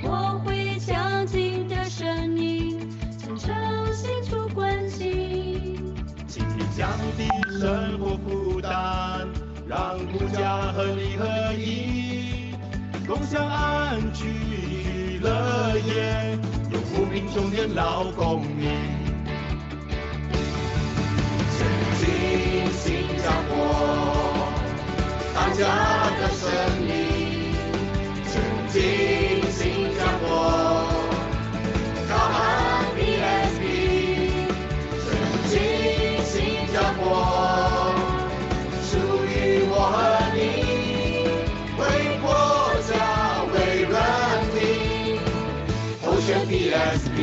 我会强劲的声音，真诚心出关心，倾听降低生活负担，让国家合理合一，共享安居娱乐业，有扶贫重点劳公民，前进新加坡，大家的胜利，前进新加坡，高喊 PSP， 前进新加坡，属于我和你，为国家为人民，候选 PSP。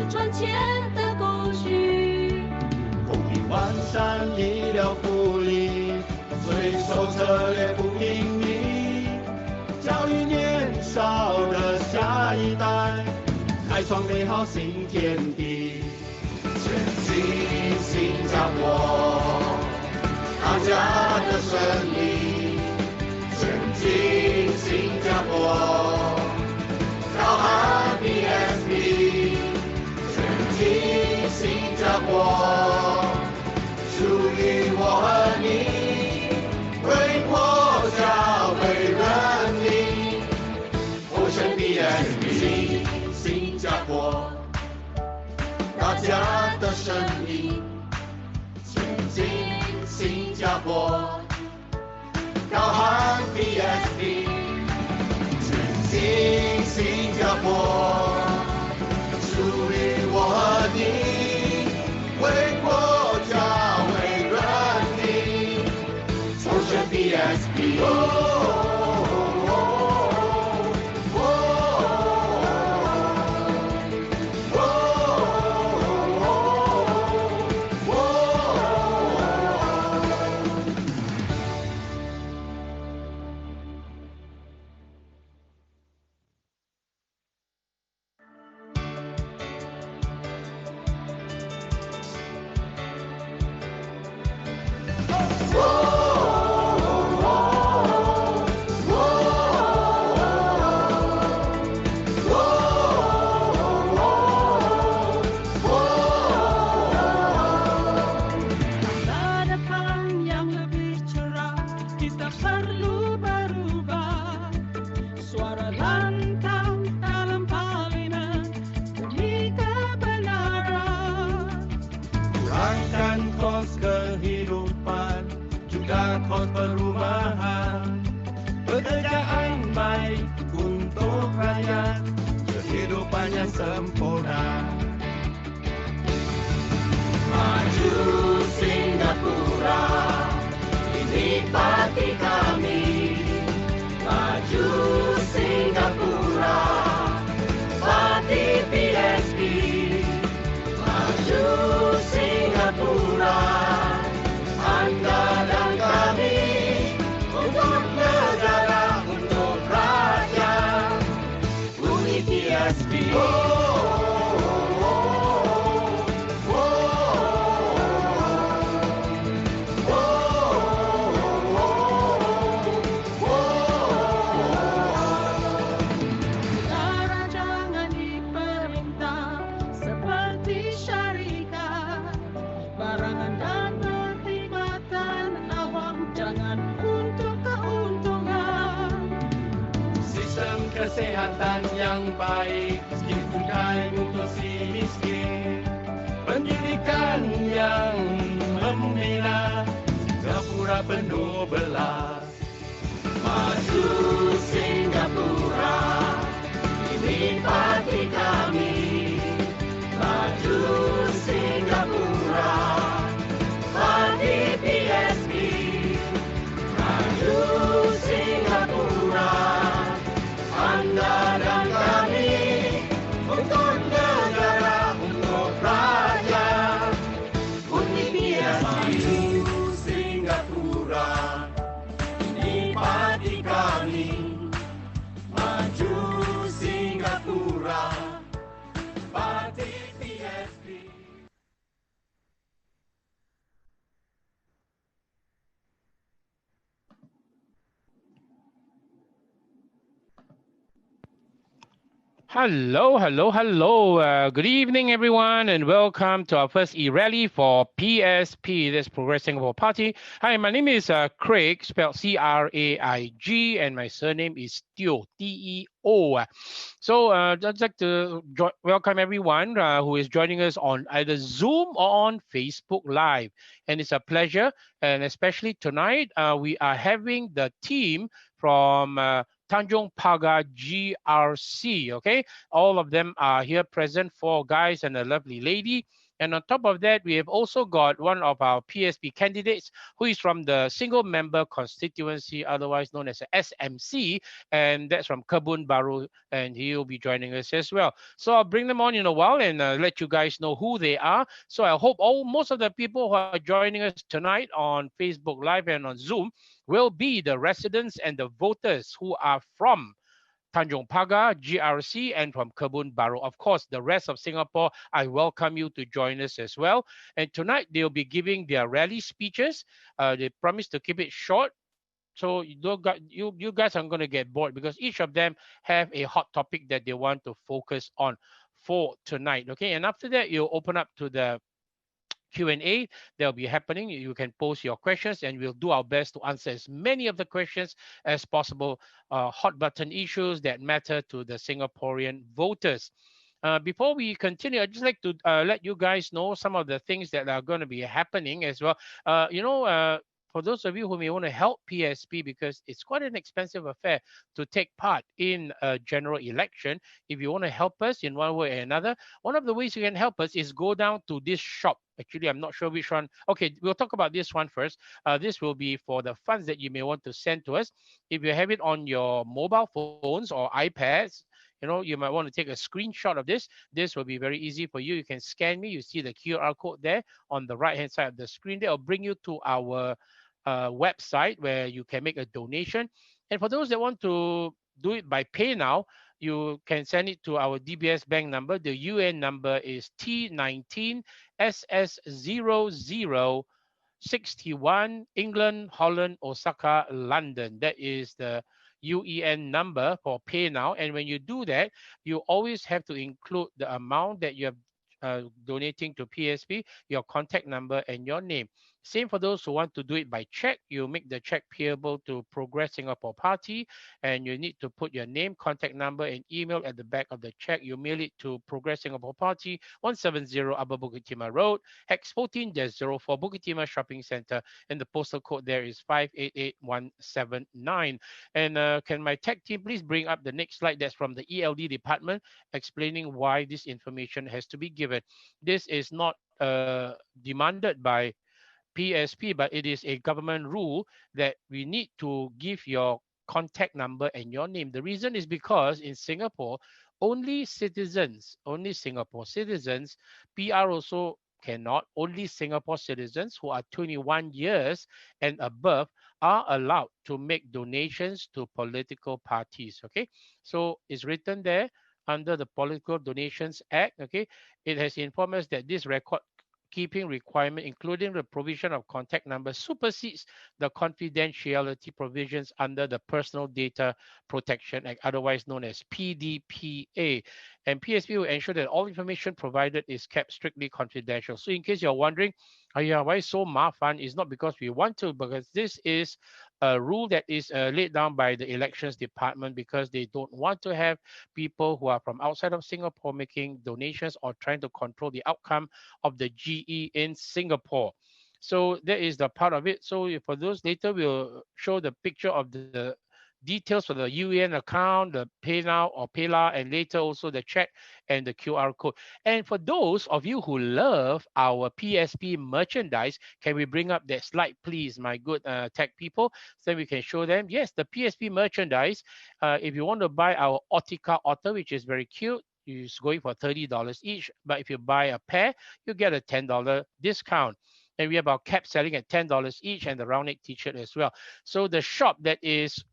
赚钱的工具，公平完善医疗福利，最受策略不平民，教育年少的下一代，开创美好新天地。前进新加坡，大家的胜利，前进新加坡，高喊 PSP。新加坡属于我和你，为国家为人民，候选 PSP。新加坡，大家的胜利，前进新加坡，高喊 PSP。前进新加坡，属于我和你，为国家为人民，候选 PSP。Kesehatan yang baik, himpunkan untuk si miskin, pendidikan yang membina, Singapura penuh belas. Maju Singapura, ini parti kami. Hello. Good evening, everyone, and welcome to our first e-rally for PSP, this Progress Singapore Party. Hi, my name is Craig, spelled C-R-A-I-G, and my surname is Teo, T-E-O. So I'd like to welcome everyone who is joining us on either Zoom or on Facebook Live. And it's a pleasure, and especially tonight, we are having the team from Tanjong Pagar GRC, okay? All of them are here present, 4 guys and a lovely lady. And on top of that, we have also got one of our PSP candidates who is from the single member constituency, otherwise known as a SMC, and that's from Kebun Bahru, and he'll be joining us as well. So I'll bring them on in a while and let you guys know who they are. So I hope most of the people who are joining us tonight on Facebook Live and on Zoom will be the residents and the voters who are from Tanjong Pagar, GRC, and from Kebun Bahru. Of course, the rest of Singapore, I welcome you to join us as well. And tonight, they'll be giving their rally speeches. They promise to keep it short. So you guys aren't going to get bored because each of them have a hot topic that they want to focus on for tonight. Okay, and after that, you'll open up to the Q&A that'll be happening. You can post your questions and we'll do our best to answer as many of the questions as possible, hot button issues that matter to the Singaporean voters. Before we continue, I'd just like to let you guys know some of the things that are going to be happening as well. For those of you who may want to help PSP, because it's quite an expensive affair to take part in a general election, if you want to help us in one way or another, one of the ways you can help us is go down to this shop. Actually, I'm not sure which one. Okay, we'll talk about this one first. This will be for the funds that you may want to send to us. If you have it on your mobile phones or iPads, you might want to take a screenshot of this. This will be very easy for you. You can scan me. You see the QR code there on the right-hand side of the screen. That will bring you to our website where you can make a donation. And for those that want to do it by pay now, you can send it to our DBS bank number. The UN number is T19SS0061 England, Holland, Osaka, London. That is the UEN number for pay now. And when you do that, you always have to include the amount that you have donating to PSP, your contact number, and your name. Same for those who want to do it by check. You make the check payable to Progress Singapore Party, and you need to put your name, contact number, and email at the back of the check. You mail it to Progress Singapore Party, 170 Upper Bukit Timah Road, Hex 14-04 Bukit Timah Shopping Centre, and the postal code there is 588179. And can my tech team please bring up the next slide? That's from the ELD department, explaining why this information has to be given. This is not demanded by PSP, but it is a government rule that we need to give your contact number and your name. The reason is because in Singapore, only Singapore citizens, PR also cannot, only Singapore citizens who are 21 years and above are allowed to make donations to political parties, okay? So it's written there under the Political Donations Act, okay? It has informed us that this record keeping requirement, including the provision of contact numbers, supersedes the confidentiality provisions under the Personal Data Protection Act, otherwise known as PDPA. And PSP will ensure that all information provided is kept strictly confidential. So in case you're wondering, why so mafan? It's not because we want to, because this is a rule that is laid down by the elections department because they don't want to have people who are from outside of Singapore making donations or trying to control the outcome of the GE in Singapore. So that is the part of it. So for those later, we'll show the picture of the details for the UN account, the PayNow or PayLah, and later also the check and the QR code. And for those of you who love our PSP merchandise, can we bring up that slide, please, my good tech people, so we can show them? Yes, the PSP merchandise, if you want to buy our Autica Otter, which is very cute, it's going for $30 each. But if you buy a pair, you get a $10 discount. And we have our cap selling at $10 each and the round neck t-shirt as well. So the shop that is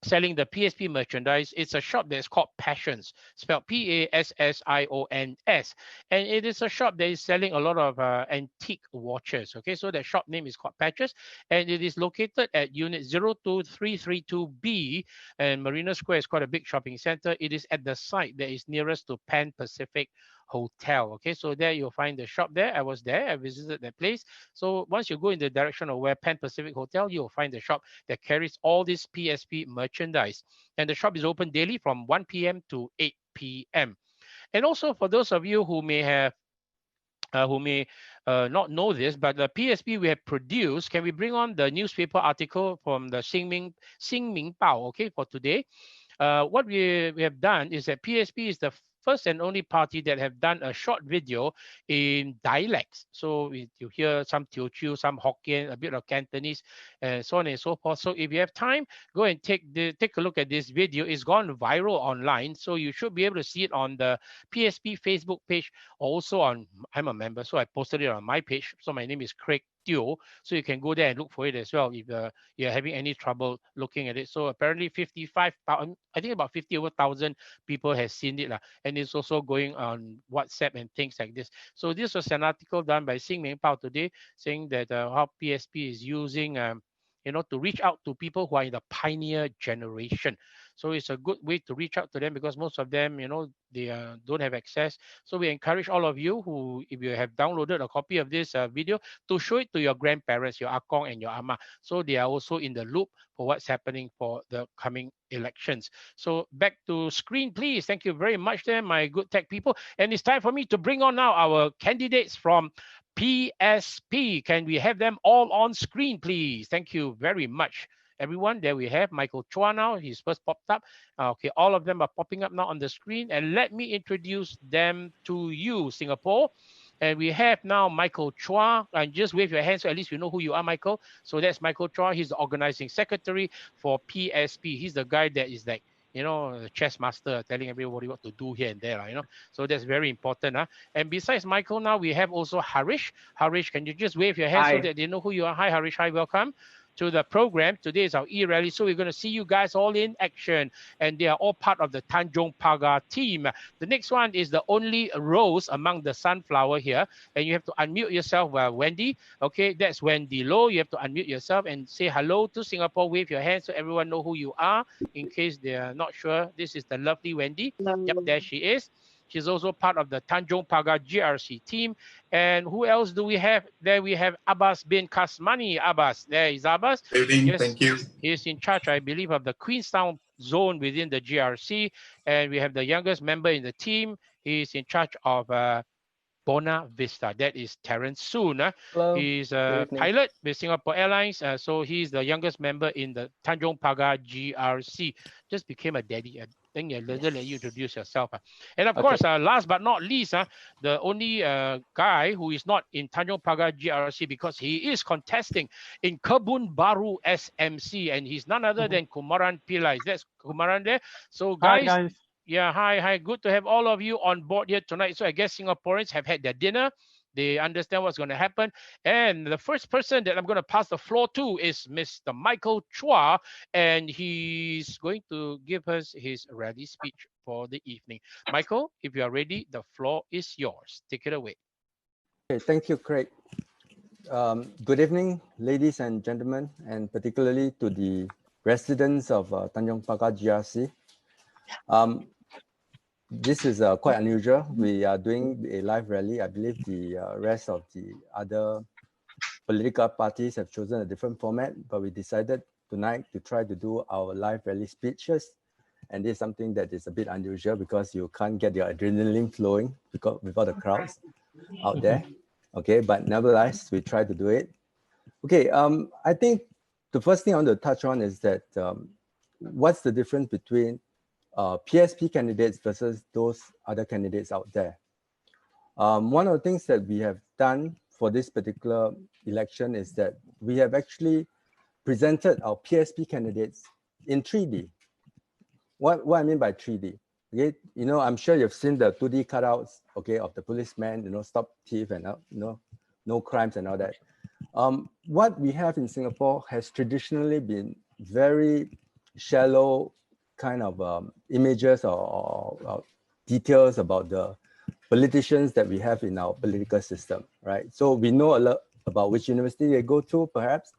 selling the PSP merchandise. It's a shop that's called Passions, spelled Passions, and it is a shop that is selling a lot of antique watches. Okay, so the shop name is called Patches, and it is located at Unit 02332B, and Marina Square is quite a big shopping center. It is at the site that is nearest to Pan Pacific Hotel. Okay, so there you'll find the shop there. I was there, I visited that place. So once you go in the direction of where Pan Pacific Hotel, you'll find the shop that carries all this PSP merchandise. And the shop is open daily from 1 p.m. to 8 p.m. And also for those of you who may have not know this, but the PSP we have produced. Can we bring on the newspaper article from the Xingming Bao? Okay, for today. What we have done is that PSP is the first and only party that have done a short video in dialects. So you hear some Teochew, some Hokkien, a bit of Cantonese, and so on and so forth. So if you have time, go and take a look at this video. It's gone viral online, so you should be able to see it on the PSP Facebook page. Also on, I'm a member, so I posted it on my page. So my name is Craig Teo, so you can go there and look for it as well if you're having any trouble looking at it. So apparently 55,000, I think about 50,000 people has seen it, and it's also going on WhatsApp and things like this. So this was an article done by Xingming Bao today, saying that how PSP is using to reach out to people who are in the pioneer generation. So it's a good way to reach out to them, because most of them, they don't have access. So we encourage all of you who, if you have downloaded a copy of this video, to show it to your grandparents, your akong and your ama, so they are also in the loop for what's happening for the coming elections. So back to screen, please. Thank you very much there, my good tech people. And it's time for me to bring on now our candidates from PSP. Can we have them all on screen, please? Thank you very much, everyone. There we have Michael Chua now. He's first popped up. Okay, all of them are popping up now on the screen. And let me introduce them to you, Singapore. And we have now Michael Chua. And just wave your hands so at least we know who you are, Michael. So that's Michael Chua. He's the organizing secretary for PSP. He's the guy that is like, the chess master, telling everybody what to do here and there, So that's very important. And besides Michael, now we have also Harish. Harish, can you just wave your hand so that they know who you are? Hi, Harish. Hi, welcome to the program. Today is our e-rally, so we're going to see you guys all in action, and they are all part of the Tanjong Pagar team. The next one is the only rose among the sunflower here, and you have to unmute yourself, Wendy. Okay, that's Wendy Low. You have to unmute yourself and say hello to Singapore. Wave your hand so everyone know who you are, in case they are not sure. This is the lovely Wendy. Yep, there she is. She's also part of the Tanjong Pagar GRC team. And who else do we have? There we have Abbas bin Kasmani. Abbas, there is Abbas. Good evening, yes, thank you. He's in charge, I believe, of the Queenstown zone within the GRC. And we have the youngest member in the team. He's in charge of Bona Vista. That is Terence Soon. Hello. He's a pilot with Singapore Airlines. So he's the youngest member in the Tanjong Pagar GRC. Just became a daddy. I think let you introduce yourself. And of course, last but not least, the only guy who is not in Tanjong Pagar GRC, because he is contesting in Kebun Bahru SMC, and he's none other than Kumaran Pillai. That's Kumaran there. So guys. Yeah, hi. Good to have all of you on board here tonight. So I guess Singaporeans have had their dinner. They understand what's going to happen. And the first person that I'm going to pass the floor to is Mr. Michael Chua, and he's going to give us his rally speech for the evening. Michael, if you are ready, the floor is yours. Take it away. Okay, thank you, Craig. Good evening, ladies and gentlemen, and particularly to the residents of Tanjong Pagar GRC. This is quite unusual. We are doing a live rally. I believe the rest of the other political parties have chosen a different format, but we decided tonight to try to do our live rally speeches. And this is something that is a bit unusual because you can't get your adrenaline flowing without the crowds out there. Okay, but nevertheless, we try to do it. Okay, I think the first thing I want to touch on is that what's the difference between PSP candidates versus those other candidates out there. One of the things that we have done for this particular election is that we have actually presented our PSP candidates in 3D. What I mean by 3D, okay, I'm sure you've seen the 2D cutouts, okay, of the policeman, stop thief and no crimes and all that. What we have in Singapore has traditionally been very shallow kind of images or details about the politicians that we have in our political system, right? So we know a lot about which university they go to, perhaps,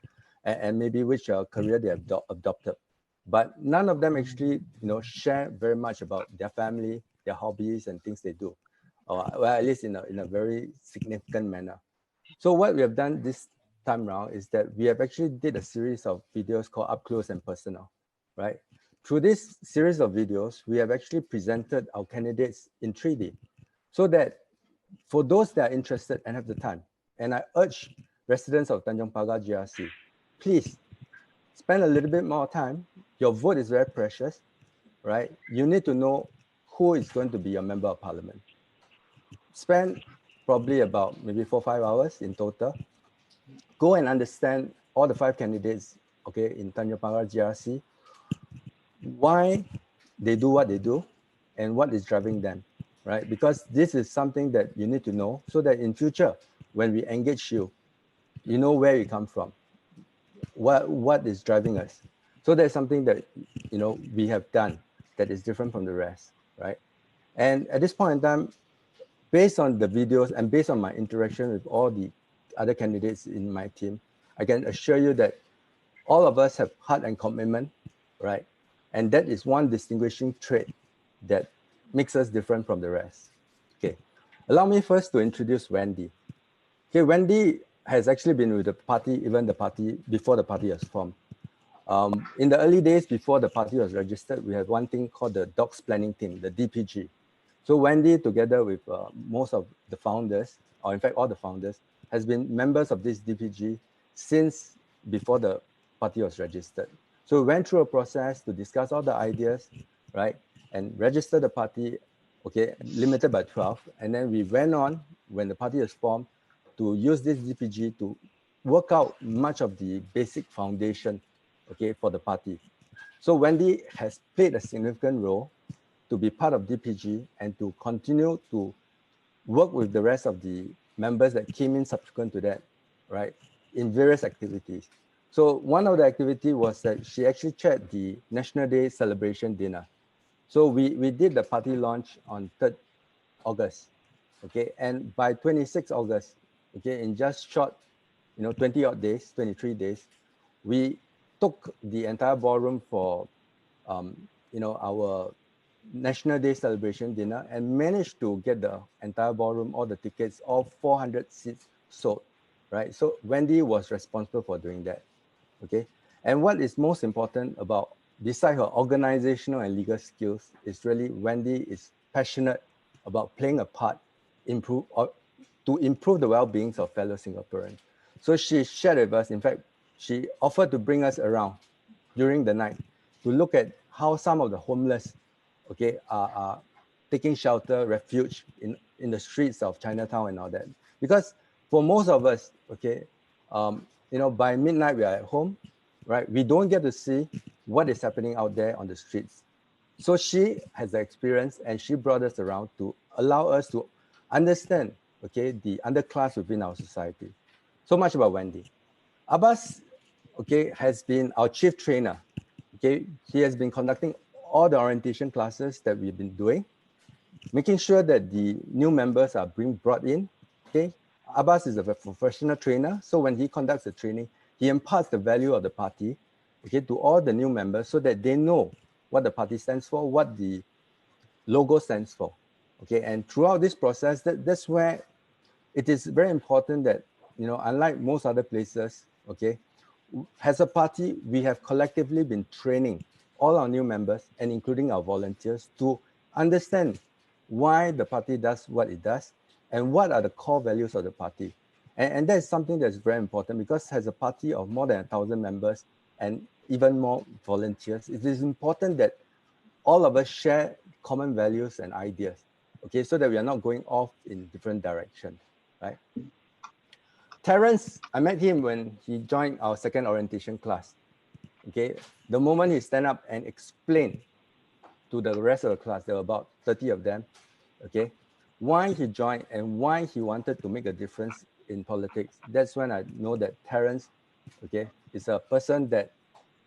and maybe which career they have adopted. But none of them actually, share very much about their family, their hobbies, and things they do, or well, at least in a very significant manner. So what we have done this time around is that we have actually did a series of videos called Up Close and Personal, right? Through this series of videos, we have actually presented our candidates in 3D, so that for those that are interested and have the time, and I urge residents of Tanjong Pagar GRC, please spend a little bit more time. Your vote is very precious, right? You need to know who is going to be your member of parliament. Spend probably about maybe 4 or 5 hours in total. Go and understand all the 5 candidates, okay, in Tanjong Pagar GRC, why they do what they do, and what is driving them, right? Because this is something that you need to know, so that in future, when we engage you, you know where you come from, what is driving us. So that's something that we have done that is different from the rest, right? And at this point in time, based on the videos and based on my interaction with all the other candidates in my team, I can assure you that all of us have heart and commitment, right? And that is one distinguishing trait that makes us different from the rest. Okay, allow me first to introduce Wendy. Okay, Wendy has actually been with the party, even the party before the party was formed. In the early days before the party was registered, we had one thing called the Docs Planning Team, the DPG. So Wendy, together with most of the founders, or in fact all the founders, has been members of this DPG since before the party was registered. So we went through a process to discuss all the ideas, right, and register the party, okay, limited by 12. And then we went on, when the party is formed, to use this DPG to work out much of the basic foundation, okay, for the party. So Wendy has played a significant role to be part of DPG and to continue to work with the rest of the members that came in subsequent to that, right, in various activities. So one of the activity was that she actually chaired the National Day celebration dinner. So we did the party launch on 3rd August, okay, and by 26 August, okay, in just short, 20 odd days, 23 days, we took the entire ballroom for, our National Day celebration dinner and managed to get the entire ballroom, all the tickets, all 400 seats sold, right? So Wendy was responsible for doing that, okay? And what is most important about, beside her organizational and legal skills, is really Wendy is passionate about playing a part to improve the well-being of fellow Singaporeans. So she shared with us, in fact, she offered to bring us around during the night to look at how some of the homeless, okay, are taking shelter, refuge in the streets of Chinatown and all that. Because for most of us, okay, by midnight we are at home, right? We don't get to see what is happening out there on the streets. So she has the experience and she brought us around to allow us to understand, okay, the underclass within our society. So much about Wendy. Abbas, okay, has been our chief trainer. Okay, he has been conducting all the orientation classes that we've been doing, making sure that the new members are being brought in. Okay, Abbas is a professional trainer, so when he conducts the training, he imparts the value of the party, okay, to all the new members so that they know what the party stands for, what the logo stands for. Okay, and throughout this process, that's where it is very important that, unlike most other places, okay, as a party, we have collectively been training all our new members and including our volunteers to understand why the party does what it does and what are the core values of the party. And that is something that's very important, because as a party of more than 1,000 members and even more volunteers, it is important that all of us share common values and ideas, okay, so that we are not going off in different directions, right? Terence, I met him when he joined our second orientation class. Okay, the moment he stand up and explained to the rest of the class, there were about 30 of them, okay, why he joined and why he wanted to make a difference in politics, that's when I know that Terence, okay, is a person that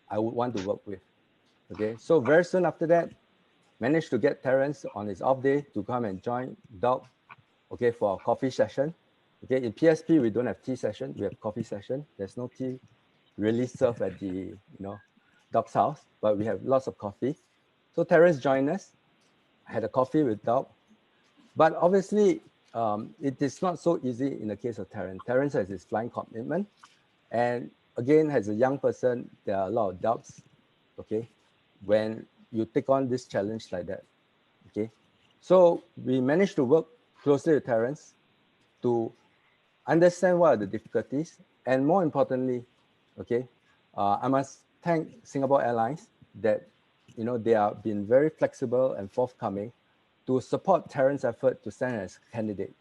I would want to work with. Okay, so very soon after that, managed to get Terence on his off day to come and join Doc, okay, for a coffee session. Okay, in PSP, we don't have tea session, we have coffee session. There's no tea really served at the, Doc's house, but we have lots of coffee. So Terence joined us, had a coffee with Doc. But obviously, it is not so easy in the case of Terence. Terence has his flying commitment. And again, as a young person, there are a lot of doubts, okay, when you take on this challenge like that, okay. So we managed to work closely with Terence to understand what are the difficulties, and more importantly, okay, I must thank Singapore Airlines that, they have been very flexible and forthcoming to support Terence's effort to stand as candidate,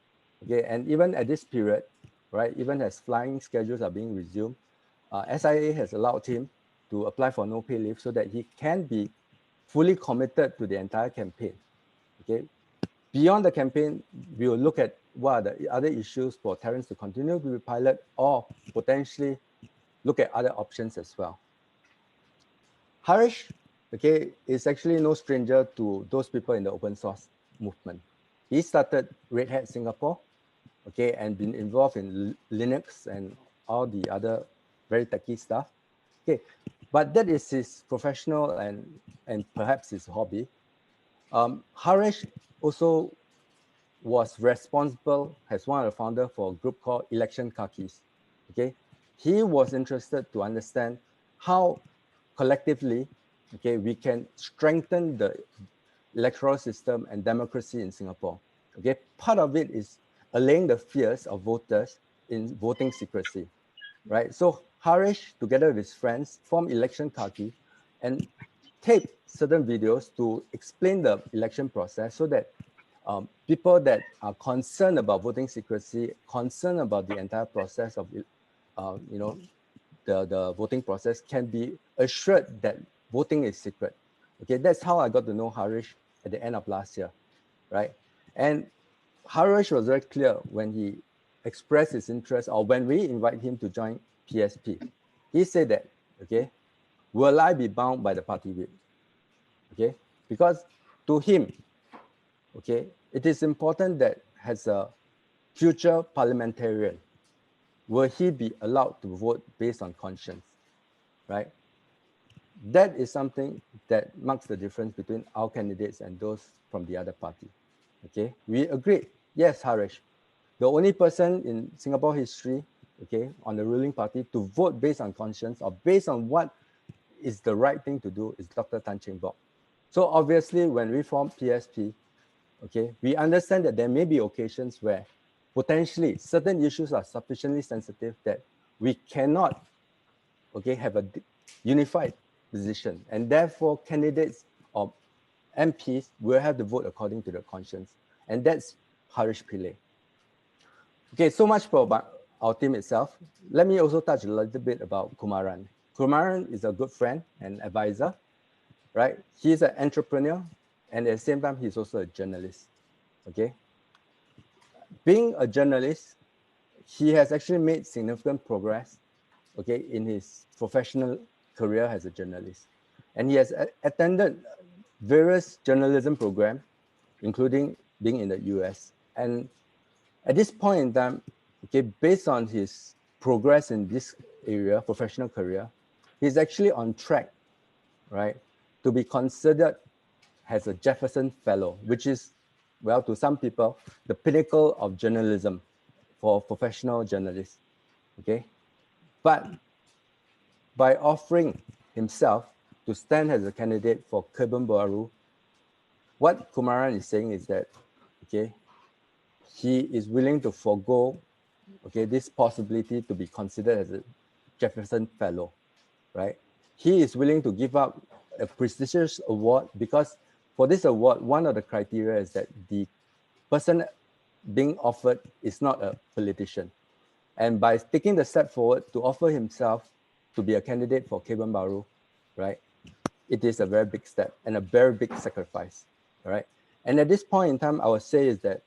okay. And even at this period, right, even as flying schedules are being resumed, SIA has allowed him to apply for no pay leave so that he can be fully committed to the entire campaign, okay. Beyond the campaign, we will look at what are the other issues for Terence to continue to be pilot, or potentially look at other options as well. Harish, okay, is actually no stranger to those people in the open source movement. He started Red Hat Singapore, okay, and been involved in Linux and all the other very techy stuff, okay. But that is his professional and perhaps his hobby. Harish also was responsible as one of the founders for a group called Election Khakis, okay. He was interested to understand how collectively, okay, we can strengthen the electoral system and democracy in Singapore, okay. Part of it is allaying the fears of voters in voting secrecy, right? So Harish, together with his friends, formed Election Khaki and taped certain videos to explain the election process so that people that are concerned about voting secrecy, concerned about the entire process of, the voting process, can be assured that voting is secret. Okay, that's how I got to know Harish at the end of last year, right? And Harish was very clear when he expressed his interest, or when we invite him to join PSP. He said that, okay, will I be bound by the party whip? Okay, because to him, okay, it is important that as a future parliamentarian, will he be allowed to vote based on conscience, right? That is something that marks the difference between our candidates and those from the other party, okay? We agreed, yes, Harish, the only person in Singapore history, okay, on the ruling party to vote based on conscience or based on what is the right thing to do is Dr. Tan Cheng Bock. So obviously, when we formed PSP, okay, we understand that there may be occasions where potentially certain issues are sufficiently sensitive that we cannot, okay, have a unified position, and therefore candidates or MPs will have to vote according to their conscience, and that's Harish Pillay. Okay, so much for our team itself. Let me also touch a little bit about Kumaran. Kumaran is a good friend and advisor, right? He's an entrepreneur, and at the same time, he's also a journalist, okay? Being a journalist, he has actually made significant progress, okay, in his professional career as a journalist. And he has attended various journalism programs, including being in the US. And at this point in time, okay, based on his progress in this area, professional career, he's actually on track, right, to be considered as a Jefferson Fellow, which is, well, to some people, the pinnacle of journalism for professional journalists, okay? But by offering himself to stand as a candidate for Kebun Bahru, what Kumaran is saying is that, okay, he is willing to forego, okay, this possibility to be considered as a Jefferson Fellow, right? He is willing to give up a prestigious award because for this award, one of the criteria is that the person being offered is not a politician. And by taking the step forward to offer himself to be a candidate for Kebun Bahru, right, it is a very big step and a very big sacrifice, right? And at this point in time, I would say is that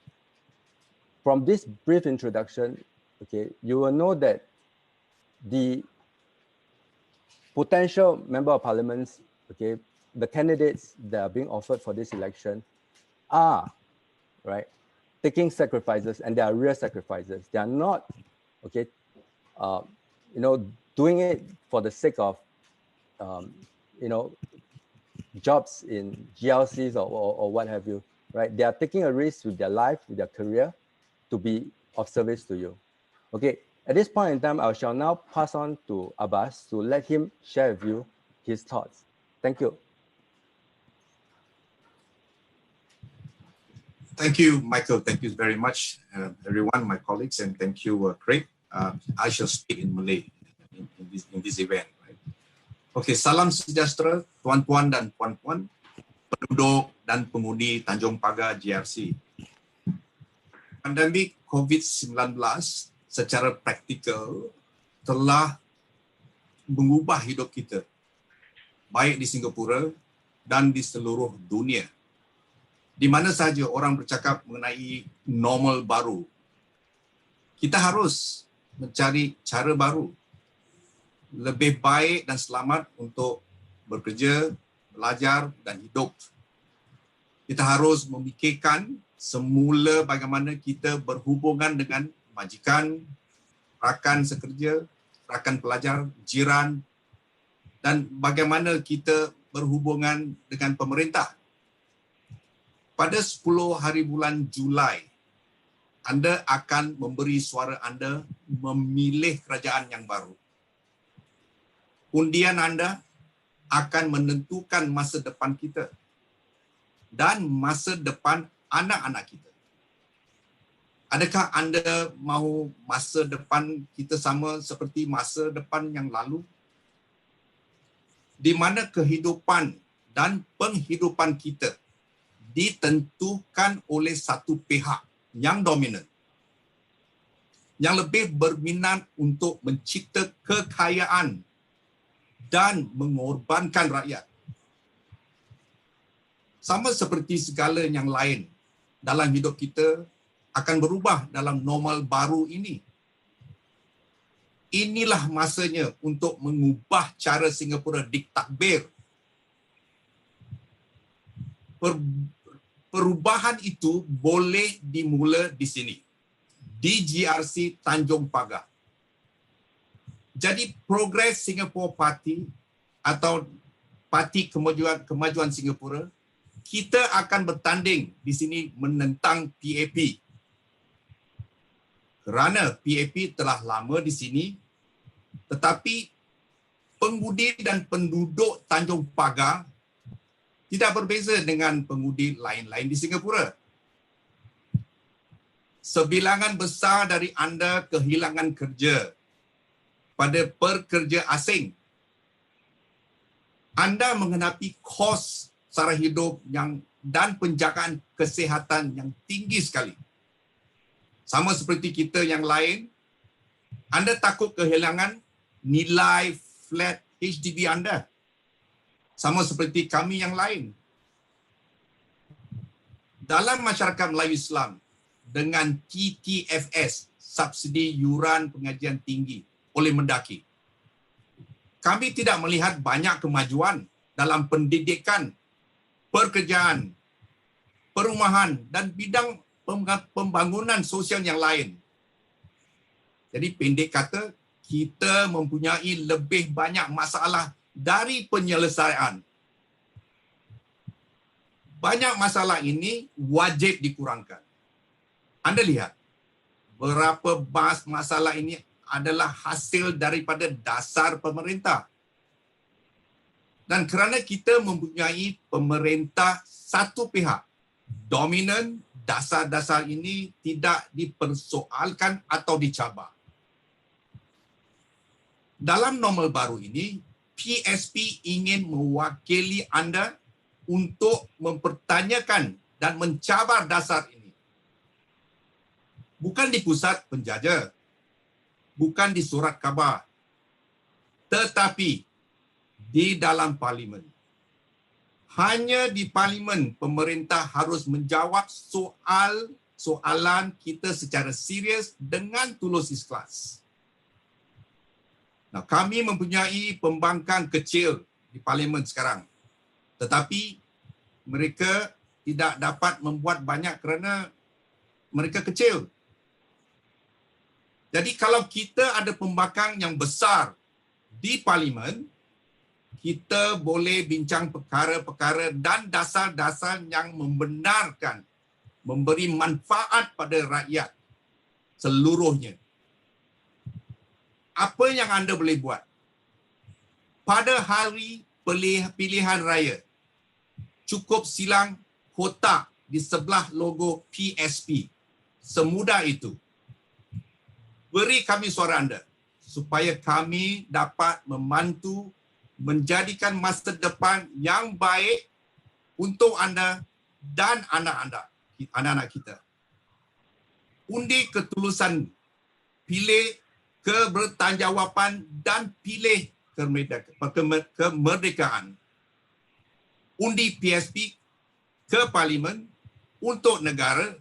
from this brief introduction, okay, you will know that the potential member of parliaments, okay, the candidates that are being offered for this election are, right, taking sacrifices, and they are real sacrifices. They are not, okay, you know, doing it for the sake of, you know, jobs in GRCs or what have you, right? They are taking a risk with their life, with their career, to be of service to you. Okay, at this point in time, I shall now pass on to Abbas to let him share with you his thoughts. Thank you. Thank you, Michael. Thank you very much, everyone, my colleagues, and thank you, Craig. I shall speak in Malay in this event. Right? Okay, salam sejahtera, tuan-tuan dan puan-puan, penduduk dan pengundi Tanjong Pagar GRC. Pandemik COVID-19 secara praktikal telah mengubah hidup kita, baik di Singapura dan di seluruh dunia. Di mana sahaja orang bercakap mengenai normal baru, kita harus mencari cara baru, lebih baik dan selamat untuk bekerja, belajar dan hidup. Kita harus memikirkan semula bagaimana kita berhubungan dengan majikan, rakan sekerja, rakan pelajar, jiran, dan bagaimana kita berhubungan dengan pemerintah. Pada 10 hari bulan Julai, anda akan memberi suara anda memilih kerajaan yang baru. Undian anda akan menentukan masa depan kita dan masa depan anak-anak kita. Adakah anda mahu masa depan kita sama seperti masa depan yang lalu? Di mana kehidupan dan penghidupan kita ditentukan oleh satu pihak yang dominan, yang lebih berminat untuk mencipta kekayaan dan mengorbankan rakyat. Sama seperti segala yang lain dalam hidup kita akan berubah dalam normal baru ini. Inilah masanya untuk mengubah cara Singapura ditakbir. Perubahan itu boleh dimula di sini, di GRC Tanjong Pagar. Jadi Progress Singapore Party atau Parti Kemajuan Singapura, kita akan bertanding di sini menentang PAP. Kerana PAP telah lama di sini, tetapi pengundi dan penduduk Tanjong Pagar tidak berbeza dengan pengundi lain-lain di Singapura. Sebilangan besar dari anda kehilangan kerja pada pekerja asing. Anda menghadapi kos sara hidup dan penjagaan kesihatan yang tinggi sekali. Sama seperti kita yang lain, anda takut kehilangan nilai flat HDB anda. Sama seperti kami yang lain. Dalam masyarakat Melayu Islam, dengan TTFS, subsidi yuran pengajian tinggi oleh Mendaki, kami tidak melihat banyak kemajuan dalam pendidikan, pekerjaan, perumahan dan bidang pembangunan sosial yang lain. Jadi pendek kata, kita mempunyai lebih banyak masalah dari penyelesaian. Banyak masalah ini wajib dikurangkan. Anda lihat berapa masalah ini adalah hasil daripada dasar pemerintah. Dan kerana kita mempunyai pemerintah satu pihak, dominan, dasar-dasar ini tidak dipersoalkan atau dicabar. Dalam normal baru ini, PSP ingin mewakili anda untuk mempertanyakan dan mencabar dasar ini. Bukan di pusat penjaja, bukan di surat khabar, tetapi di dalam parlimen. Hanya di parlimen pemerintah harus menjawab soalan kita secara serius dengan tulus ikhlas. Nah, kami mempunyai pembangkang kecil di parlimen sekarang. Tetapi mereka tidak dapat membuat banyak kerana mereka kecil. Jadi kalau kita ada pembangkang yang besar di parlimen, kita boleh bincang perkara-perkara dan dasar-dasar yang membenarkan, memberi manfaat pada rakyat seluruhnya. Apa yang anda boleh buat? Pada hari pilihan raya, cukup silang kotak di sebelah logo PSP. Semudah itu. Beri kami suara anda supaya kami dapat membantu menjadikan masa depan yang baik untuk anda dan anak-anak kita. Undi ketulusan, pilih kebertanggungjawaban dan pilih kemerdekaan. Undi PSP ke parlimen untuk negara,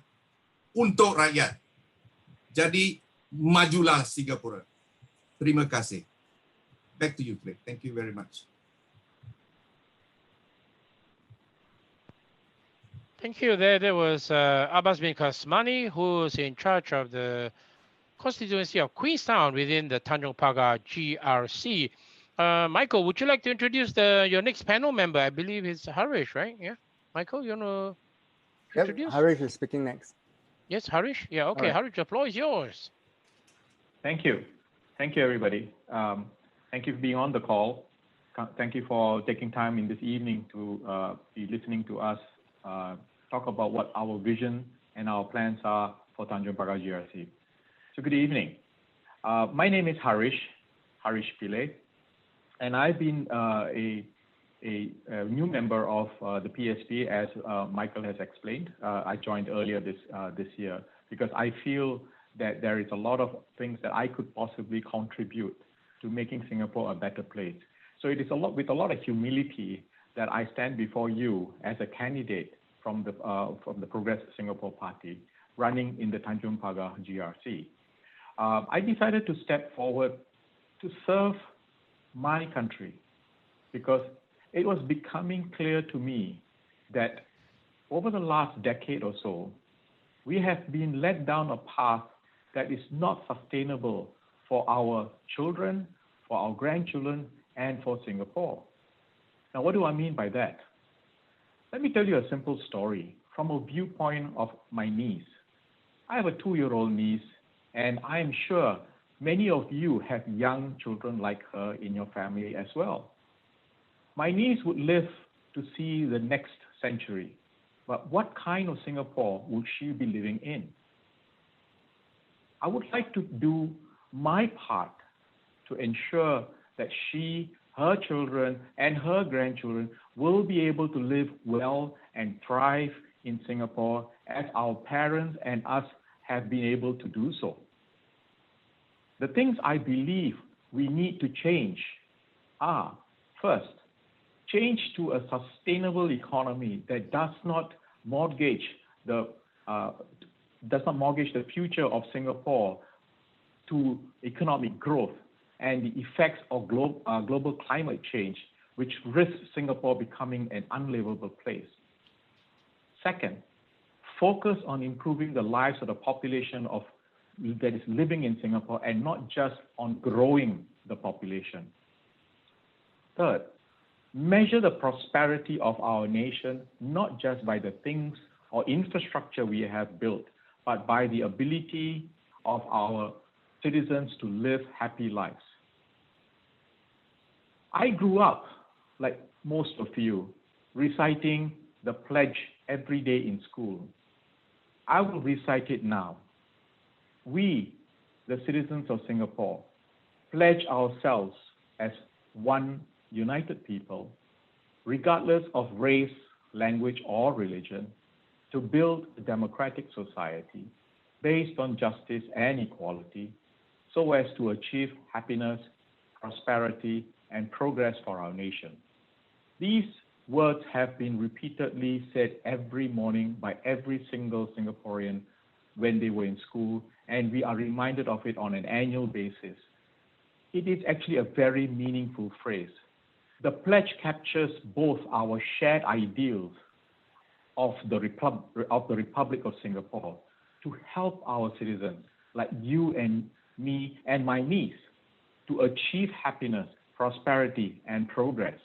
untuk rakyat. Jadi majulah Singapura. Terima kasih. Back to you, Craig. Thank you very much. Thank you. There was Abbas bin Kasmani, who's in charge of the constituency of Queenstown within the Tanjong Pagar GRC. Michael, would you like to introduce your next panel member? I believe it's Harish, right? Yeah. Michael, you want to introduce? Harish is speaking next. Yes, Harish. Yeah, okay. Right. Harish, the floor is yours. Thank you. Thank you, everybody. Thank you for being on the call. Thank you for taking time in this evening to be listening to us talk about what our vision and our plans are for Tanjong Pagar GRC. So good evening. My name is Harish Pillay, and I've been a new member of the PSP, as Michael has explained. I joined earlier this year because I feel that there is a lot of things that I could possibly contribute to making Singapore a better place. So it is with a lot of humility that I stand before you as a candidate from the Progress Singapore Party running in the Tanjong Pagar GRC. I decided to step forward to serve my country because it was becoming clear to me that over the last decade or so, we have been led down a path that is not sustainable for our children, for our grandchildren, and for Singapore. Now, what do I mean by that? Let me tell you a simple story from a viewpoint of my niece. I have a 2-year-old niece, and I am sure many of you have young children like her in your family as well. My niece would live to see the next century, but what kind of Singapore would she be living in? I would like to do my part to ensure that she, her children, and her grandchildren will be able to live well and thrive in Singapore as our parents and us have been able to do so. The things I believe we need to change are, first, change to a sustainable economy that does not mortgage the future of Singapore to economic growth and the effects of global climate change, which risks Singapore becoming an unlivable place. Second, focus on improving the lives of the population that is living in Singapore and not just on growing the population. Third, measure the prosperity of our nation not just by the things or infrastructure we have built, but by the ability of our citizens to live happy lives. I grew up, like most of you, reciting the pledge every day in school. I will recite it now. We, the citizens of Singapore, pledge ourselves as one united people, regardless of race, language, or religion, to build a democratic society based on justice and equality, so as to achieve happiness, prosperity, and progress for our nation. These words have been repeatedly said every morning by every single Singaporean when they were in school, and we are reminded of it on an annual basis. It is actually a very meaningful phrase. The pledge captures both our shared ideals of the Republic of Singapore to help our citizens, like you and me and my niece, to achieve happiness, prosperity, and progress.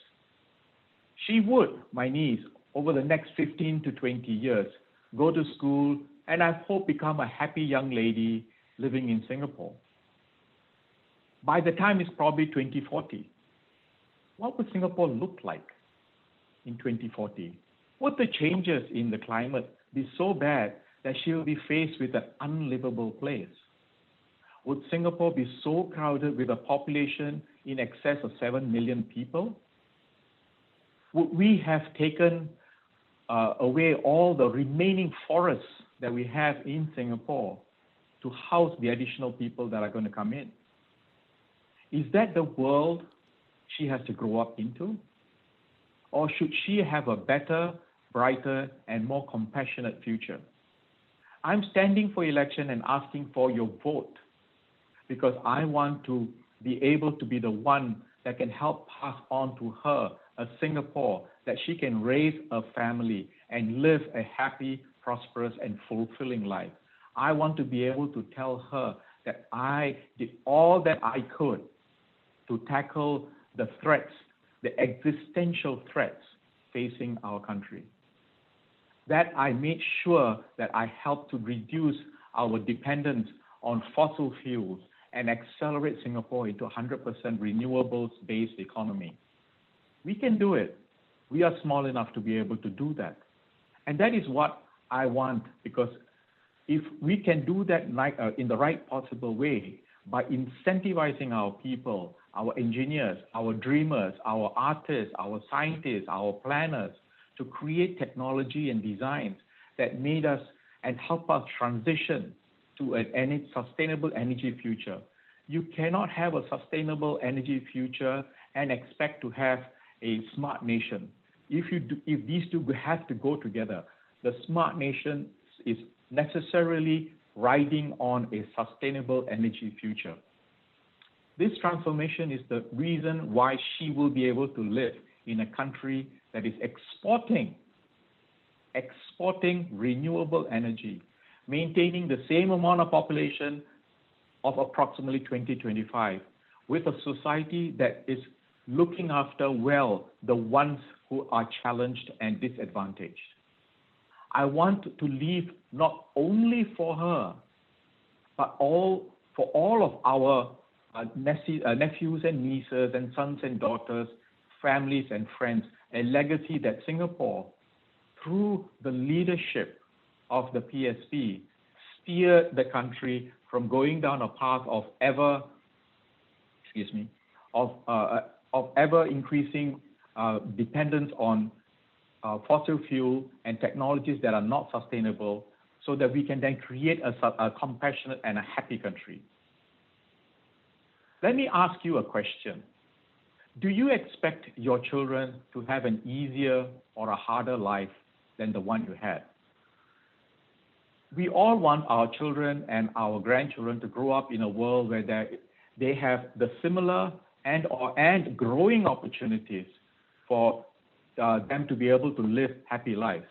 She would, my niece, over the next 15 to 20 years, go to school and I hope become a happy young lady living in Singapore. By the time it's probably 2040, what would Singapore look like in 2040? Would the changes in the climate be so bad that she will be faced with an unlivable place? Would Singapore be so crowded with a population in excess of 7 million people? Would we have taken away all the remaining forests that we have in Singapore to house the additional people that are going to come in? Is that the world she has to grow up into? Or should she have a better, brighter, and more compassionate future? I'm standing for election and asking for your vote because I want to be able to be the one that can help pass on to her a Singapore that she can raise a family and live a happy, prosperous, and fulfilling life. I want to be able to tell her that I did all that I could to tackle the threats, the existential threats facing our country. That I made sure that I helped to reduce our dependence on fossil fuels and accelerate Singapore into a 100% renewables-based economy. We can do it. We are small enough to be able to do that. And that is what I want, because if we can do that in the right possible way, by incentivizing our people, our engineers, our dreamers, our artists, our scientists, our planners, to create technology and designs that made us and help us transition to a sustainable energy future. You cannot have a sustainable energy future and expect to have a smart nation. If these two have to go together, the smart nation is necessarily riding on a sustainable energy future. This transformation is the reason why she will be able to live in a country that is exporting renewable energy, maintaining the same amount of population of approximately 2025, with a society that is looking after well the ones who are challenged and disadvantaged. I want to leave not only for her, but for all of our nephews and nieces and sons and daughters, families and friends, a legacy that Singapore, through the leadership of the PSP, steered the country from going down a path of ever increasing dependence on fossil fuel and technologies that are not sustainable, so that we can then create a compassionate and a happy country. Let me ask you a question. Do you expect your children to have an easier or a harder life than the one you had? We all want our children and our grandchildren to grow up in a world where they have the similar and growing opportunities for them to be able to live happy lives.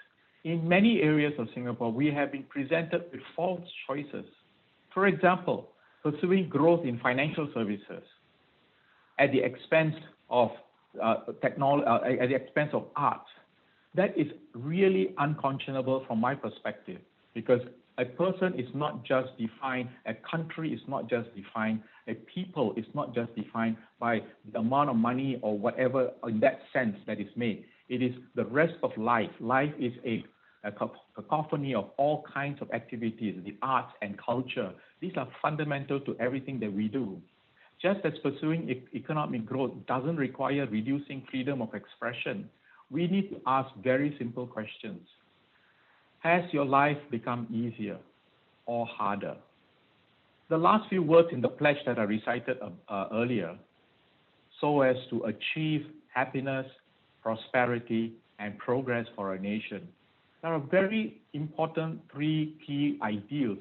In many areas of Singapore, we have been presented with false choices. For example, pursuing growth in financial services at the expense of technology, at the expense of arts. That is really unconscionable from my perspective, because a person is not just defined, a country is not just defined, a people is not just defined by the amount of money or whatever in that sense that is made. It is the rest of life. Life is a cacophony of all kinds of activities, the arts and culture. These are fundamental to everything that we do. Just as pursuing economic growth doesn't require reducing freedom of expression, we need to ask very simple questions. Has your life become easier or harder? The last few words in the pledge that I recited earlier, so as to achieve happiness, prosperity, and progress for our nation. There are very important three key ideals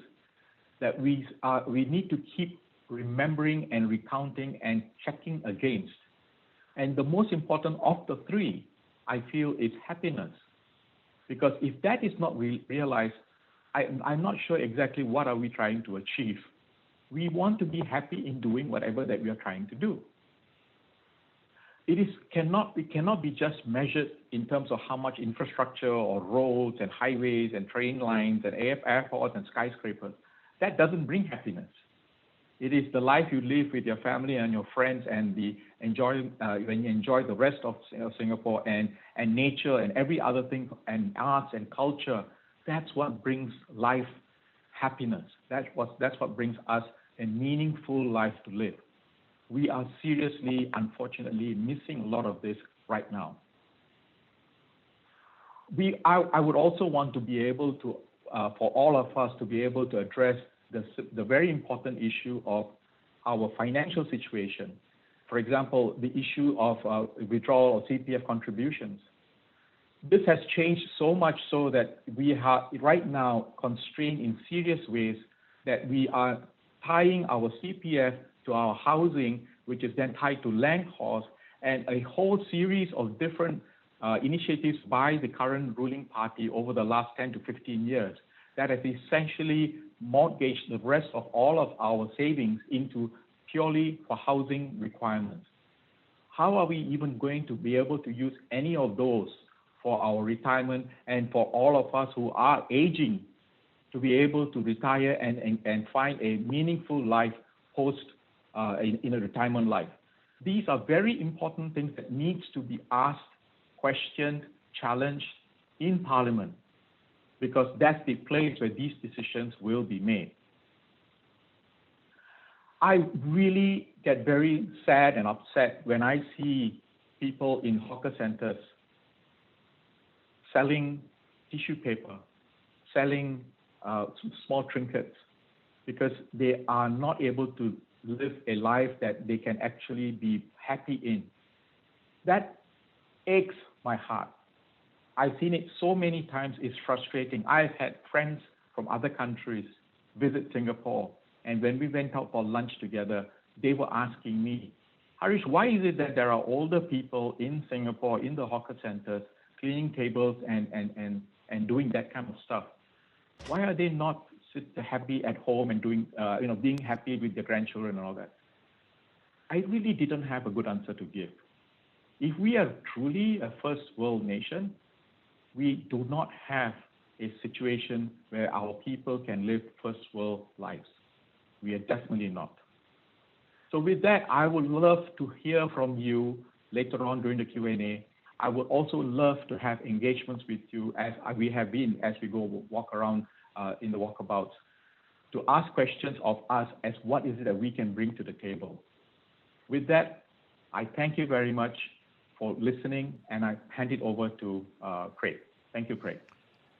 that we need to keep remembering and recounting and checking against. And the most important of the three, I feel, is happiness. Because if that is not realized, I'm not sure exactly what are we trying to achieve. We want to be happy in doing whatever that we are trying to do. It cannot be just measured in terms of how much infrastructure or roads and highways and train lines and airports and skyscrapers. That doesn't bring happiness. It is the life you live with your family and your friends, and when you enjoy the rest of Singapore and nature and every other thing, and arts and culture. That's what brings life happiness. That's what brings us a meaningful life to live. We are seriously, unfortunately, missing a lot of this right now. I would also want to be able to, for all of us to be able to address the very important issue of our financial situation. For example, the issue of withdrawal of CPF contributions. This has changed so much so that we are right now constrained in serious ways, that we are tying our CPF to our housing, which is then tied to land costs, and a whole series of different initiatives by the current ruling party over the last 10 to 15 years that has essentially mortgaged the rest of all of our savings into purely for housing requirements. How are we even going to be able to use any of those for our retirement, and for all of us who are aging to be able to retire and find a meaningful life post in a retirement life? These are very important things that needs to be asked, questioned, challenged in Parliament, because that's the place where these decisions will be made. I really get very sad and upset when I see people in hawker centers selling tissue paper, selling small trinkets, because they are not able to live a life that they can actually be happy in. That aches my heart. I've seen it so many times. It's frustrating. I've had friends from other countries visit Singapore, and when we went out for lunch together, they were asking me, Harish, why is it that there are older people in Singapore, in the hawker centers, cleaning tables and doing that kind of stuff? Why are they not happy at home and doing, being happy with their grandchildren and all that? I really didn't have a good answer to give. If we are truly a first world nation, we do not have a situation where our people can live first world lives. We are definitely not. So with that, I would love to hear from you later on during the Q&A. I would also love to have engagements with you, as we have been, as we go walk around in the walkabouts, to ask questions of us as what is it that we can bring to the table. With that, I thank you very much for listening, and I hand it over to Craig. Thank you, Craig.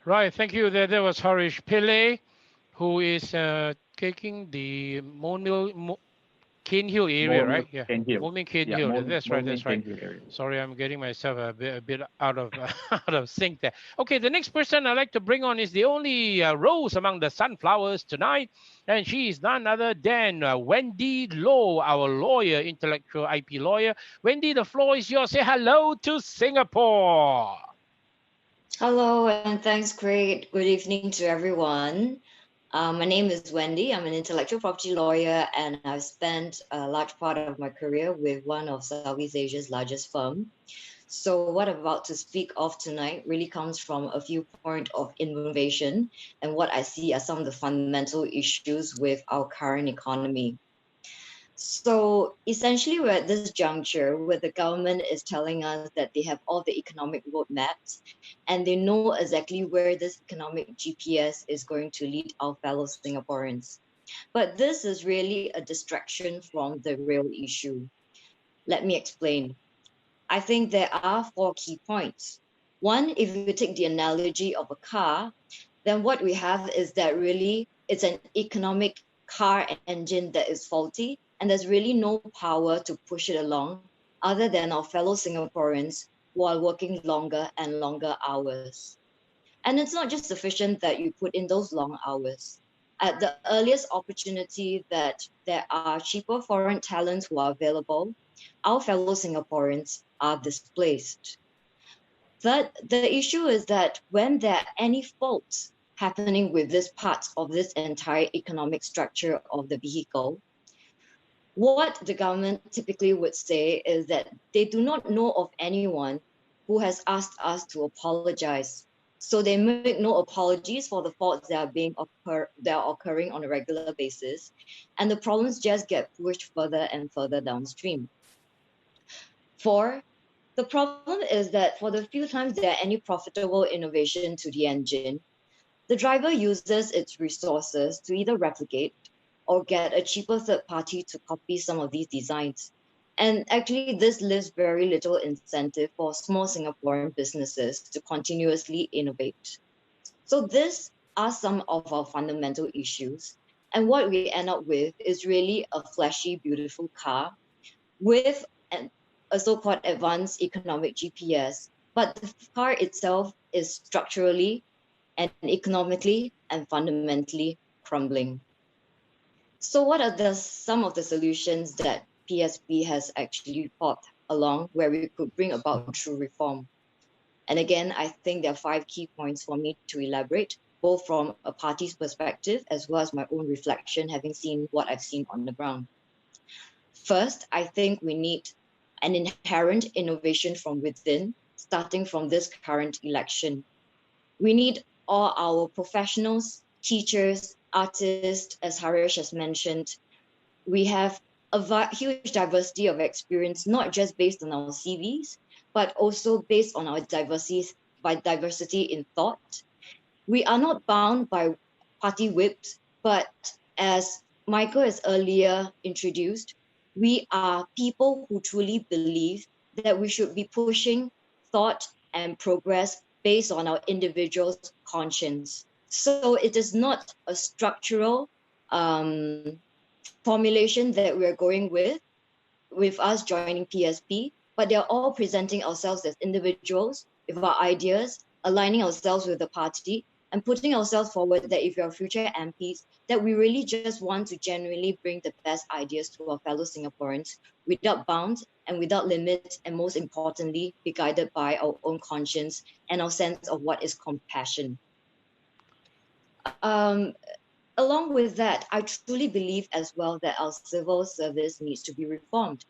Right, thank you. There was Harish Pillay, who is taking the Cane Hill area, right? Yeah. Cane Hill. Cane Hill. That's right. Sorry, I'm getting myself a bit out of out of sync there. Okay, the next person I'd like to bring on is the only rose among the sunflowers tonight, and she is none other than Wendy Low, our lawyer, intellectual IP lawyer. Wendy, the floor is yours. Say hello to Singapore. Hello, and thanks, Craig. Good evening to everyone. My name is Wendy. I'm an intellectual property lawyer, and I've spent a large part of my career with one of Southeast Asia's largest firms. So what I'm about to speak of tonight really comes from a viewpoint of innovation and what I see as some of the fundamental issues with our current economy. So essentially, we're at this juncture where the government is telling us that they have all the economic roadmaps, and they know exactly where this economic GPS is going to lead our fellow Singaporeans. But this is really a distraction from the real issue. Let me explain. I think there are 4 key points. One, if you take the analogy of a car, then what we have is that really it's an economic car engine that is faulty, and there's really no power to push it along other than our fellow Singaporeans who are working longer and longer hours. And it's not just sufficient that you put in those long hours. At the earliest opportunity that there are cheaper foreign talents who are available, our fellow Singaporeans are displaced. Third, the issue is that when there are any faults happening with this part of this entire economic structure of the vehicle, what the government typically would say is that they do not know of anyone who has asked us to apologize. So they make no apologies for the faults that are occurring on a regular basis, and the problems just get pushed further and further downstream. Four, the problem is that for the few times there are any profitable innovation to the engine, the driver uses its resources to either replicate or get a cheaper third party to copy some of these designs. And actually, this leaves very little incentive for small Singaporean businesses to continuously innovate. So these are some of our fundamental issues. And what we end up with is really a flashy, beautiful car with a so-called advanced economic GPS. But the car itself is structurally and economically and fundamentally crumbling. So what are some of the solutions that PSP has actually thought along where we could bring about true reform? And again, I think there are 5 key points for me to elaborate, both from a party's perspective as well as my own reflection, having seen what I've seen on the ground. First, I think we need an inherent innovation from within, starting from this current election. We need all our professionals, teachers, artists, as Harish has mentioned. We have a huge diversity of experience, not just based on our CVs, but also based on our diversity in thought. We are not bound by party whips, but as Michael has earlier introduced, we are people who truly believe that we should be pushing thought and progress based on our individual's conscience. So it is not a structural formulation that we're going with us joining PSP, but they're all presenting ourselves as individuals with our ideas, aligning ourselves with the party, and putting ourselves forward that if you're future MPs, that we really just want to genuinely bring the best ideas to our fellow Singaporeans without bounds and without limits, and most importantly, be guided by our own conscience and our sense of what is compassion. Along with that, I truly believe as well that our civil service needs to be reformed.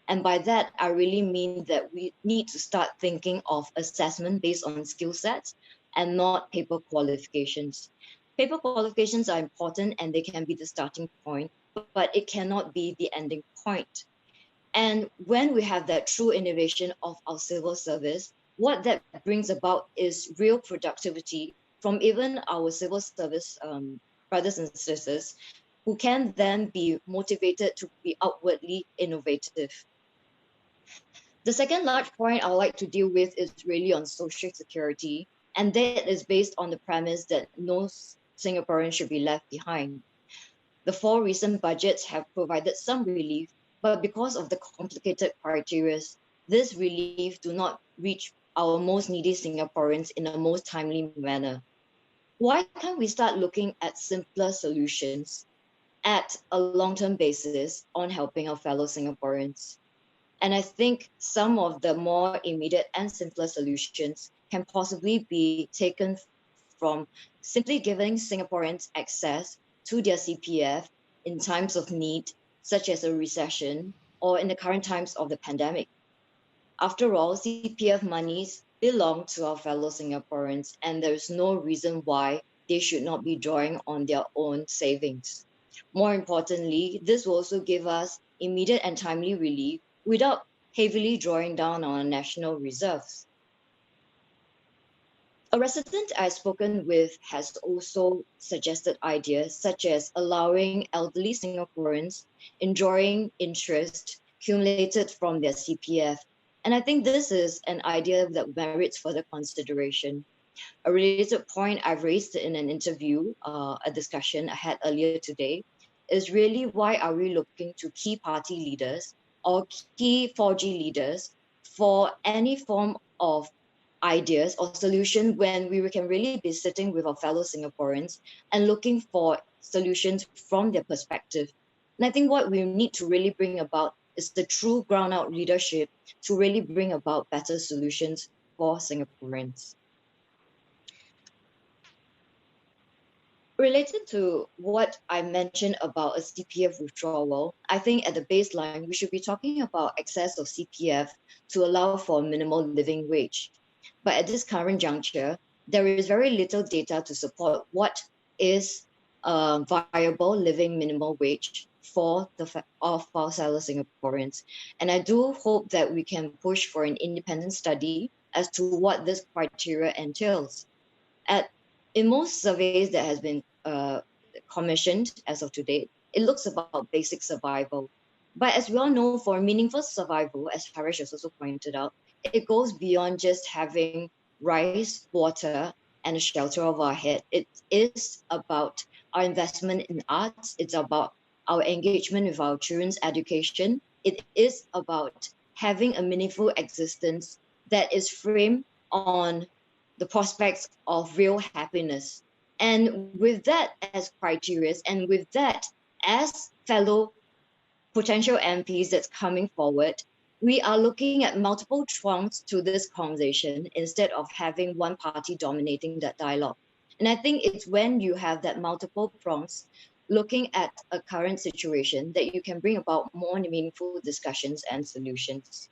And by that, I really mean that we need to start thinking of assessment based on skill sets and not paper qualifications. Paper qualifications are important and they can be the starting point, but it cannot be the ending point. And when we have that true innovation of our civil service, what that brings about is real productivity from even our civil service brothers and sisters, who can then be motivated to be outwardly innovative. The second large point I would like to deal with is really on social security, and that is based on the premise that no Singaporean should be left behind. The 4 recent budgets have provided some relief, but because of the complicated criteria, this relief do not reach our most needy Singaporeans in a most timely manner. Why can't we start looking at simpler solutions at a long-term basis on helping our fellow Singaporeans? And I think some of the more immediate and simpler solutions can possibly be taken from simply giving Singaporeans access to their CPF in times of need, such as a recession or in the current times of the pandemic. After all, CPF monies belong to our fellow Singaporeans, and there's no reason why they should not be drawing on their own savings. More importantly, this will also give us immediate and timely relief without heavily drawing down on our national reserves. A resident I've spoken with has also suggested ideas such as allowing elderly Singaporeans enjoying interest accumulated from their CPF. And I think this is an idea that merits further consideration. A related point I've raised in an interview, a discussion I had earlier today, is really why are we looking to key party leaders or key 4G leaders for any form of ideas or solution when we can really be sitting with our fellow Singaporeans and looking for solutions from their perspective. And I think what we need to really bring about is the true ground out leadership to really bring about better solutions for Singaporeans. Related to what I mentioned about a CPF withdrawal, I think at the baseline, we should be talking about excess of CPF to allow for minimal living wage. But at this current juncture, there is very little data to support what is a viable living minimum wage for our fellow Singaporeans. And I do hope that we can push for an independent study as to what this criteria entails. In most surveys that has been commissioned as of today, it looks about basic survival. But as we all know, for meaningful survival, as Harish has also pointed out, it goes beyond just having rice, water, and a shelter over our head. It is about our investment in arts. It's about our engagement with our children's education. It is about having a meaningful existence that is framed on the prospects of real happiness. And with that as criteria, and with that as fellow potential MPs that's coming forward, we are looking at multiple trunks to this conversation instead of having one party dominating that dialogue. And I think it's when you have that multiple prongs looking at a current situation that you can bring about more meaningful discussions and solutions.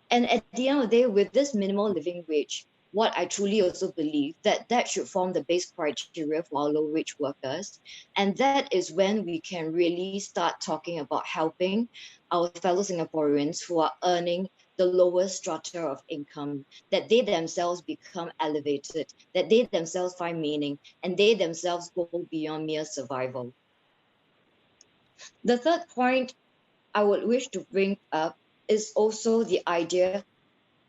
And at the end of the day, with this minimal living wage, what I truly also believe that should form the base criteria for our low-wage workers. And that is when we can really start talking about helping our fellow Singaporeans who are earning the lowest strata of income, that they themselves become elevated, that they themselves find meaning, and they themselves go beyond mere survival. The third point I would wish to bring up is also the idea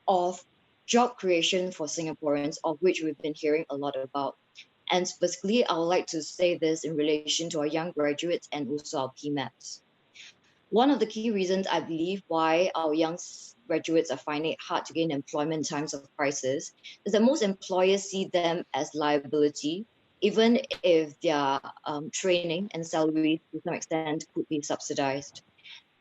of job creation for Singaporeans, of which we've been hearing a lot about. And specifically, I would like to say this in relation to our young graduates and also our PMAPs. One of the key reasons I believe why our young graduates are finding it hard to gain employment in times of crisis is that most employers see them as liability, even if their training and salary to some extent could be subsidized.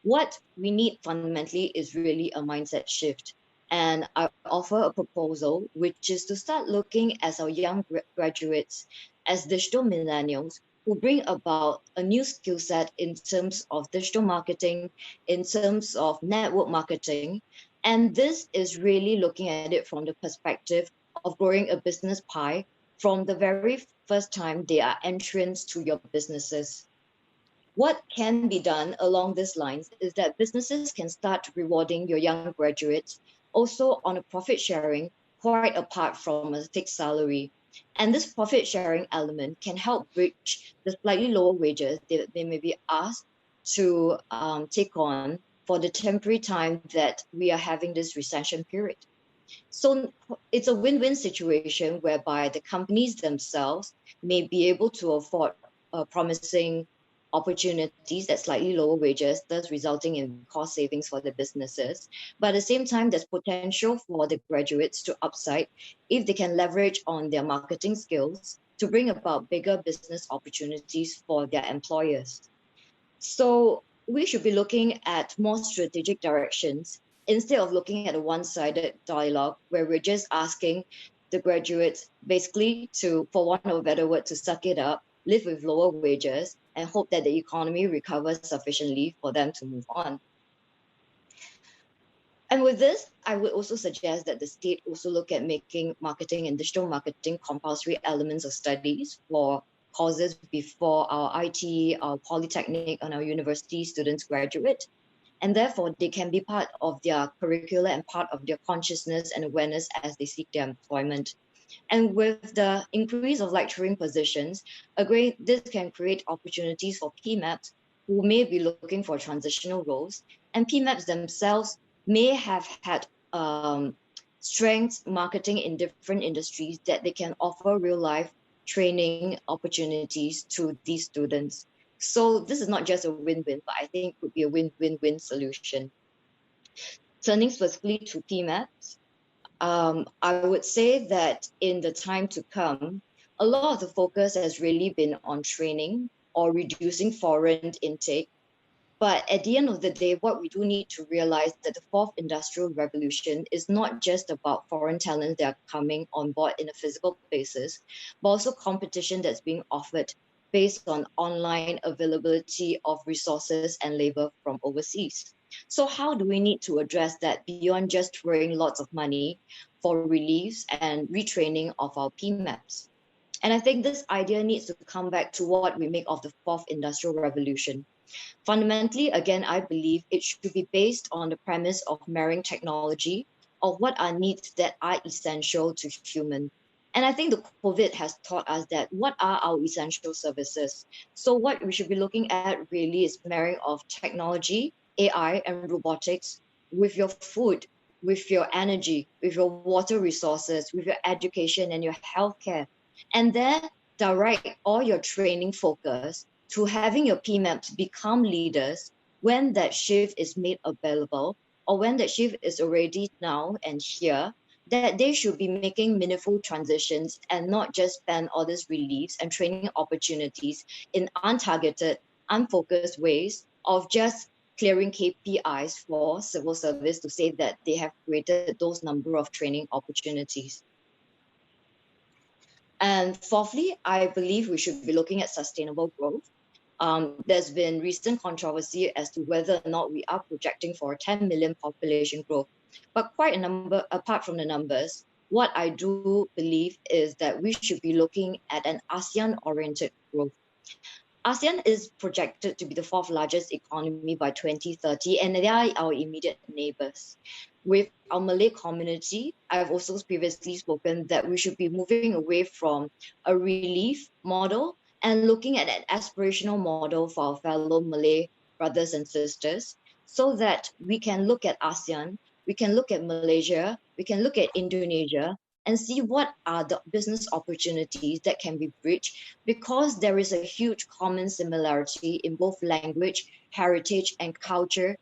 What we need fundamentally is really a mindset shift. And I offer a proposal, which is to start looking at our young graduates as digital millennials who bring about a new skill set in terms of digital marketing, in terms of network marketing. And this is really looking at it from the perspective of growing a business pie from the very first time they are entrants to your businesses. What can be done along these lines is that businesses can start rewarding your young graduates also on a profit sharing, quite apart from a fixed salary. And this profit sharing element can help bridge the slightly lower wages that they may be asked to take on for the temporary time that we are having this recession period. So it's a win-win situation whereby the companies themselves may be able to afford promising opportunities at slightly lower wages, thus resulting in cost savings for the businesses. But at the same time, there's potential for the graduates to upside if they can leverage on their marketing skills to bring about bigger business opportunities for their employers. So we should be looking at more strategic directions instead of looking at a one-sided dialogue where we're just asking the graduates basically to, for want of a better word, to suck it up, live with lower wages, and hope that the economy recovers sufficiently for them to move on. And with this, I would also suggest that the state also look at making marketing and digital marketing compulsory elements of studies for courses before our IT, our polytechnic, and our university students graduate. And therefore, they can be part of their curricula and part of their consciousness and awareness as they seek their employment. And with the increase of lecturing positions, this can create opportunities for PMAPs who may be looking for transitional roles. And PMAPs themselves may have had strengths marketing in different industries that they can offer real life training opportunities to these students. So this is not just a win-win, but I think it could be a win-win-win solution. Turning specifically to PMAPs, I would say that in the time to come, a lot of the focus has really been on training or reducing foreign intake But at the end of the day, what we do need to realize that the fourth industrial revolution is not just about foreign talents that are coming on board in a physical basis, but also competition that's being offered based on online availability of resources and labor from overseas. So how do we need to address that beyond just throwing lots of money for reliefs and retraining of our PMAPs? And I think this idea needs to come back to what we make of the fourth industrial revolution. Fundamentally, again, I believe it should be based on the premise of marrying technology or what are needs that are essential to human. And I think the COVID has taught us that what are our essential services? So what we should be looking at really is marrying of technology, AI and robotics with your food, with your energy, with your water resources, with your education and your healthcare. And then direct all your training focus to having your PMAPs become leaders when that shift is made available or when that shift is already now and here, that they should be making meaningful transitions and not just spend all these reliefs and training opportunities in untargeted, unfocused ways of just clearing KPIs for civil service to say that they have created those number of training opportunities. And fourthly, I believe we should be looking at sustainable growth. There's been recent controversy as to whether or not we are projecting for a 10 million population growth. But quite a number, apart from the numbers, what I do believe is that we should be looking at an ASEAN-oriented growth. ASEAN is projected to be the fourth largest economy by 2030, and they are our immediate neighbors. With our Malay community, I've also previously spoken that we should be moving away from a relief model and looking at an aspirational model for our fellow Malay brothers and sisters, so that we can look at ASEAN, we can look at Malaysia, we can look at Indonesia, and see what are the business opportunities that can be bridged, because there is a huge common similarity in both language, heritage, and culture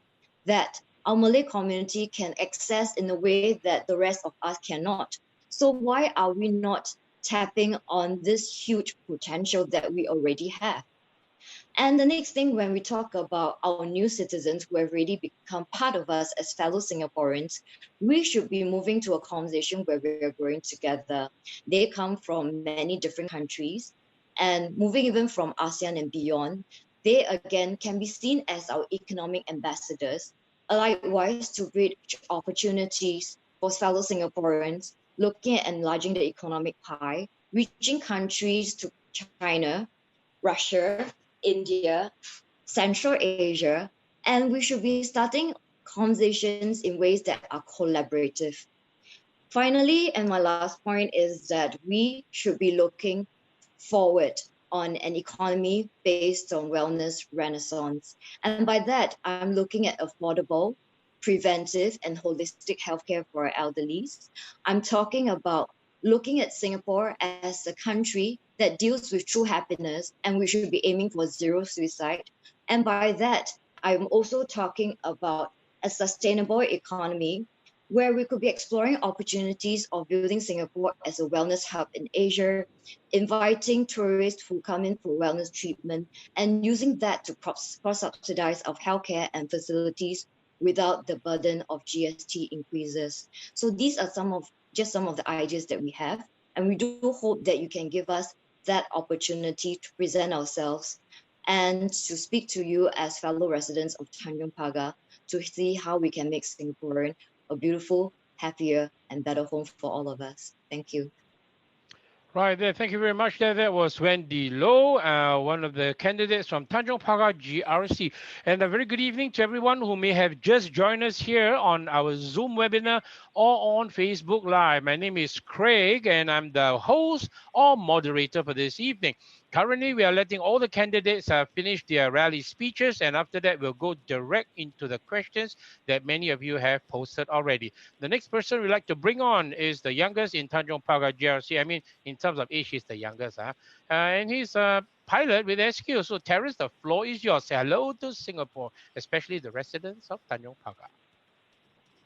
that our Malay community can access in a way that the rest of us cannot. So why are we not tapping on this huge potential that we already have? And the next thing, when we talk about our new citizens who have already become part of us as fellow Singaporeans, we should be moving to a conversation where we're growing together. They come from many different countries, and moving even from ASEAN and beyond, they again can be seen as our economic ambassadors, likewise to bridge opportunities for fellow Singaporeans, looking at enlarging the economic pie, reaching countries to China, Russia, India, Central Asia, and we should be starting conversations in ways that are collaborative. Finally, and my last point is that we should be looking forward on an economy based on wellness renaissance. And by that, I'm looking at affordable, preventive, and holistic healthcare for our elderlies. I'm talking about looking at Singapore as a country that deals with true happiness, and we should be aiming for zero suicide. And by that, I'm also talking about a sustainable economy where we could be exploring opportunities of building Singapore as a wellness hub in Asia, inviting tourists who come in for wellness treatment, and using that to cross-subsidize our healthcare and facilities without the burden of GST increases. So these are some of the ideas that we have, and we do hope that you can give us that opportunity to present ourselves and to speak to you as fellow residents of Tanjong Pagar to see how we can make Singaporean a beautiful, happier, and better home for all of us. Thank you. Right there, thank you very much. That was Wendy Low, one of the candidates from Tanjong Pagar GRC. And a very good evening to everyone who may have just joined us here on our Zoom webinar or on Facebook Live. My name is Craig, and I'm the host or moderator for this evening. Currently, we are letting all the candidates finish their rally speeches, and after that, we'll go direct into the questions that many of you have posted already. The next person we'd like to bring on is the youngest in Tanjong Pagar GRC. I mean, in terms of age, he's the youngest. And he's a pilot with SQ. So, Terence, the floor is yours. Say hello to Singapore, especially the residents of Tanjong Pagar.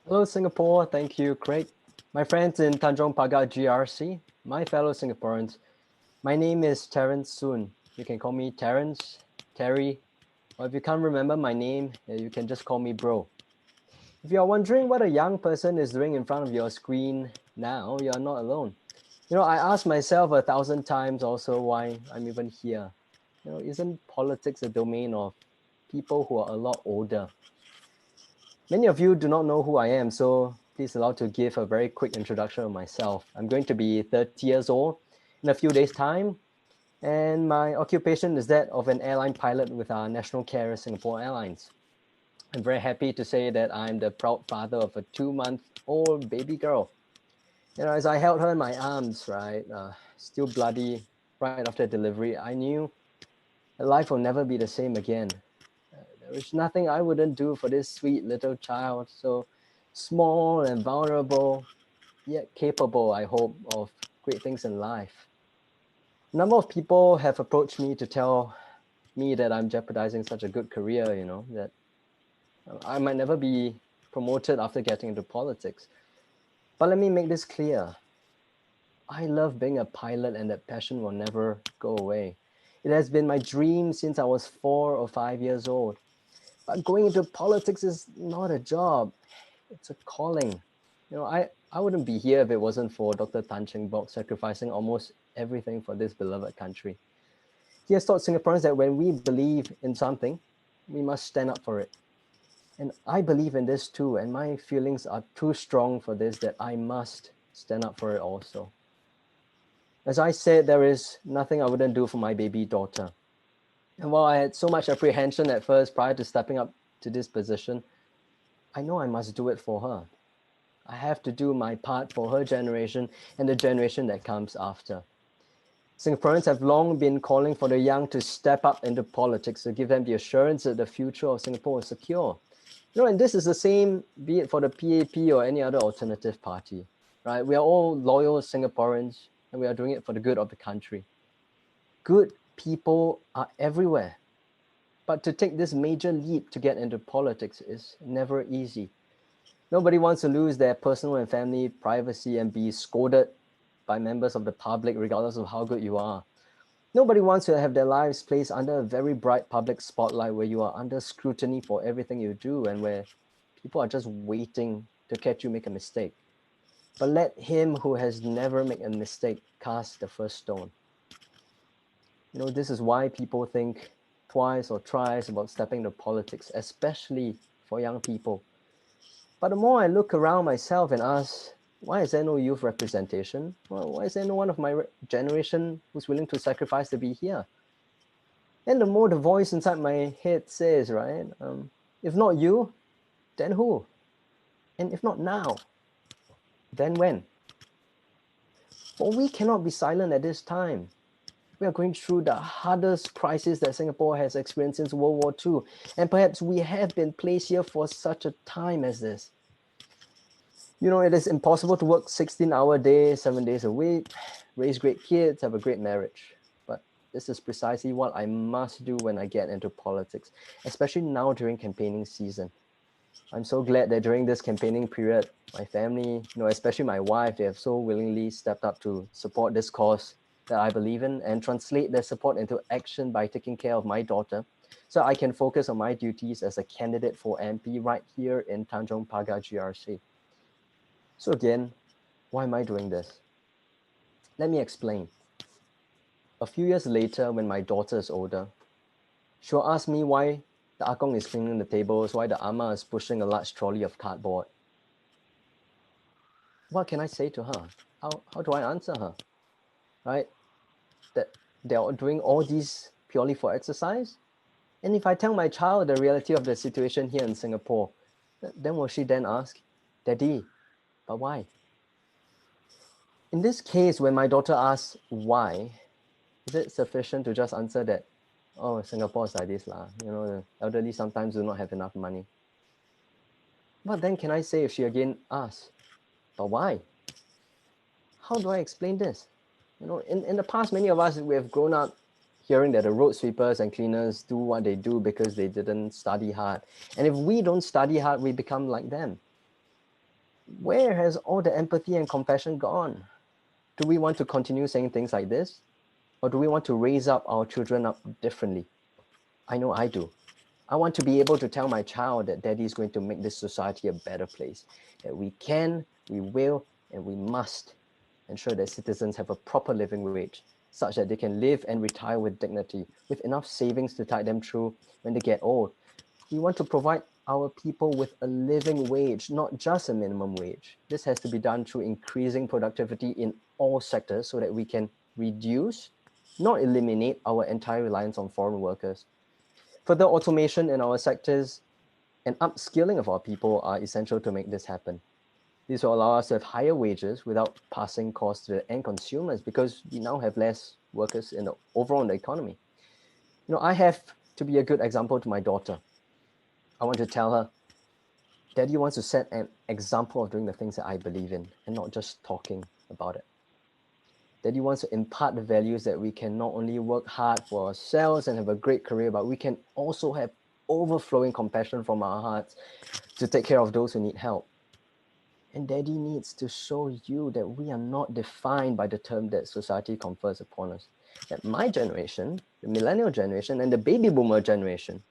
Hello, Singapore. Thank you, Craig. My friends in Tanjong Pagar GRC, my fellow Singaporeans, my name is Terence Soon. You can call me Terence, Terry, Or if you can't remember my name, you can just call me bro. If you're wondering what a young person is doing in front of your screen now, you're not alone. I ask myself 1,000 times also why I'm even here. Isn't politics a domain of people who are a lot older? Many of you do not know who I am, so please allow to give a very quick introduction of myself. I'm going to be 30 years old in a few days' time, and my occupation is that of an airline pilot with our national carrier Singapore Airlines. I'm very happy to say that I'm the proud father of a 2-month-old baby girl. As I held her in my arms, right, still bloody right after delivery, I knew that life will never be the same again. There is nothing I wouldn't do for this sweet little child, so small and vulnerable, yet capable, I hope, of great things in life. A number of people have approached me to tell me that I'm jeopardizing such a good career, that I might never be promoted after getting into politics. But let me make this clear. I love being a pilot, and that passion will never go away. It has been my dream since I was 4 or 5 years old. But going into politics is not a job. It's a calling. I wouldn't be here if it wasn't for Dr. Tan Cheng Bock sacrificing almost everything for this beloved country. He has taught Singaporeans that when we believe in something, we must stand up for it. And I believe in this too, and my feelings are too strong for this that I must stand up for it also. As I said, there is nothing I wouldn't do for my baby daughter. And while I had so much apprehension at first prior to stepping up to this position, I know I must do it for her. I have to do my part for her generation and the generation that comes after. Singaporeans have long been calling for the young to step up into politics to give them the assurance that the future of Singapore is secure. And this is the same, be it for the PAP or any other alternative party, right? We are all loyal Singaporeans, and we are doing it for the good of the country. Good people are everywhere, but to take this major leap to get into politics is never easy. Nobody wants to lose their personal and family privacy and be scolded by members of the public, regardless of how good you are. Nobody wants to have their lives placed under a very bright public spotlight where you are under scrutiny for everything you do and where people are just waiting to catch you make a mistake. But let him who has never made a mistake cast the first stone. This is why people think twice or thrice about stepping into politics, especially for young people. But the more I look around myself and ask, why is there no youth representation? Well, why is there no one of my generation who's willing to sacrifice to be here? And the more the voice inside my head says, right, if not you, then who? And if not now, then when? But we cannot be silent at this time. We are going through the hardest crisis that Singapore has experienced since World War II. And perhaps we have been placed here for such a time as this. It is impossible to work 16-hour days, 7 days a week, raise great kids, have a great marriage. But this is precisely what I must do when I get into politics, especially now during campaigning season. I'm so glad that during this campaigning period, my family, especially my wife, they have so willingly stepped up to support this cause that I believe in and translate their support into action by taking care of my daughter so I can focus on my duties as a candidate for MP right here in Tanjong Pagar GRC. So again, why am I doing this? Let me explain. A few years later, when my daughter is older, she'll ask me why the Akong is cleaning the tables, why the Ama is pushing a large trolley of cardboard. What can I say to her? How do I answer her? Right? That they're doing all these purely for exercise? And if I tell my child the reality of the situation here in Singapore, then will she then ask, Daddy, but why? In this case, when my daughter asks why, is it sufficient to just answer that, oh, Singapore is like this lah. The elderly sometimes do not have enough money. But then can I say if she again asks, but why? How do I explain this? In the past, many of us, we have grown up hearing that the road sweepers and cleaners do what they do because they didn't study hard. And if we don't study hard, we become like them. Where has all the empathy and compassion gone? Do we want to continue saying things like this? Or do we want to raise up our children up differently? I know I do. I want to be able to tell my child that daddy is going to make this society a better place, that we can, we will, and we must ensure that citizens have a proper living wage, such that they can live and retire with dignity, with enough savings to tide them through when they get old. We want to provide our people with a living wage, not just a minimum wage. This has to be done through increasing productivity in all sectors so that we can reduce, not eliminate, our entire reliance on foreign workers. Further automation in our sectors and upskilling of our people are essential to make this happen. This will allow us to have higher wages without passing costs to the end consumers, because we now have less workers in the overall in the economy. You know, I have to be a good example to my daughter. I want to tell her, Daddy wants to set an example of doing the things that I believe in and not just talking about it. Daddy wants to impart the values that we can not only work hard for ourselves and have a great career, but we can also have overflowing compassion from our hearts to take care of those who need help. And Daddy needs to show you that we are not defined by the term that society confers upon us. That my generation, the millennial generation, and the baby boomer generation,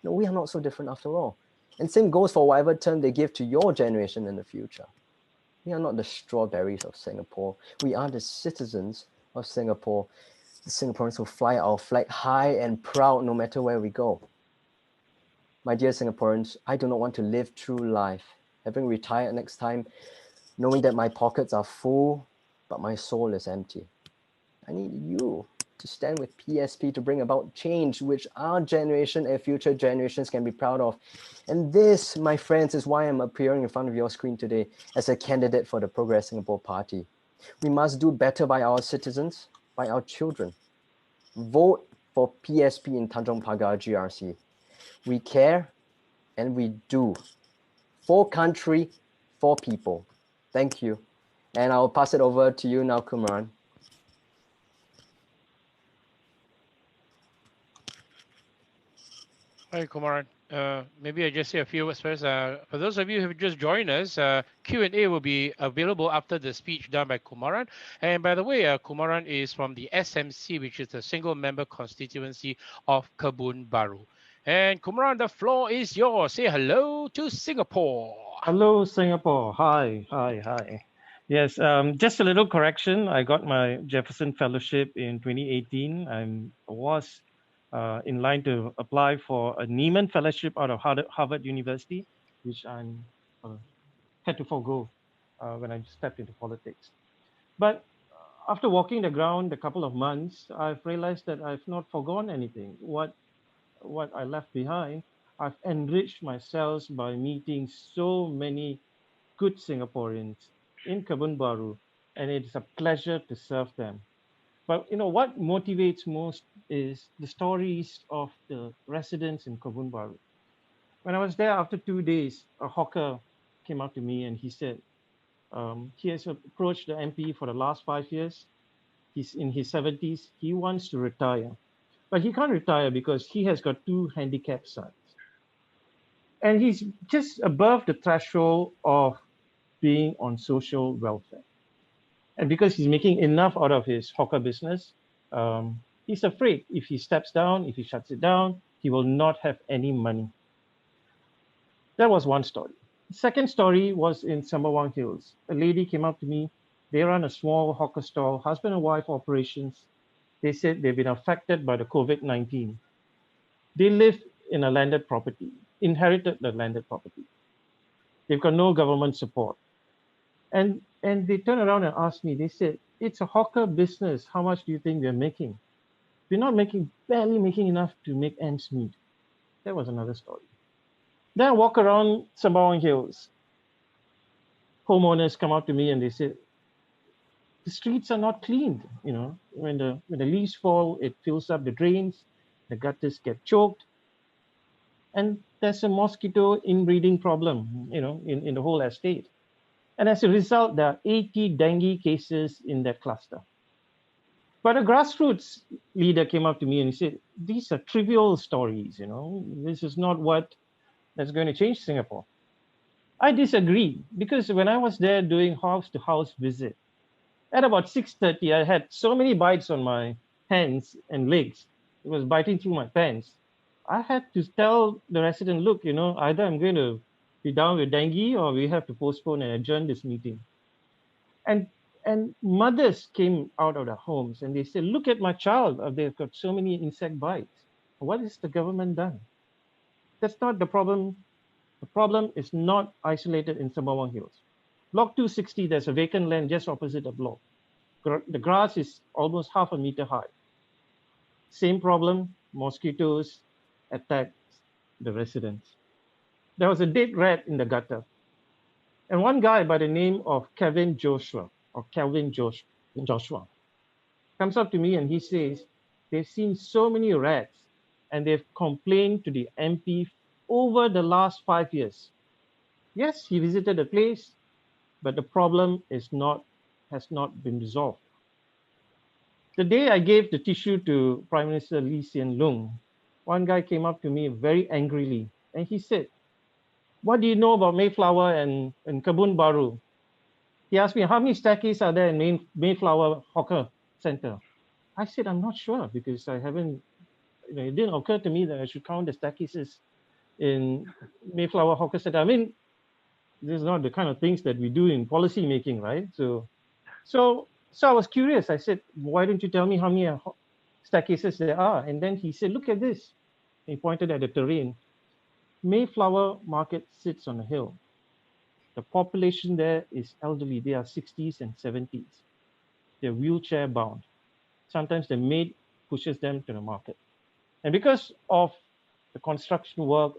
no, we are not so different after all. And same goes for whatever term they give to your generation in the future. We are not the strawberries of Singapore. We are the citizens of Singapore, the Singaporeans who fly our flag high and proud no matter where we go. My dear Singaporeans, I do not want to live through life having retired next time, knowing that my pockets are full, but my soul is empty. I need you to stand with PSP to bring about change which our generation and future generations can be proud of. And this, my friends, is why I'm appearing in front of your screen today as a candidate for the Progress Singapore Party. We must do better by our citizens, by our children. Vote for PSP in Tanjong Pagar GRC. We care and we do. For country, for people. Thank you. And I'll pass it over to you now, Kumaran. Hi, Kumaran. Maybe I just say a few words first. For those of you who have just joined us, Q&A will be available after the speech done by Kumaran. And by the way, Kumaran is from the SMC, which is the single member constituency of Kebun Bahru. And Kumaran, the floor is yours. Say hello to Singapore. Hello, Singapore. Hi. Yes, just a little correction. I got my Jefferson Fellowship in 2018. I was in line to apply for a Nieman Fellowship out of Harvard University, which I had to forego when I stepped into politics. But after walking the ground a couple of months, I've realized that I've not forgone anything. What I left behind, I've enriched myself by meeting so many good Singaporeans in Kebun Bahru, and it's a pleasure to serve them. But you know what motivates most is the stories of the residents in Kebun Bahru. When I was there after 2 days, a hawker came up to me and he said, he has approached the MP for the last 5 years. He's in his 70s. He wants to retire, but he can't retire because he has got 2 handicapped sons. And he's just above the threshold of being on social welfare. And because he's making enough out of his hawker business, he's afraid if he steps down, if he shuts it down, he will not have any money. That was one story. The second story was in Sembawang Hills. A lady came up to me. They run a small hawker stall, husband and wife operations. They said they've been affected by the COVID-19. They live in a landed property, inherited the landed property. They've got no government support. And they turned around and asked me, they said, it's a hawker business. How much do you think we're making? We're not barely making enough to make ends meet. That was another story. Then I walk around Sembawang Hills. Homeowners come up to me and they say, the streets are not cleaned. You know, when the leaves fall, it fills up the drains, the gutters get choked. And there's a mosquito inbreeding problem, you know, in the whole estate. And as a result, there are 80 dengue cases in that cluster. But a grassroots leader came up to me and he said, these are trivial stories, you know, this is not what that's going to change Singapore. I disagree, because when I was there doing house-to-house visit, at about 6:30, I had so many bites on my hands and legs. It was biting through my pants. I had to tell the resident, look, either I'm going to be down with dengue or we have to postpone and adjourn this meeting. And mothers came out of their homes and they said, look at my child, they've got so many insect bites. What has the government done? That's not the problem. The problem is not isolated in Sembawang Hills. Block 260, there's a vacant land just opposite the block. The grass is almost half a meter high. Same problem, mosquitoes attack the residents. There was a dead rat in the gutter. And one guy by the name of Kelvin Joshua comes up to me and he says, they've seen so many rats and they've complained to the MP over the last 5 years. Yes, he visited the place, but the problem has not been resolved. The day I gave the tissue to Prime Minister Lee Hsien Loong, one guy came up to me very angrily and he said, what do you know about Mayflower and Kebun Bahru? He asked me, how many staircases are there in Mayflower Hawker Center? I said, I'm not sure because I haven't, it didn't occur to me that I should count the staircases in Mayflower Hawker Center. I mean, this is not the kind of things that we do in policy making, right? So I was curious. I said, why don't you tell me how many staircases there are? And then he said, look at this. He pointed at the terrain. Mayflower Market sits on a hill. The population there is elderly. They are 60s and 70s. They're wheelchair bound. Sometimes the maid pushes them to the market. And because of the construction work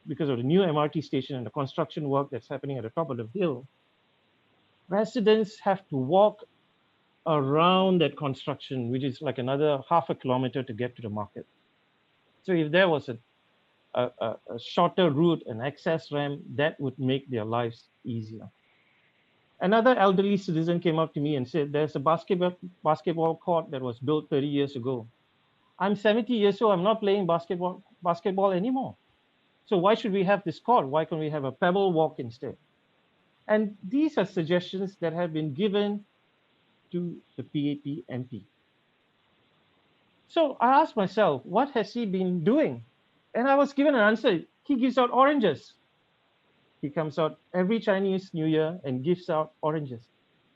because of the new MRT station and the construction work that's happening at the top of the hill, residents have to walk around that construction, which is like another half a kilometer to get to the market. So if there was a shorter route, an access ramp, that would make their lives easier. Another elderly citizen came up to me and said, there's a basketball court that was built 30 years ago. I'm 70 years old, I'm not playing basketball anymore. So why should we have this court? Why can't we have a pebble walk instead? And these are suggestions that have been given to the PAP MP. So I asked myself, what has he been doing? And I was given an answer. He gives out oranges. He comes out every Chinese New Year and gives out oranges.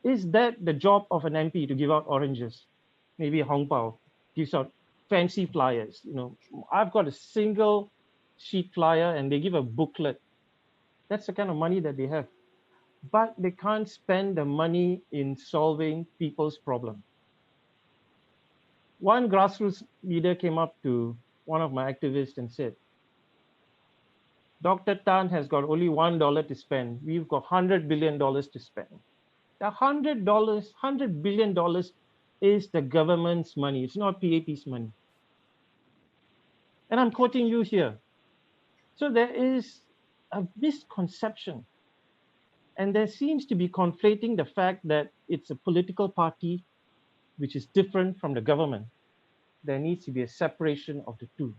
Is that the job of an MP to give out oranges? Maybe Hong Pao gives out fancy flyers. I've got a single sheet flyer and they give a booklet. That's the kind of money that they have. But they can't spend the money in solving people's problems. One grassroots leader came up to one of my activists and said, Dr. Tan has got only $1 to spend. We've got $100 billion to spend. The $100 billion is the government's money. It's not PAP's money. And I'm quoting you here. So there is a misconception. And there seems to be conflating the fact that it's a political party which is different from the government. There needs to be a separation of the two.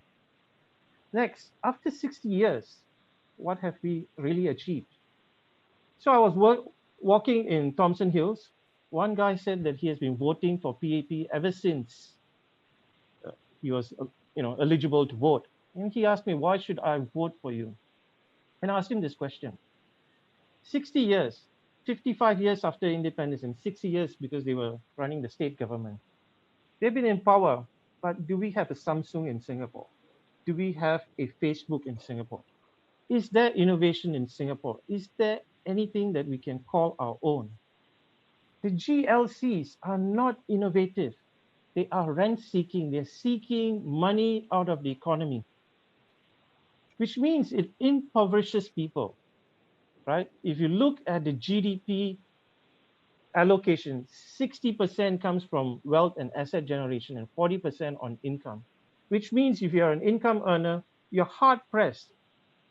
Next, after 60 years, what have we really achieved? So I was walking in Thompson Hills. One guy said that he has been voting for PAP ever since he was eligible to vote. And he asked me, why should I vote for you? And I asked him this question. 60 years, 55 years after independence, and 60 years because they were running the state government. They've been in power, but do we have a Samsung in Singapore? Do we have a Facebook in Singapore? Is there innovation in Singapore? Is there anything that we can call our own? The GLCs are not innovative. They are rent-seeking. They're seeking money out of the economy, which means it impoverishes people, right? If you look at the GDP allocation, 60% comes from wealth and asset generation and 40% on income, which means if you're an income earner, you're hard-pressed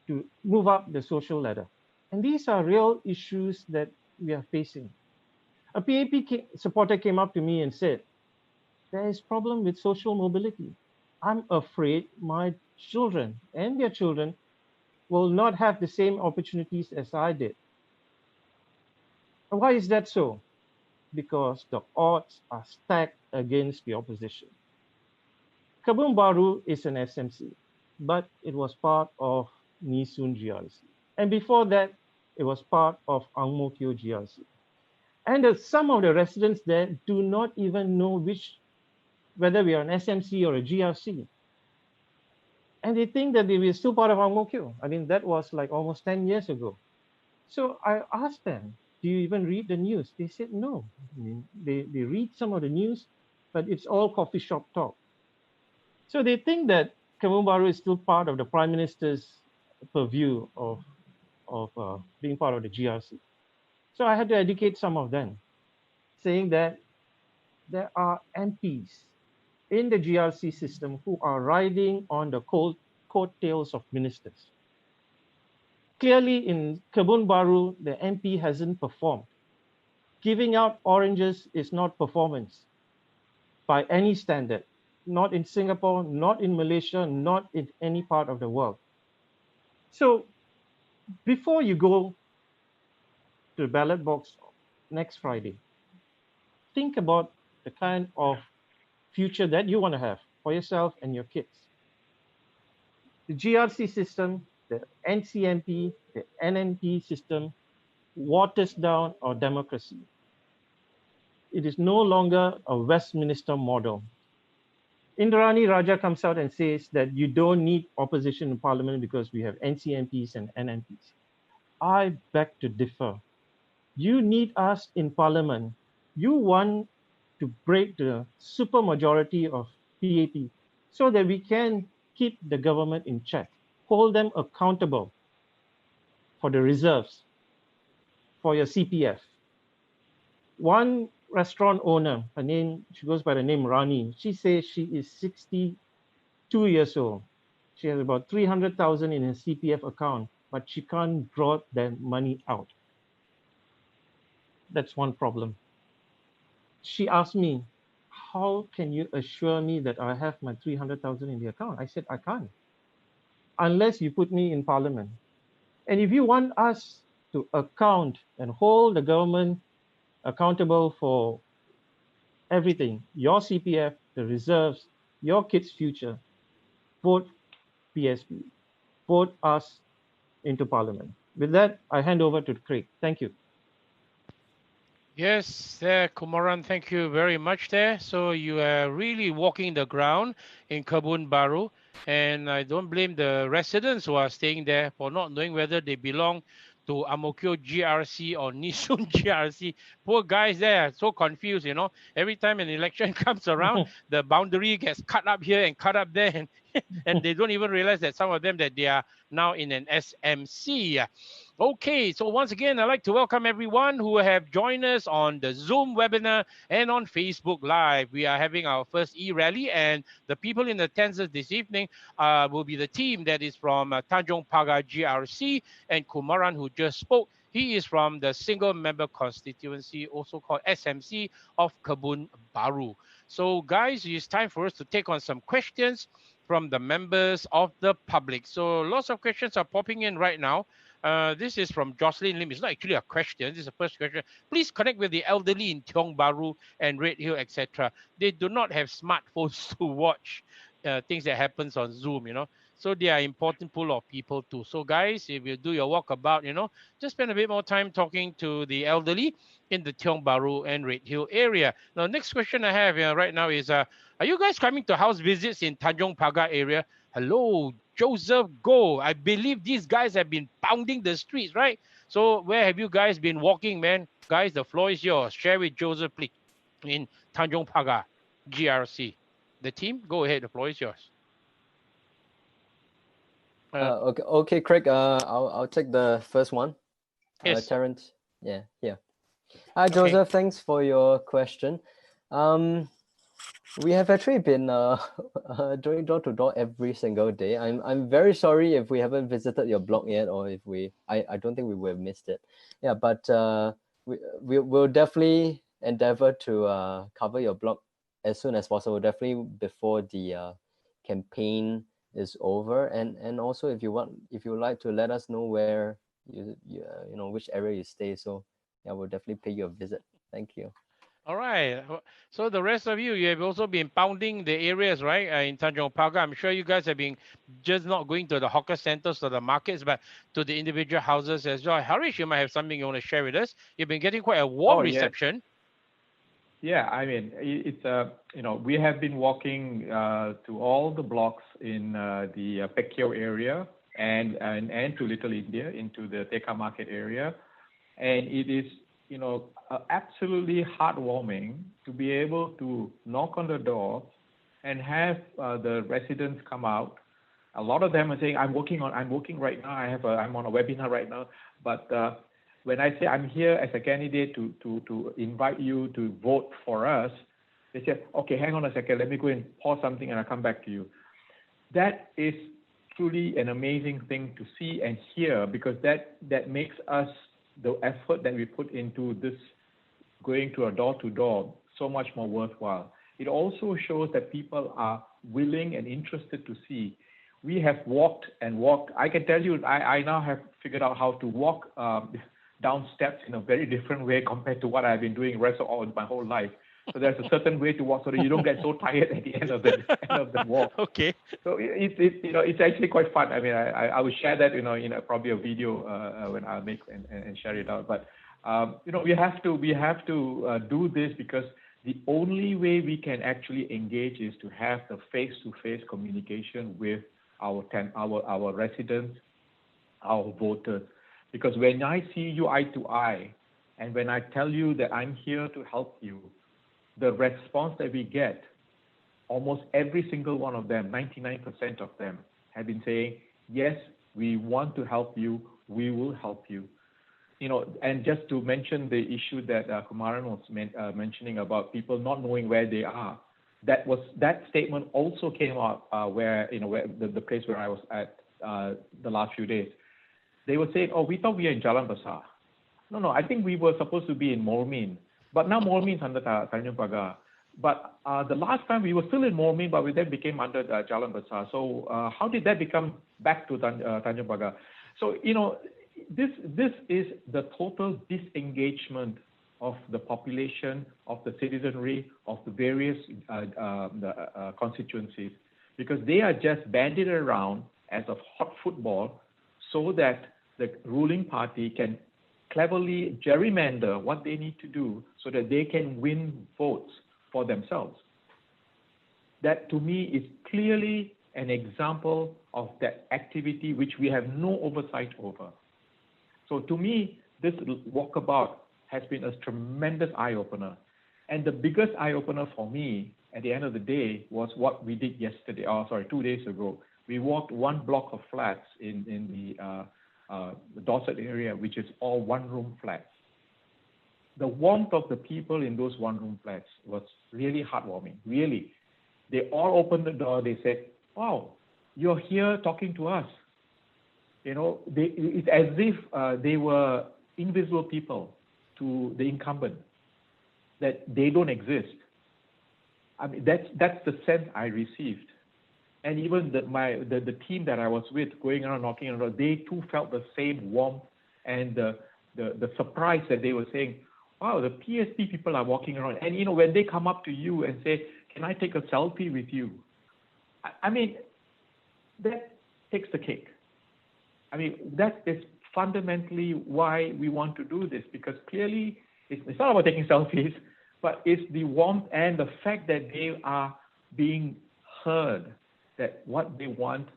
to move up the social ladder. And these are real issues that we are facing. A PAP supporter came up to me and said, there is problem with social mobility. I'm afraid my children and their children will not have the same opportunities as I did. And why is that so? Because the odds are stacked against the opposition. Kebun Bahru is an SMC, but it was part of Nisun GRC. And before that, it was part of Ang Mo Kio GRC. And some of the residents there do not even know whether we are an SMC or a GRC. And they think that we are still part of Ang Mo Kio. I mean, that was like almost 10 years ago. So I asked them, do you even read the news? They said no. I mean, they read some of the news, but it's all coffee shop talk. So they think that Kebun Bahru is still part of the Prime Minister's purview of being part of the GRC. So I had to educate some of them, saying that there are MPs in the GRC system who are riding on the coattails of ministers. Clearly in Kebun Bahru, the MP hasn't performed. Giving out oranges is not performance by any standard, not in Singapore, not in Malaysia, not in any part of the world. So before you go to the ballot box next Friday, think about the kind of future that you want to have for yourself and your kids. The GRC system, the NCMP, the NNP system waters down our democracy. It is no longer a Westminster model. Indrani Raja comes out and says that you don't need opposition in parliament because we have NCMPs and NNPs. I beg to differ. You need us in parliament. You want to break the supermajority of PAP so that we can keep the government in check, hold them accountable for the reserves, for your CPF. One restaurant owner, she goes by the name Rani. She says she is 62 years old. She has about 300,000 in her CPF account, but she can't draw that money out. That's one problem. She asked me, how can you assure me that I have my 300,000 in the account? I said, I can't, unless you put me in parliament. And if you want us to account and hold the government accountable for everything, your CPF, the reserves, your kids' future, vote PSP, vote us into parliament. With that, I hand over to Craig. Thank you. Yes, Kumaran, thank you very much there. So you are really walking the ground in Kebun Bahru, and I don't blame the residents who are staying there for not knowing whether they belong to Ang Mo Kio GRC or Nisun GRC. Poor guys there, so confused, you know. Every time an election comes around, the boundary gets cut up here and cut up there, and, and they don't even realize that some of them that they are now in an SMC. Okay, so once again, I'd like to welcome everyone who have joined us on the Zoom webinar and on Facebook Live. We are having our first e-rally, and the people in attendance this evening will be the team that is from Tanjong Pagar GRC, and Kumaran, who just spoke. He is from the single member constituency, also called SMC, of Kebun Bahru. So guys, it's time for us to take on some questions from the members of the public. So lots of questions are popping in right now. This is from Jocelyn Lim. It's not actually a question. This is the first question. Please connect with the elderly in Tiong Bahru and Red Hill, etc. They do not have smartphones to watch things that happens on Zoom, you know. So they are important pool of people too. So guys, if you do your walkabout, you know, just spend a bit more time talking to the elderly in the Tiong Bahru and Red Hill area. Now, next question I have right now is, are you guys coming to house visits in Tanjong Pagar area? Hello, Joseph Go. I believe these guys have been pounding the streets, right? So where have you guys been walking, man? Guys, the floor is yours. Share with Joseph, please, in Tanjong Pagar GRC. The team, go ahead. The floor is yours. Okay, Craig. I'll take the first one. Yes. Terence. Yeah. Hi, Joseph. Okay. Thanks for your question. We have actually been doing door to door every single day. I'm very sorry if we haven't visited your blog yet, or if I don't think we would have missed it. Yeah, but we will definitely endeavor to cover your blog as soon as possible. Definitely before the campaign is over, and also if you would like to let us know where you know which area you stay. So yeah, we'll definitely pay you a visit. Thank you. All right. So the rest of you, you have also been pounding the areas, right? In Tanjong Pagar. I'm sure you guys have been just not going to the hawker centers or the markets, but to the individual houses as well. Harish, you might have something you want to share with us. You've been getting quite a warm Oh, yes. reception. Yeah, I mean, it's we have been walking to all the blocks in the Pekyo area and to Little India, into the Teka Market area, and it is, absolutely heartwarming to be able to knock on the door and have the residents come out. A lot of them are saying, I'm working right now. I'm on a webinar right now, but when I say I'm here as a candidate to invite you to vote for us, they say, okay, hang on a second, let me go and pause something and I'll come back to you. That is truly an amazing thing to see and hear, because that makes us, the effort that we put into this, going to a door-to-door, so much more worthwhile. It also shows that people are willing and interested to see. We have walked and walked. I can tell you, I now have figured out how to walk down steps in a very different way compared to what I've been doing my whole life. So there's a certain way to walk so that you don't get so tired at the end of the walk. Okay. So it's actually quite fun. I mean, I will share that in probably a video when I make and share it out. But we have to do this, because the only way we can actually engage is to have the face-to-face communication with our residents, our voters. Because when I see you eye to eye, and when I tell you that I'm here to help you, the response that we get, almost every single one of them, 99% of them, have been saying, yes, we want to help you, we will help you. And just to mention the issue that Kumaran was mentioning about people not knowing where they are, that statement also came out where the place where I was at the last few days. They were saying, oh, we thought we were in Jalan Besar. No, I think we were supposed to be in Mormin. But now Mormin is under Tanjong Pagar. But the last time we were still in Mormin, but we then became under Jalan Besar. So how did that become back to Tanjong Pagar? So, this is the total disengagement of the population, of the citizenry, of the various constituencies, because they are just bandied around as a hot football, so that the ruling party can cleverly gerrymander what they need to do so that they can win votes for themselves. That, to me, is clearly an example of that activity which we have no oversight over. So to me, this walkabout has been a tremendous eye-opener. And the biggest eye-opener for me at the end of the day was what we did 2 days ago. We walked one block of flats in the Dorset area, which is all one-room flats. The warmth of the people in those one-room flats was really heartwarming, really. They all opened the door, they said, wow, you're here talking to us. It's as if they were invisible people to the incumbent, that they don't exist. I mean, that's the sense I received. And even the team that I was with, going around knocking on the door, they too felt the same warmth and the surprise that they were saying, wow, the PSP people are walking around. And when they come up to you and say, can I take a selfie with you? I mean, that takes the cake. I mean, that is fundamentally why we want to do this, because clearly it's not about taking selfies, but it's the warmth and the fact that they are being heard, that what they want,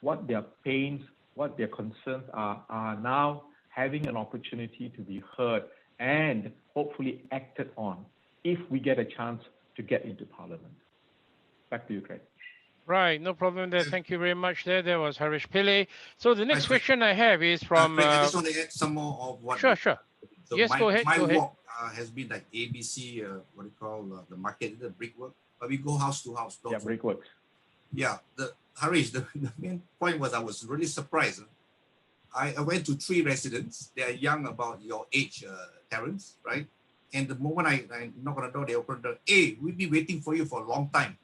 what their pains, what their concerns are now having an opportunity to be heard and hopefully acted on if we get a chance to get into Parliament. Back to you, Craig. Right, no problem there. Thank you very much there. There was Harish Pillay. So the next question I have is from... I just want to add some more of what... Sure. So yes, go ahead. My walk has been like ABC, what do you call the market, the brickwork. But we go house to house. Yeah, brickwork. Yeah, Harish, the main point was I was really surprised. I went to 3 residents. They are young, about your age, Terence, right? And the moment I knock on the door, they open the door. Hey, we've been waiting for you for a long time.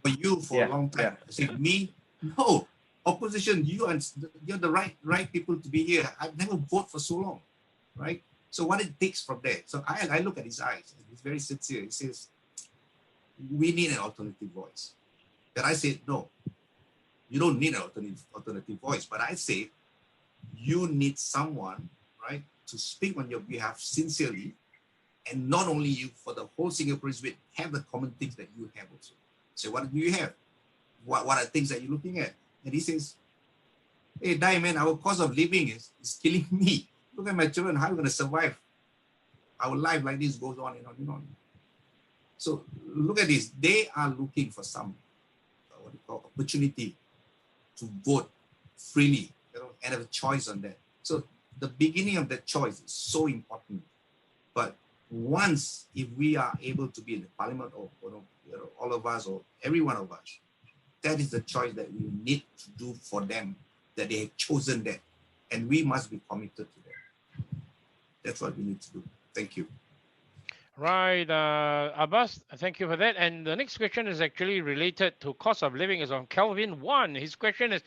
For you for a long time. I said, me? No. Opposition, you're the right people to be here. I've never voted for so long, right? So what it takes from there. So I look at his eyes, and he's very sincere. He says, we need an alternative voice. And I said, no, you don't need an alternative voice. But I say, you need someone, right, to speak on your behalf sincerely, and not only you, for the whole Singaporeans will have the common things that you have also. So what do you have? What are things that you're looking at? And he says, hey, Dai, man, our cost of living is killing me. Look at my children, how are we going to survive? Our life like this goes on and on and on. So look at this. They are looking for some what you call opportunity to vote freely, and have a choice on that. So the beginning of that choice is so important. But once, if we are able to be in the parliament, or all of us, or every one of us, that is the choice that we need to do for them, that they have chosen that. And we must be committed to that. That's what we need to do. Thank you. Right, Abbas, thank you for that. And the next question is actually related to cost of living. Is on Kelvin 1. His question is,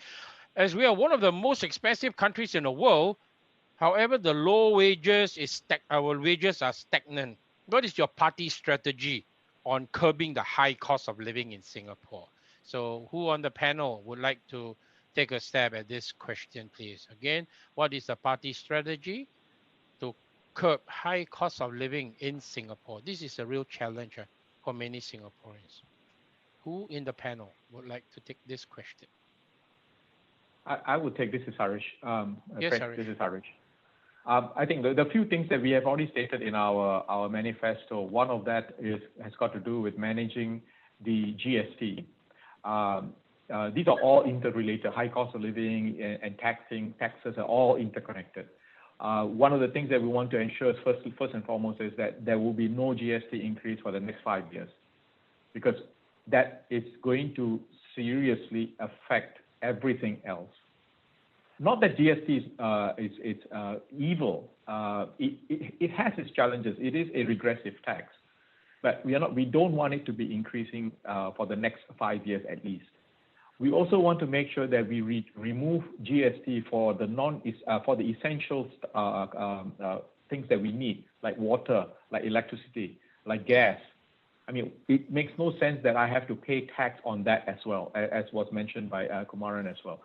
as we are one of the most expensive countries in the world, however, the low wages our wages are stagnant. What is your party strategy on curbing the high cost of living in Singapore? So who on the panel would like to take a stab at this question, please? Again, what is the party strategy to curb high cost of living in Singapore? This is a real challenge for many Singaporeans. Who in the panel would like to take this question? I would take. This is Harish. Yes, Craig, Harish. This is Harish. I think the few things that we have already stated in our manifesto, one of that has got to do with managing the GST. These are all interrelated. High cost of living and taxes are all interconnected. One of the things that we want to ensure first and foremost is that there will be no GST increase for the next 5 years, because that is going to seriously affect everything else. Not that GST is evil. It has its challenges. It is a regressive tax, but we don't want it to be increasing for the next 5 years at least. We also want to make sure that we remove GST for the essential things that we need, like water, like electricity, like gas. I mean, it makes no sense that I have to pay tax on that as well, as was mentioned by Kumaran as well.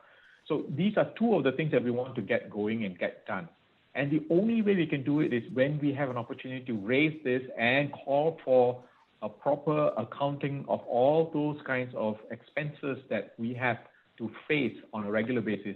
So these are two of the things that we want to get going and get done. And the only way we can do it is when we have an opportunity to raise this and call for a proper accounting of all those kinds of expenses that we have to face on a regular basis.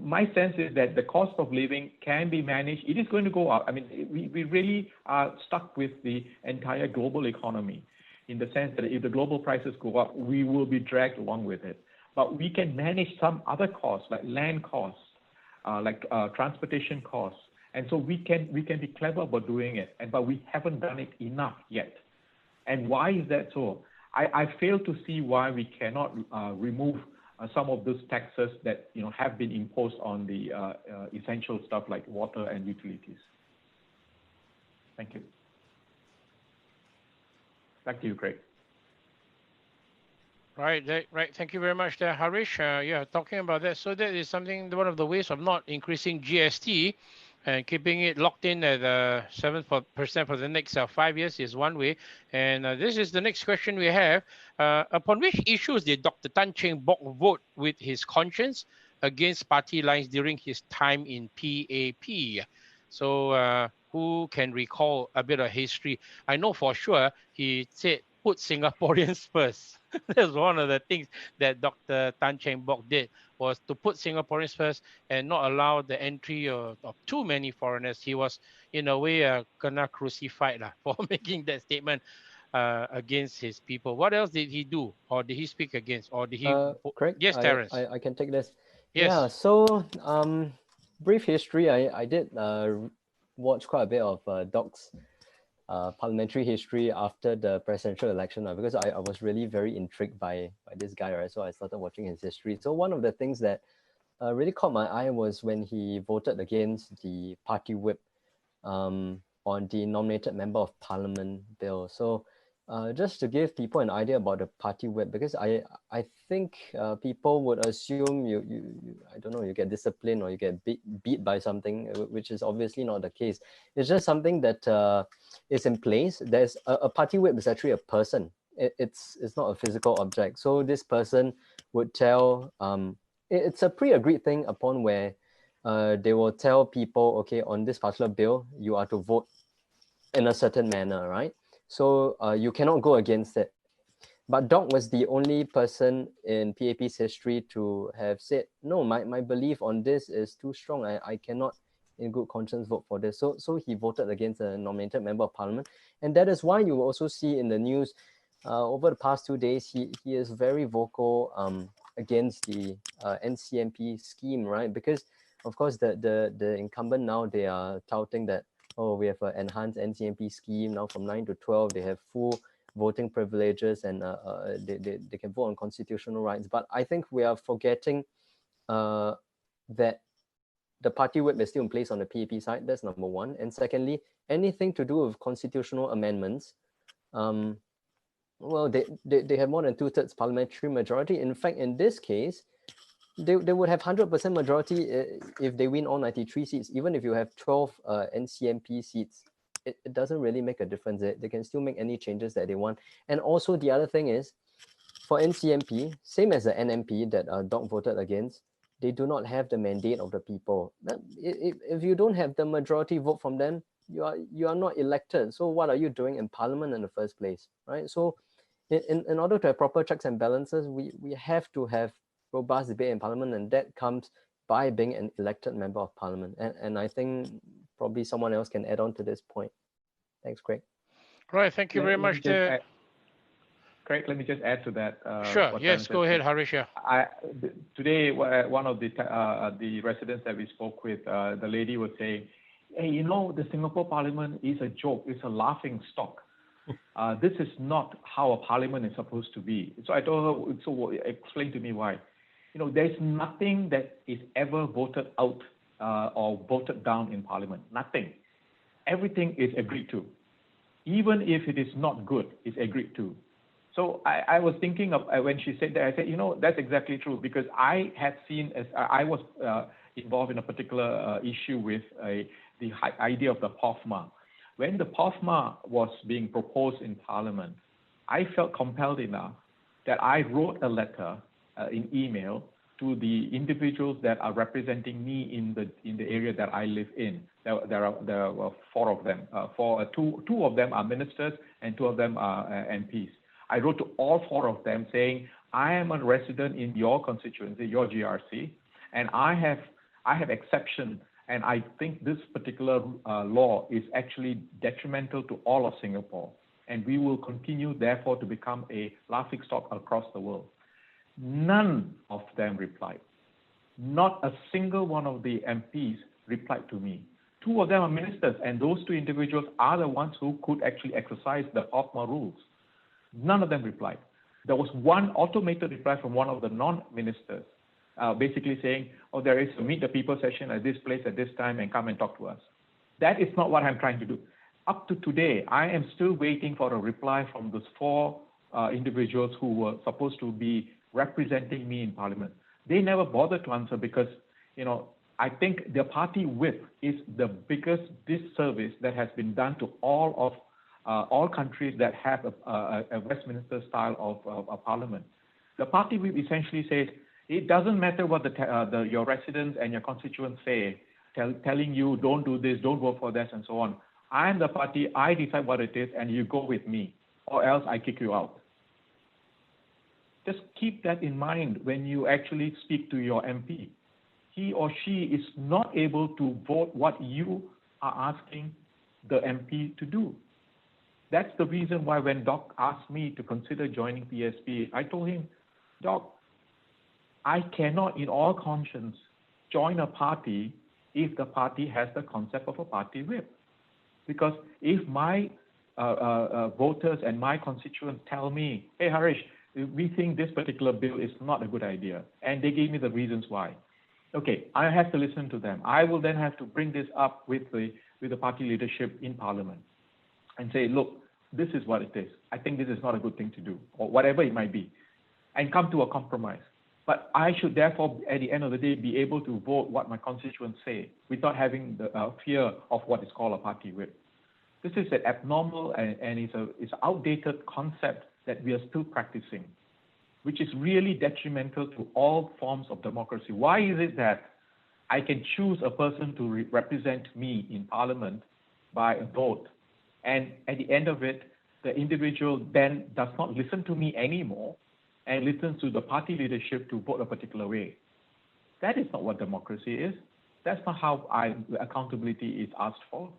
My sense is that the cost of living can be managed. It is going to go up. I mean, we really are stuck with the entire global economy, in the sense that if the global prices go up, we will be dragged along with it. But we can manage some other costs, like land costs, like transportation costs. And so we can be clever about doing it, but we haven't done it enough yet. And why is that so? I fail to see why we cannot remove some of those taxes that have been imposed on the essential stuff like water and utilities. Thank you. Back to you, Craig. Right. Thank you very much there, Harish. Yeah, talking about that. So that is something, one of the ways of not increasing GST and keeping it locked in at 7% for the next 5 years is one way. And this is the next question we have. Upon which issues did Dr. Tan Cheng Bock vote with his conscience against party lines during his time in PAP? So who can recall a bit of history? I know for sure he said, put Singaporeans first. That's one of the things that Dr. Tan Cheng Bock did, was to put Singaporeans first and not allow the entry of too many foreigners. He was, in a way, kena crucified for making that statement against his people. What else did he do? Or did he speak against? Or did he... Craig, yes, Terence. I can take this. Yes. Yeah, so brief history, I did watch quite a bit of Doc's parliamentary history after the presidential election, because I was really very intrigued by this guy, right? So I started watching his history. So one of the things that really caught my eye was when he voted against the party whip on the nominated member of parliament bill. So just to give people an idea about the party whip, because I think people would assume you I don't know, you get disciplined or you get beat by something, which is obviously not the case. It's just something that is in place. There's a party whip is actually a person. It's not a physical object. So this person would tell, it's a pre-agreed thing upon where they will tell people, okay, on this particular bill, you are to vote in a certain manner, right? So you cannot go against it. But Doc was the only person in PAP's history to have said, no, my belief on this is too strong. I cannot in good conscience vote for this. So he voted against a nominated member of parliament. And that is why you will also see in the news over the past 2 days, he is very vocal against the NCMP scheme, right? Because of course the incumbent now, they are touting that, oh, we have an enhanced NCMP scheme now from 9 to 12. They have full voting privileges and they can vote on constitutional rights. But I think we are forgetting that the party whip is still in place on the PAP side. That's number one. And secondly, anything to do with constitutional amendments, well, they have more than 2/3 parliamentary majority. In fact, in this case, they would have 100% majority if they win all 93 seats. Even if you have 12 NCMP seats, it doesn't really make a difference. They can still make any changes that they want. And also the other thing is, for NCMP, same as the NMP that Doc voted against, they do not have the mandate of the people. If you don't have the majority vote from them, you are not elected. So what are you doing in parliament in the first place, right? So in order to have proper checks and balances, we have to have robust debate in parliament, and that comes by being an elected member of parliament. And I think probably someone else can add on to this point. Thanks, Craig. Right, thank you very much. Craig, let me just add to that. Sure, yes, go ahead, Harish. Today, one of the residents that we spoke with, the lady was saying, hey, you know, the Singapore Parliament is a joke, it's a laughing stock. This is not how a parliament is supposed to be. So I told her, so explain to me why. You know, there's nothing that is ever voted out or voted down in parliament. Nothing. Everything is agreed to. Even if it is not good, it's agreed to. So I was thinking of, when she said that, I said, you know, that's exactly true, because I had seen, as I was involved in a particular issue with the idea of the POFMA. When the POFMA was being proposed in Parliament, I felt compelled enough that I wrote a letter in email to the individuals that are representing me in the area that I live in. There were 4 of them. Two of them are ministers and 2 of them are MPs. I wrote to all 4 of them saying, I am a resident in your constituency, your GRC, and I have exception. And I think this particular law is actually detrimental to all of Singapore. And we will continue, therefore, to become a laughingstock across the world. None of them replied. Not a single one of the MPs replied to me. 2 of them are ministers, and those 2 individuals are the ones who could actually exercise the POFMA rules. None of them replied. There was one automated reply from one of the non-ministers, basically saying, oh, there is a meet the people session at this place at this time and come and talk to us. That is not what I'm trying to do. Up to today, I am still waiting for a reply from those 4 individuals who were supposed to be representing me in Parliament. They never bothered to answer because, you know, I think the party whip is the biggest disservice that has been done to all countries that have a Westminster style of parliament. The party whip essentially says, it doesn't matter what your residents and your constituents say, telling you don't do this, don't vote for this, and so on. I am the party, I decide what it is, and you go with me, or else I kick you out. Just keep that in mind when you actually speak to your MP. He or she is not able to vote what you are asking the MP to do. That's the reason why when Doc asked me to consider joining PSP, I told him, Doc, I cannot in all conscience join a party if the party has the concept of a party whip. Because if my voters and my constituents tell me, hey, Harish, we think this particular bill is not a good idea, and they gave me the reasons why. Okay, I have to listen to them. I will then have to bring this up with the party leadership in Parliament and say, look, this is what it is. I think this is not a good thing to do, or whatever it might be, and come to a compromise. But I should therefore, at the end of the day, be able to vote what my constituents say without having the fear of what is called a party whip. This is an abnormal and it's an outdated concept that we are still practicing, which is really detrimental to all forms of democracy. Why is it that I can choose a person to represent me in parliament by a vote, and at the end of it, the individual then does not listen to me anymore and listens to the party leadership to vote a particular way? That is not what democracy is. That's not how accountability is asked for.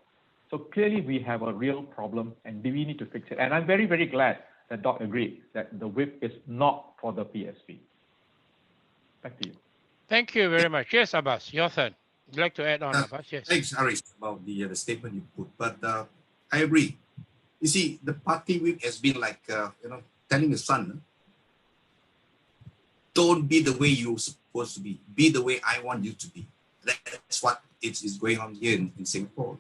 So clearly we have a real problem and we need to fix it. And I'm very, very glad that Doc agreed that the whip is not for the PSP. Back to you. Thank you very much. Yes, Abbas, your turn. Would you like to add on, Abbas? Yes. Thanks, Harish, about the statement you put. But I agree. You see, the party whip has been like, telling the son, don't be the way you're supposed to be. Be the way I want you to be. That's what is going on here in Singapore.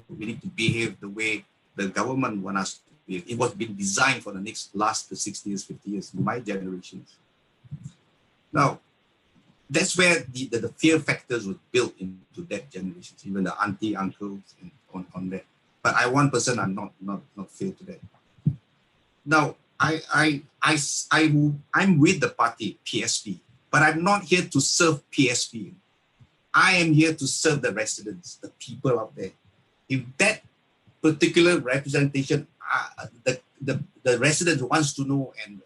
We need to behave the way the government wants us to behave. It was been designed for the last 60 years, 50 years, my generations. Now, that's where the fear factors were built into that generation, even the auntie, uncles, and on that. But I, one person, I'm not fair to that. Now, I'm with the party PSP, but I'm not here to serve PSP. I am here to serve the residents, the people out there. If that particular representation, the resident wants to know and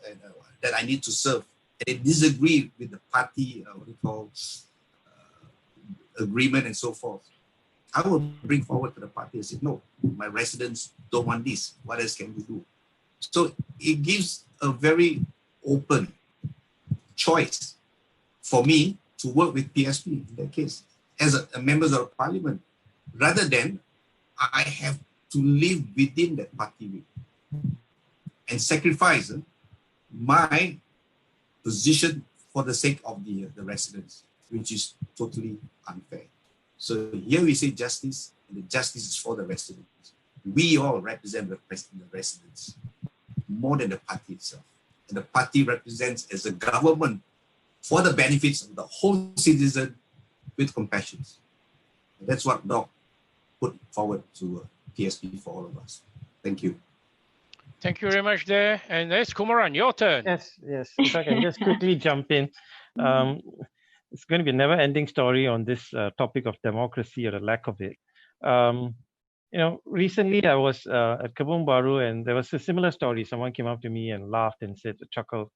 that I need to serve, and they disagree with the party, agreement and so forth, I will bring forward to the party and say, no, my residents don't want this. What else can we do? So it gives a very open choice for me to work with PSP in that case, as a members of parliament, rather than I have to live within that party and sacrifice my position for the sake of the residents, which is totally unfair. So here we say justice, and the justice is for the residents. We all represent the residents more than the party itself. And the party represents as a government for the benefits of the whole citizen with compassion. That's what Doc put forward to PSP for all of us. Thank you. Thank you very much there. And there's Kumaran, your turn. Yes. If I can just quickly jump in. It's going to be a never-ending story on this topic of democracy or the lack of it. Recently I was at Kebun Bahru, and there was a similar story. Someone came up to me and laughed and said, chuckled.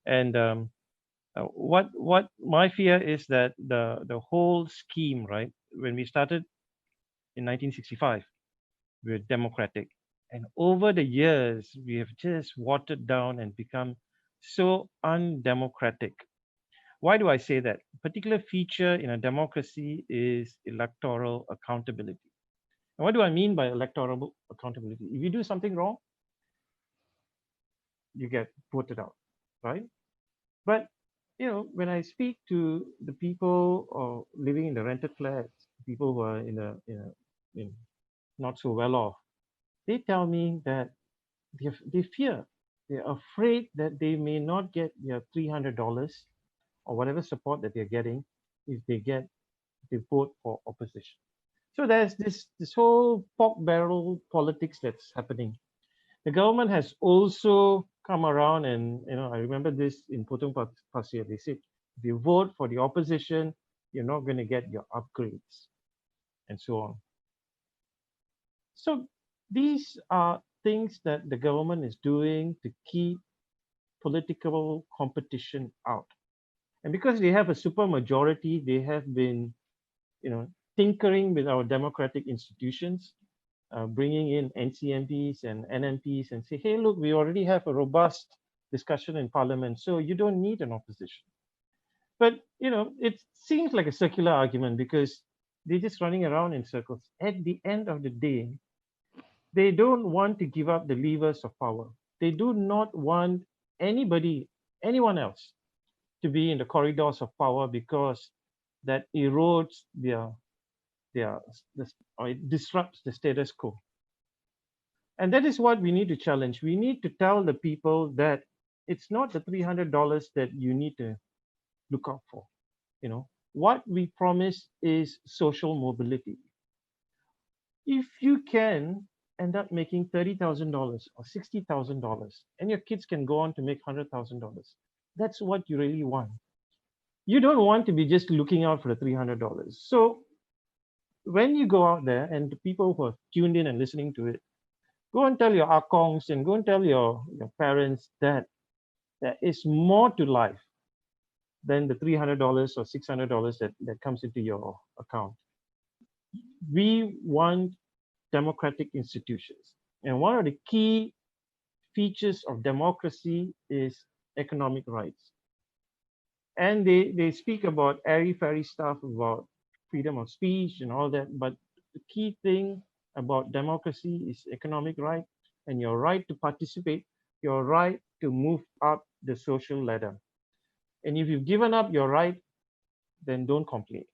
And what my fear is that the whole scheme, right, when we started in 1965, we were democratic. And over the years, we have just watered down and become so undemocratic. Why do I say that? A particular feature in a democracy is electoral accountability. And what do I mean by electoral accountability? If you do something wrong, you get voted out, right? But when I speak to the people living in the rented flats, people who are in not so well off, they tell me that they fear, they're afraid that they may not get their $300 or whatever support that they're getting if they vote for opposition. So there's this whole pork barrel politics that's happening. The government has also come around, and I remember this in Potong Pasir. They said, if you vote for the opposition, you're not going to get your upgrades, and so on. So these are things that the government is doing to keep political competition out. And because they have a super majority, they have been, tinkering with our democratic institutions, bringing in NCMPs and NMPs and say, hey, look, we already have a robust discussion in parliament, so you don't need an opposition. But, it seems like a circular argument because they're just running around in circles. At the end of the day, they don't want to give up the levers of power. They do not want anyone else to be in the corridors of power because that erodes or it disrupts the status quo. And that is what we need to challenge. We need to tell the people that it's not the $300 that you need to look out for. You know, what we promise is social mobility. If you can end up making $30,000 or $60,000 and your kids can go on to make $100,000, that's what you really want. You don't want to be just looking out for the $300. So when you go out there, and the people who are tuned in and listening to it, go and tell your akongs and go and tell your parents that there is more to life than the $300 or $600 that comes into your account. We want democratic institutions. And one of the key features of democracy is economic rights. And they speak about airy-fairy stuff about freedom of speech and all that, but the key thing about democracy is economic right and your right to participate, your right to move up the social ladder. And if you've given up your right, then don't complain.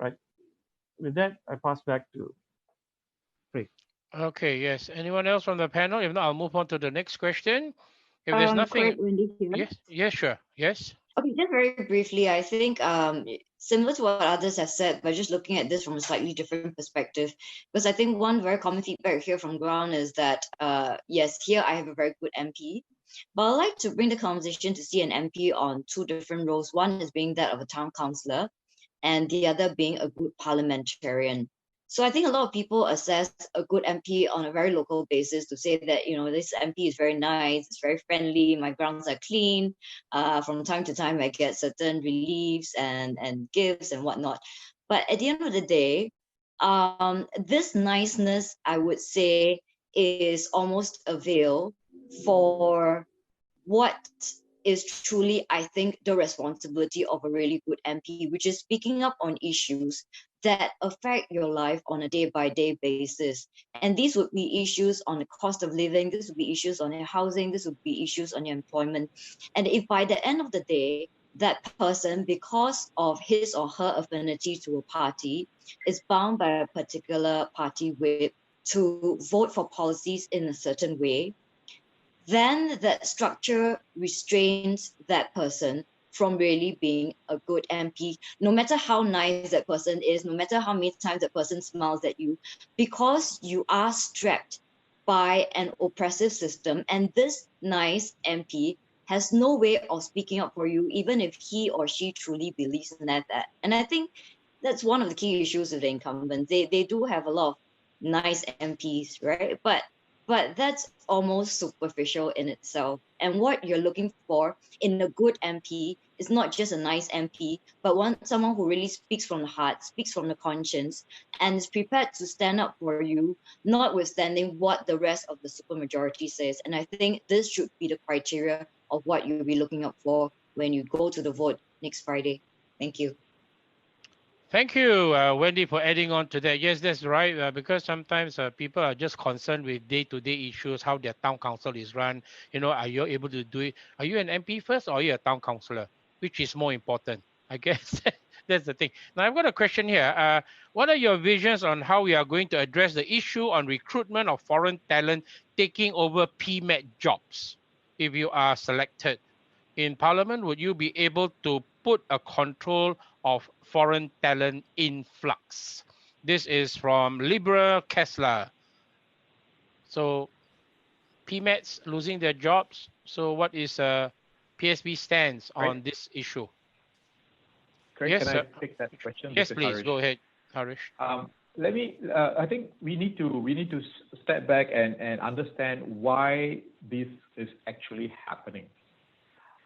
Right? With that, I pass back to Craig. Okay, yes. Anyone else from the panel? If not, I'll move on to the next question. If there's nothing, Craig, Wendy here. yes, sure, yes. Okay, just very briefly, I think similar to what others have said, but just looking at this from a slightly different perspective, because I think one very common feedback here from ground is that, yes, here I have a very good MP, but I'd like to bring the conversation to see an MP on two different roles. One is being that of a town councillor, and the other being a good parliamentarian. So I think a lot of people assess a good MP on a very local basis to say that, you know, this MP is very nice, it's very friendly, my grounds are clean. From time to time, I get certain reliefs and gifts and whatnot. But at the end of the day, this niceness, I would say, is almost a veil for what is truly, I think, the responsibility of a really good MP, which is speaking up on issues that affect your life on a day-by-day basis. And these would be issues on the cost of living, this would be issues on your housing, this would be issues on your employment. And if by the end of the day, that person, because of his or her affinity to a party, is bound by a particular party whip to vote for policies in a certain way, then that structure restrains that person from really being a good MP, no matter how nice that person is, no matter how many times that person smiles at you, because you are strapped by an oppressive system. And this nice MP has no way of speaking up for you, even if he or she truly believes in that. And I think that's one of the key issues with the incumbents. They do have a lot of nice MPs, right? But that's almost superficial in itself. And what you're looking for in a good MP is not just a nice MP, but someone who really speaks from the heart, speaks from the conscience, and is prepared to stand up for you, notwithstanding what the rest of the supermajority says. And I think this should be the criteria of what you'll be looking up for when you go to the vote next Friday. Thank you. Thank you, Wendy, for adding on to that. Yes, that's right, because sometimes people are just concerned with day-to-day issues, how their town council is run. You know, are you able to do it? Are you an MP first or are you a town councillor? Which is more important? I guess that's the thing. Now, I've got a question here. What are your visions on how we are going to address the issue on recruitment of foreign talent taking over PMET jobs? If you are selected in Parliament, would you be able to put a control of foreign talent influx? This is from Liberal Kessler. So PMETs losing their jobs. So what is PSP stance on this issue? Craig, yes, can I take that question? Yes, please. Harish. Go ahead, Harish. Let me. I think we need to step back and understand why this is actually happening.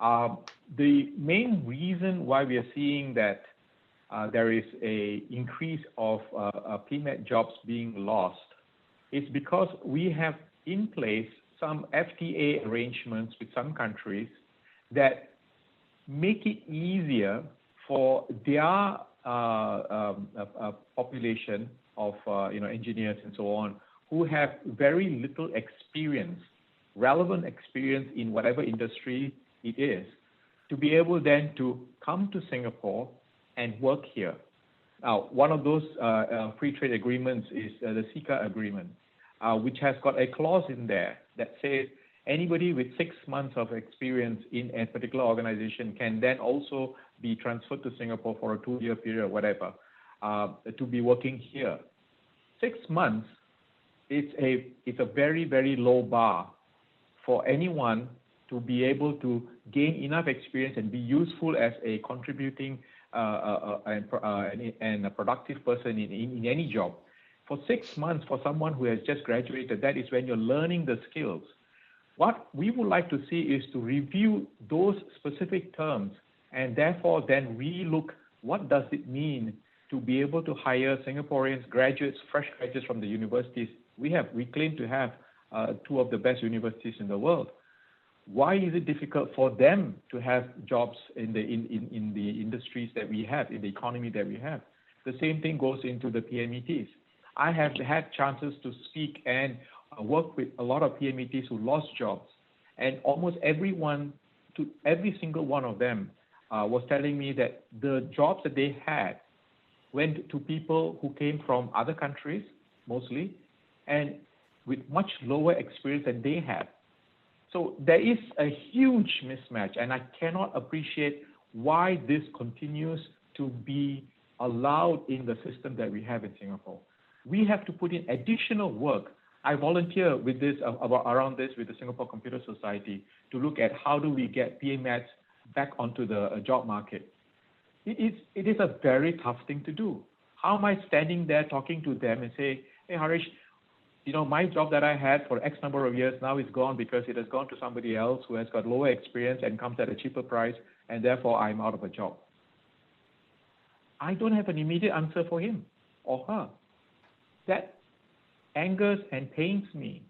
The main reason why we are seeing that there is a increase of PMET jobs being lost is because we have in place some FTA arrangements with some countries that make it easier for their population of engineers and so on who have very little experience, relevant experience in whatever industry it is, to be able then to come to Singapore and work here. Now, one of those free trade agreements is the CICA agreement, which has got a clause in there that says anybody with 6 months of experience in a particular organization can then also be transferred to Singapore for a 2-year period or whatever, to be working here. 6 months, it's a very, very low bar for anyone to be able to gain enough experience and be useful as a contributing and a productive person in any job. For 6 months, for someone who has just graduated, that is when you're learning the skills. What we would like to see is to review those specific terms and therefore then relook what does it mean to be able to hire Singaporeans, graduates, fresh graduates from the universities. We claim to have 2 of the best universities in the world. Why is it difficult for them to have jobs in the industries that we have, in the economy that we have? The same thing goes into the PMETs. I have had chances to speak and work with a lot of PMETs who lost jobs, and almost every single one of them was telling me that the jobs that they had went to people who came from other countries, mostly, and with much lower experience than they had. So there is a huge mismatch, and I cannot appreciate why this continues to be allowed in the system that we have in Singapore. We have to put in additional work. I volunteer with this around this with the Singapore Computer Society to look at how do we get PMATs back onto the job market. It is a very tough thing to do. How am I standing there talking to them and say, hey, Harish, you know, my job that I had for X number of years now is gone because it has gone to somebody else who has got lower experience and comes at a cheaper price, and therefore I'm out of a job. I don't have an immediate answer for him or her. That angers and pains me.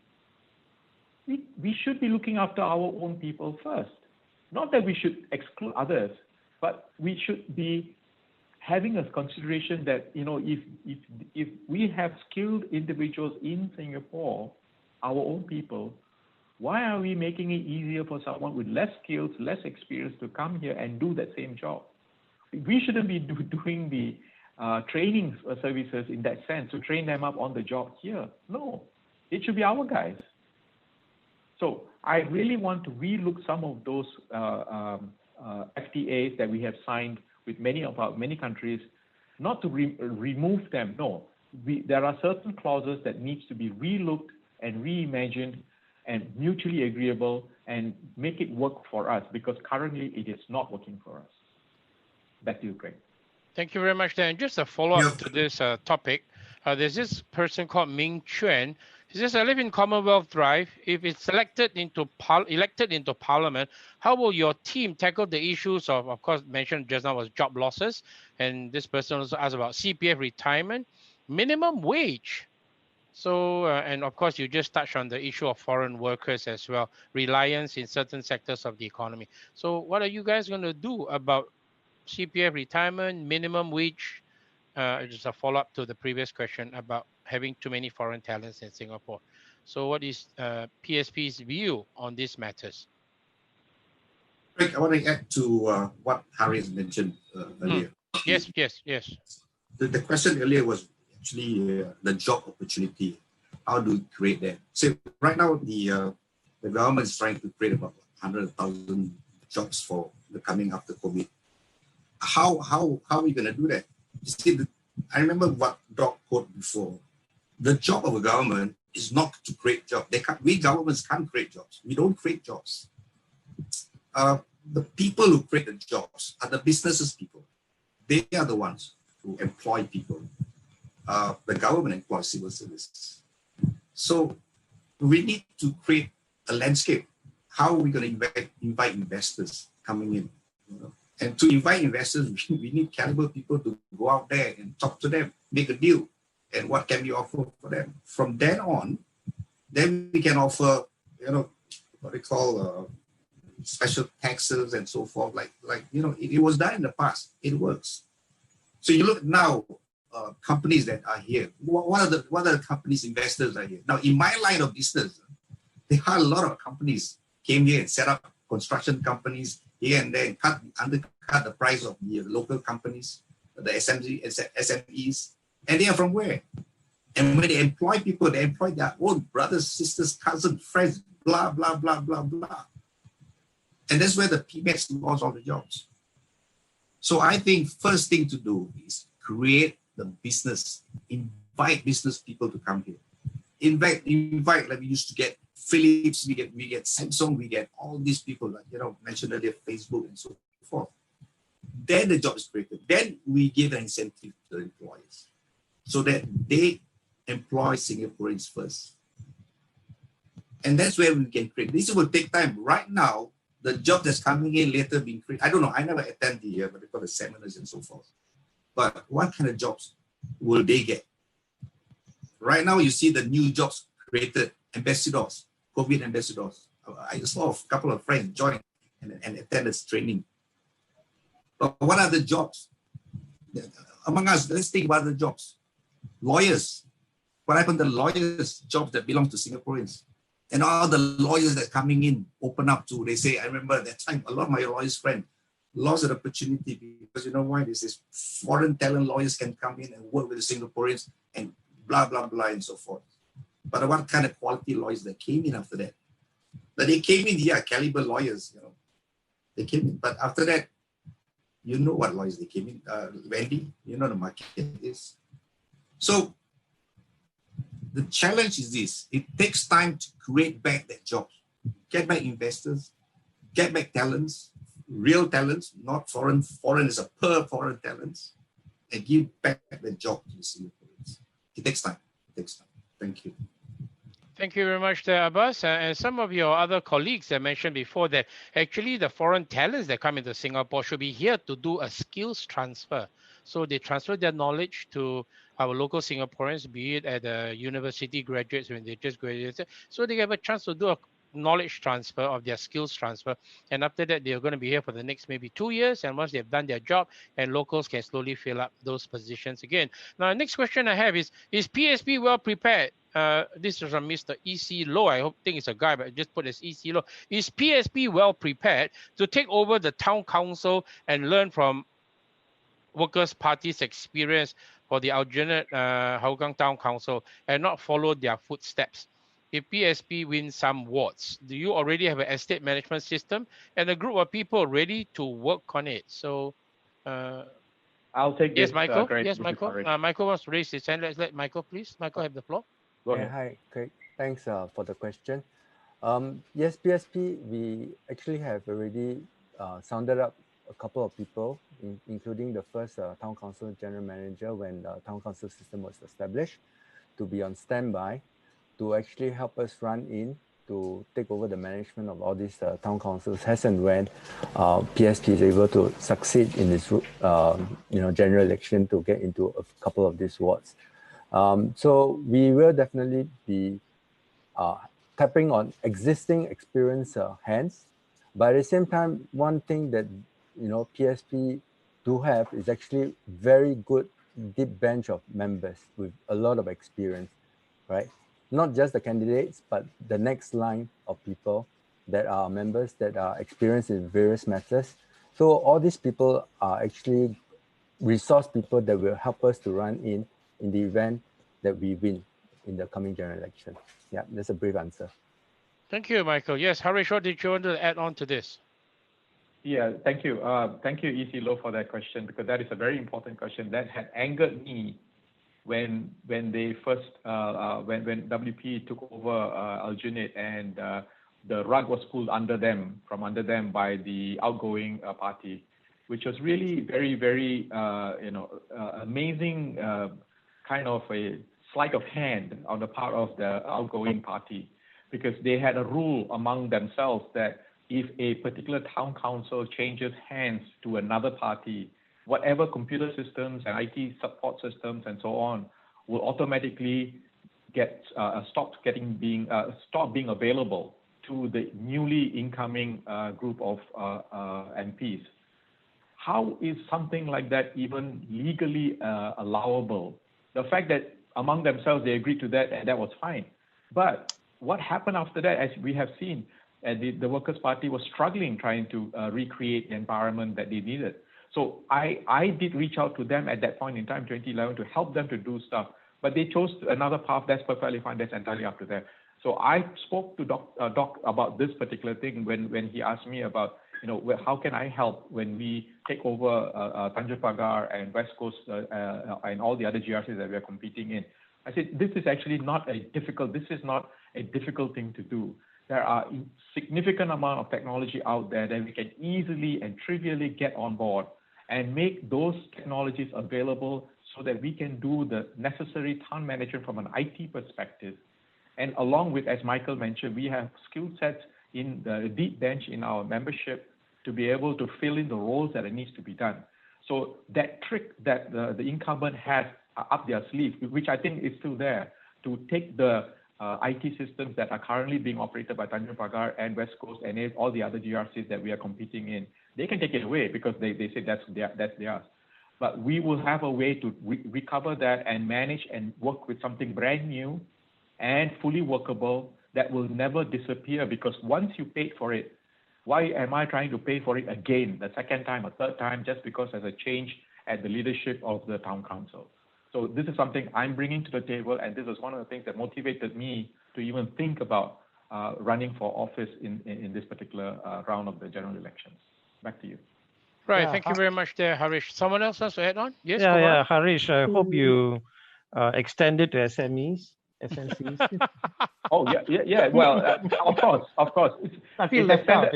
We should be looking after our own people first. Not that we should exclude others, but we should be having a consideration that, you know, if we have skilled individuals in Singapore, our own people, why are we making it easier for someone with less skills, less experience to come here and do that same job? We shouldn't be doing the training services in that sense to train them up on the job here. No, it should be our guys. So I really want to relook some of those FTAs that we have signed with many countries, not to remove them. No, there are certain clauses that needs to be relooked and reimagined and mutually agreeable and make it work for us, because currently it is not working for us. Back to you, Craig. Thank you very much, Dan. Just a follow-up to this topic. There's this person called Ming Chuan. He says, I live in Commonwealth Drive. If it's elected into Parliament, how will your team tackle the issues of course, mentioned just now was job losses, and this person also asked about CPF retirement, minimum wage. So, and of course, you just touched on the issue of foreign workers as well, reliance in certain sectors of the economy. So what are you guys going to do about CPF retirement, minimum wage? Just a follow-up to the previous question about having too many foreign talents in Singapore. So what is PSP's view on these matters? Rick, I want to add to what Harish mentioned earlier. Yes. The question earlier was actually the job opportunity. How do we create that? So right now, the government is trying to create about 100,000 jobs for the coming after COVID. How are we going to do that? You see, I remember what Doc quoted before. The job of a government is not to create jobs. We governments can't create jobs. We don't create jobs. The people who create the jobs are the businesses people. They are the ones who employ people. The government employs civil services. So we need to create a landscape. How are we going to invite investors coming in? You know? And to invite investors, we need caliber people to go out there and talk to them, make a deal, and what can we offer for them. From then on, then we can offer, you know, what they call special taxes and so forth. Like you know, it was done in the past. It works. So you look now, companies that are here. What are the companies, investors are here? Now, in my line of business, there are a lot of companies came here and set up construction companies here and there, and undercut the price of the local companies. the SMEs, and they are from where? And when they employ people, they employ their own brothers, sisters, cousins, friends, blah, blah, blah, blah, blah. And that's where the PMEX lost all the jobs. So I think first thing to do is create the business, invite business people to come here. Invite like we used to get Philips, we get Samsung, we get all these people, like, mentioned earlier, Facebook and so forth. Then the job is created. Then we give an incentive to the employers so that they employ Singaporeans first. And that's where we can create. This will take time. Right now, the job that's coming in later being created, I don't know, I never attend but they call the seminars and so forth. But what kind of jobs will they get? Right now, you see the new jobs created, ambassadors, COVID ambassadors. I saw a couple of friends join and attend this training. But what are the jobs? Among us, let's think about the jobs. Lawyers. What happened to lawyers' jobs that belong to Singaporeans? And all the lawyers that coming in open up to, they say, I remember at that time, a lot of my lawyers' friends lost an opportunity because you know why? This is foreign talent lawyers can come in and work with the Singaporeans and blah, blah, blah, and so forth. But what kind of quality lawyers that came in after that? But they came in, caliber lawyers, They came in, but after that, you know what lawyers they came in. Wendy, you know the market is. So the challenge is this. It takes time to create back that job. Get back investors, get back talents, real talents, not foreign. Foreign is a per foreign talents, and give back the job to the Singaporeans. It takes time. Thank you. Thank you very much there, Abbas. And some of your other colleagues have mentioned before that actually the foreign talents that come into Singapore should be here to do a skills transfer. So they transfer their knowledge to our local Singaporeans, be it at the university graduates when they just graduated. So they have a chance to do a knowledge transfer of their skills transfer. And after that, they're going to be here for the next maybe 2 years. And once they've done their job, and locals can slowly fill up those positions again. Now, next question I have is PSP well prepared? This is from Mr. E.C. Low. I think it's a guy, but I just put as E.C. Low. Is PSP well prepared to take over the town council and learn from Workers' Party's experience for the Aljunied Hougang Town Council and not follow their footsteps? If PSP wins some wards, do you already have an estate management system and a group of people ready to work on it? So, I'll take this. Yes, Michael. Great. Yes, Michael. Michael wants to raise his hand. Let's let Michael, please. Michael, have the floor. Go ahead. Hi, Craig. Thanks for the question. Yes, PSP, we actually have already sounded up a couple of people, including the first town council general manager when the town council system was established, to be on standby to actually help us run in to take over the management of all these town councils as and when PSP is able to succeed in this general election to get into a couple of these wards. So we will definitely be tapping on existing experienced hands, but at the same time, one thing that PSP do have is actually very good deep bench of members with a lot of experience, right? Not just the candidates, but the next line of people that are members that are experienced in various matters. So all these people are actually resource people that will help us to run in the event that we win in the coming general election. Yeah, that's a brief answer. Thank you, Michael. Yes, Harish, what did you want to add on to this? Yeah, thank you. Thank you, E.C. Low, for that question, because that is a very important question that had angered me when they first when WP took over Aljunied and the rug was pulled from under them by the outgoing party, which was really very, very amazing kind of a sleight of hand on the part of the outgoing party, because they had a rule among themselves that if a particular town council changes hands to another party, whatever computer systems and IT support systems and so on will automatically get stop being available to the newly incoming group of MPs. How is something like that even legally allowable? The fact that among themselves they agreed to that, and that was fine. But what happened after that, as we have seen, the Workers' Party was struggling trying to recreate the environment that they needed. So I did reach out to them at that point in time, 2011, to help them to do stuff, but they chose another path. That's perfectly fine. That's entirely up to them. So I spoke to Doc about this particular thing when he asked me about, how can I help when we take over Tanjong Pagar and West Coast and all the other GRCs that we are competing in. I said, this is not a difficult thing to do. There are significant amount of technology out there that we can easily and trivially get on board and make those technologies available so that we can do the necessary town management from an IT perspective. And along with, as Michael mentioned, we have skill sets in the deep bench in our membership to be able to fill in the roles that it needs to be done. So that trick that the incumbent has up their sleeve, which I think is still there, to take the IT systems that are currently being operated by Tanjong Pagar and West Coast and all the other GRCs that we are competing in, they can take it away because they say that's theirs. But we will have a way to recover that and manage and work with something brand new and fully workable that will never disappear, because once you paid for it, why am I trying to pay for it again, the second time, a third time, just because there's a change at the leadership of the town council? So this is something I'm bringing to the table, and this is one of the things that motivated me to even think about running for office in this particular round of the general elections. Back to you. Right, Yeah, thank you very much there, Harish. Someone else wants to add on? Yes, Yeah, Harish, I hope you extend it to SMEs, SMCs. Oh, yeah. Well, of course. I feel left out,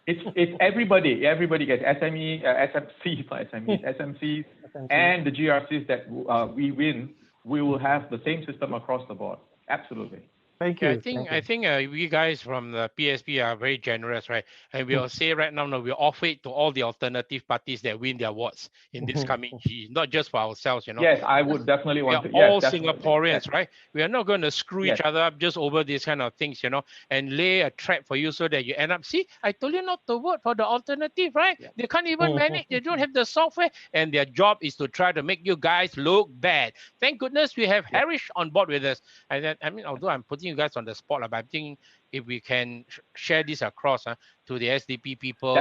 It's everybody. Everybody gets SME, SMC, not SMEs, SMCs, and the GRCs that we win. We will have the same system across the board. Absolutely. Thank you. I think we guys from the PSP are very generous, right? And we'll say right now, we offer it to all the alternative parties that win their awards in this coming G, not just for ourselves, Yes, I would definitely want to. We are all definitely. Singaporeans, Yes. right? We are not going to screw Yes. each other up just over these kind of things, and lay a trap for you so that you end up, see, I told you not to vote for the alternative, right? Yeah. They can't even manage. They don't have the software, and their job is to try to make you guys look bad. Thank goodness we have Harish on board with us. And I mean, although I'm putting you guys on the spot, but I think if we can share this across to the SDP people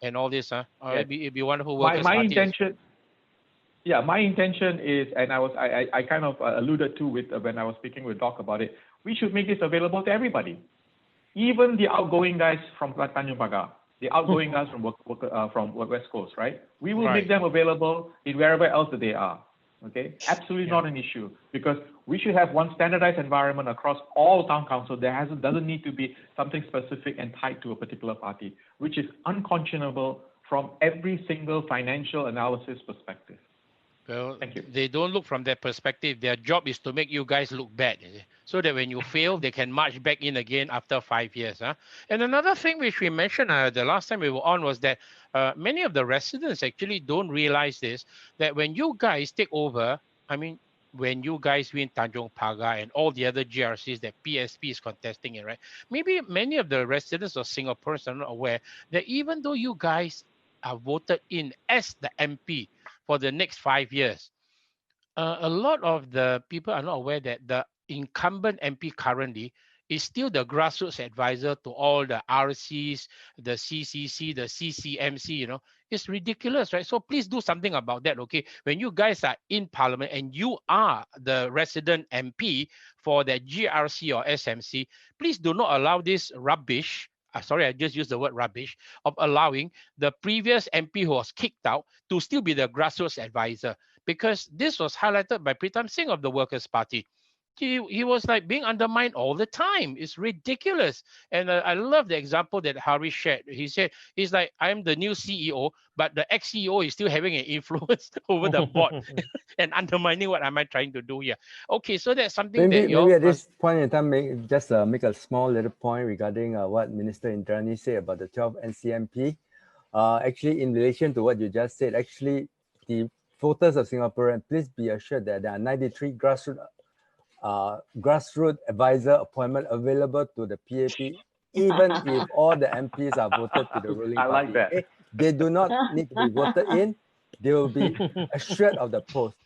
and all this, it'd be wonderful. My intention. Yeah, my intention is, and I kind of alluded to with when I was speaking with Doc about it. We should make this available to everybody, even the outgoing guys from Tanjong Pagar, the outgoing guys from West Coast, right? We will make them available in wherever else that they are. Okay, absolutely not an issue, because we should have one standardized environment across all town council. Doesn't need to be something specific and tied to a particular party, which is unconscionable from every single financial analysis perspective. Well, thank you. They don't look from that perspective. Their job is to make you guys look bad, so that when you fail, they can march back in again after 5 years. And another thing which we mentioned the last time we were on was that many of the residents actually don't realize this, that when you guys take over, I mean, when you guys win Tanjong Pagar and all the other GRCs that PSP is contesting in, right? Maybe many of the residents of Singaporeans are not aware that even though you guys are voted in as the MP for the next 5 years, a lot of the people are not aware that the incumbent MP currently is still the grassroots advisor to all the RCs, the CCC, the CCMC, It's ridiculous, right? So please do something about that, okay? When you guys are in Parliament and you are the resident MP for the GRC or SMC, please do not allow this rubbish, sorry, I just used the word rubbish, of allowing the previous MP who was kicked out to still be the grassroots advisor, because this was highlighted by Pritam Singh of the Workers' Party. He was like being undermined all the time. It's ridiculous. And I love the example that Harish shared. He said, he's like, I'm the new CEO, but the ex-CEO is still having an influence over the board and undermining what am I trying to do here. Okay, so that's something maybe at this point in time, make a small little point regarding what Minister Indrani said about the 12 NCMP. Actually, in relation to what you just said, actually, the voters of Singaporeans, please be assured that there are 93 grassroots advisor appointment available to the PAP, even if all the MPs are voted to the ruling party. I like that. They do not need to be voted in. They will be assured of the post.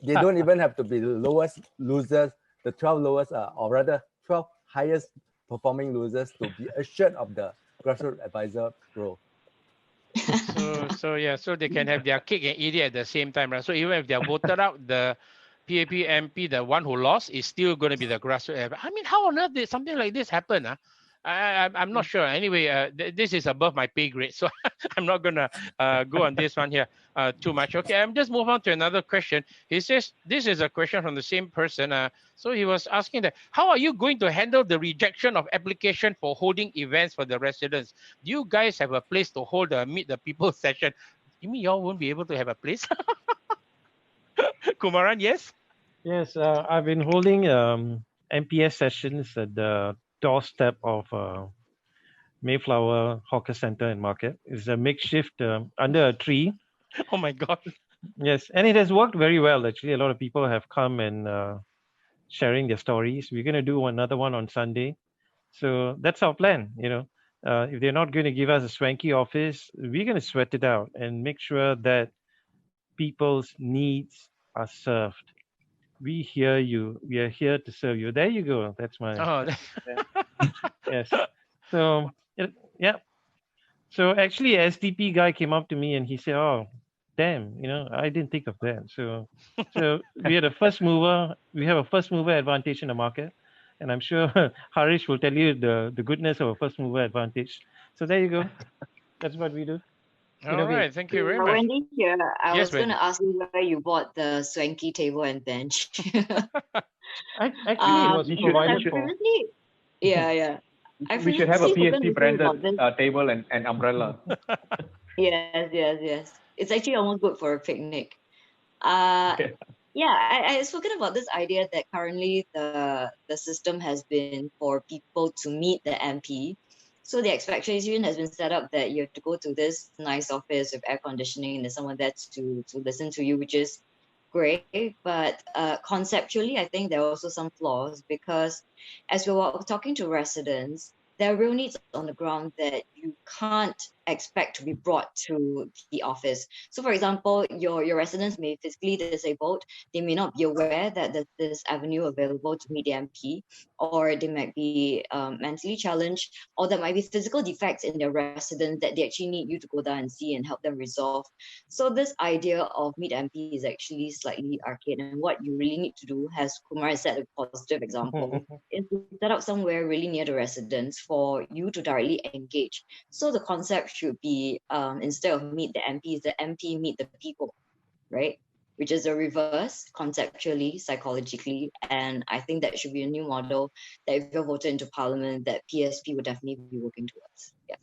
They don't even have to be the lowest losers, the 12 lowest, or rather 12 highest performing losers to be assured of the grassroots advisor role. So they can have their cake and eat it at the same time, right? So even if they are voted out, the PAP MP, the one who lost, is still going to be the grassroots. I mean, how on earth did something like this happen? I'm not sure. Anyway, this is above my pay grade, so I'm not going to go on this one here too much. Okay, I'm just move on to another question. He says, this is a question from the same person. So he was asking that, how are you going to handle the rejection of application for holding events for the residents? Do you guys have a place to hold a Meet the People session? You mean y'all won't be able to have a place? Kumaran, yes? Yes, I've been holding MPS sessions at the doorstep of Mayflower Hawker Center and Market. It's a makeshift under a tree. Oh my God. Yes, and it has worked very well. Actually, a lot of people have come and sharing their stories. We're going to do another one on Sunday. So that's our plan. If they're not going to give us a swanky office, we're going to sweat it out and make sure that people's needs are served. We hear you. We are here to serve you. There you go. That's my. Oh. Yes. So yeah. So actually, a SDP guy came up to me and he said, "Oh, damn, I didn't think of that." So we are the first mover. We have a first mover advantage in the market, and I'm sure Harish will tell you the goodness of a first mover advantage. So there you go. That's what we do. All right, thank you very much. Wendy here. I Yes, was going Wendy. to ask you where you bought the swanky table and bench. Actually, it was provided for. Yeah. We should have a PSP branded this. table and umbrella. Yes. It's actually almost good for a picnic. Yeah, I've spoken about this idea that currently the system has been for people to meet the MP. So the expectation has been set up that you have to go to this nice office with air conditioning and there's someone there to listen to you, which is great. But conceptually, I think there are also some flaws because as we were talking to residents, there are real needs on the ground that you can't expect to be brought to the office. So for example, your residents may be physically disabled. They may not be aware that there's this avenue available to meet the MP, or they might be mentally challenged, or there might be physical defects in their residence that they actually need you to go down and see and help them resolve. So this idea of meet MP is actually slightly archaic, and what you really need to do, as Kumar said, a positive example, is to set up somewhere really near the residents for you to directly engage. So the concept should be instead of meet the MPs, the MP meet the people, right? Which is a reverse conceptually, psychologically, and I think that should be a new model that if you're voted into parliament, that PSP would definitely be working towards. Yeah.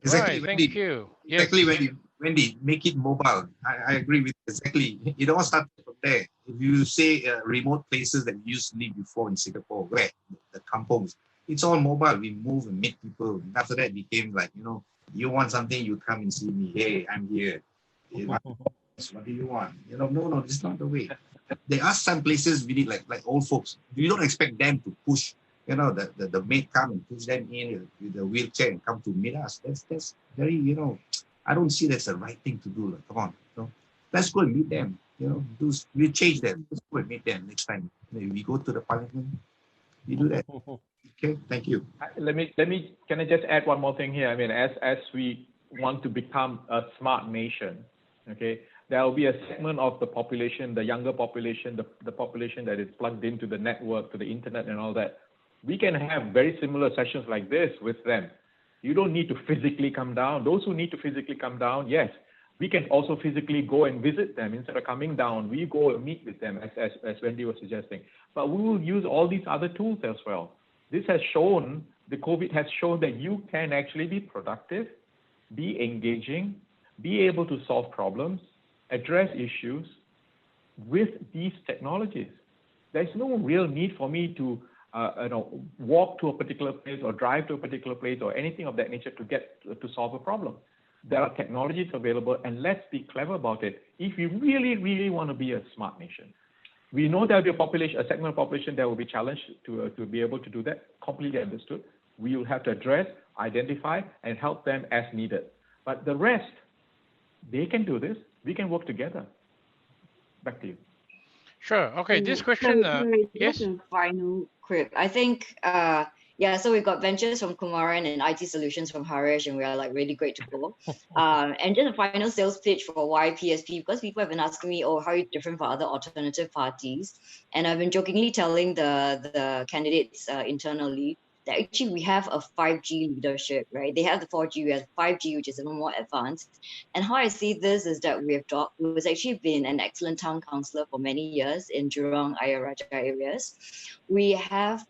Exactly, Right, Wendy. thank you. Yes. Exactly, Wendy, make it mobile. I agree with exactly. It all started from there. If you say remote places that we used to live before in Singapore, where the kampongs, it's all mobile. We move and meet people. And after that, it became like, you want something, you come and see me. Hey, I'm here. What do you want? No, this is not the way. There are some places we need like old folks. You don't expect them to push. The maid come and push them in with the wheelchair and come to meet us. That's very, I don't see that's the right thing to do. Like, come on, let's go and meet them. We change them. Let's go and meet them next time. Maybe we go to the parliament. We do that. Okay, thank you. Can I just add one more thing here? I mean, as we want to become a smart nation, okay, there will be a segment of the population, the younger population, the population that is plugged into the network, to the internet and all that. We can have very similar sessions like this with them. You don't need to physically come down. Those who need to physically come down, yes, we can also physically go and visit them. Instead of coming down, we go and meet with them, as Wendy was suggesting. But we will use all these other tools as well. This has shown, the COVID has shown that you can actually be productive, be engaging, be able to solve problems, address issues with these technologies. There's no real need for me to walk to a particular place or drive to a particular place or anything of that nature to solve a problem. There are technologies available, and let's be clever about it. If you really, really want to be a smart nation, we know there will be a segment of population that will be challenged to be able to do that. Completely understood. We will have to address, identify, and help them as needed. But the rest, they can do this. We can work together. Back to you. Sure. Okay. This question. Yes. Final quick. I think Yeah, so we've got benches from Kumaran and IT solutions from Harish, and we are like really great to go. And just a final sales pitch for why PSP, because people have been asking me, oh, how are you different from other alternative parties? And I've been jokingly telling the candidates internally that actually we have a 5G leadership, right? They have the 4G, we have 5G, which is even more advanced. And how I see this is that we've actually been an excellent town councillor for many years in Jurong, Ayer Rajah areas. We have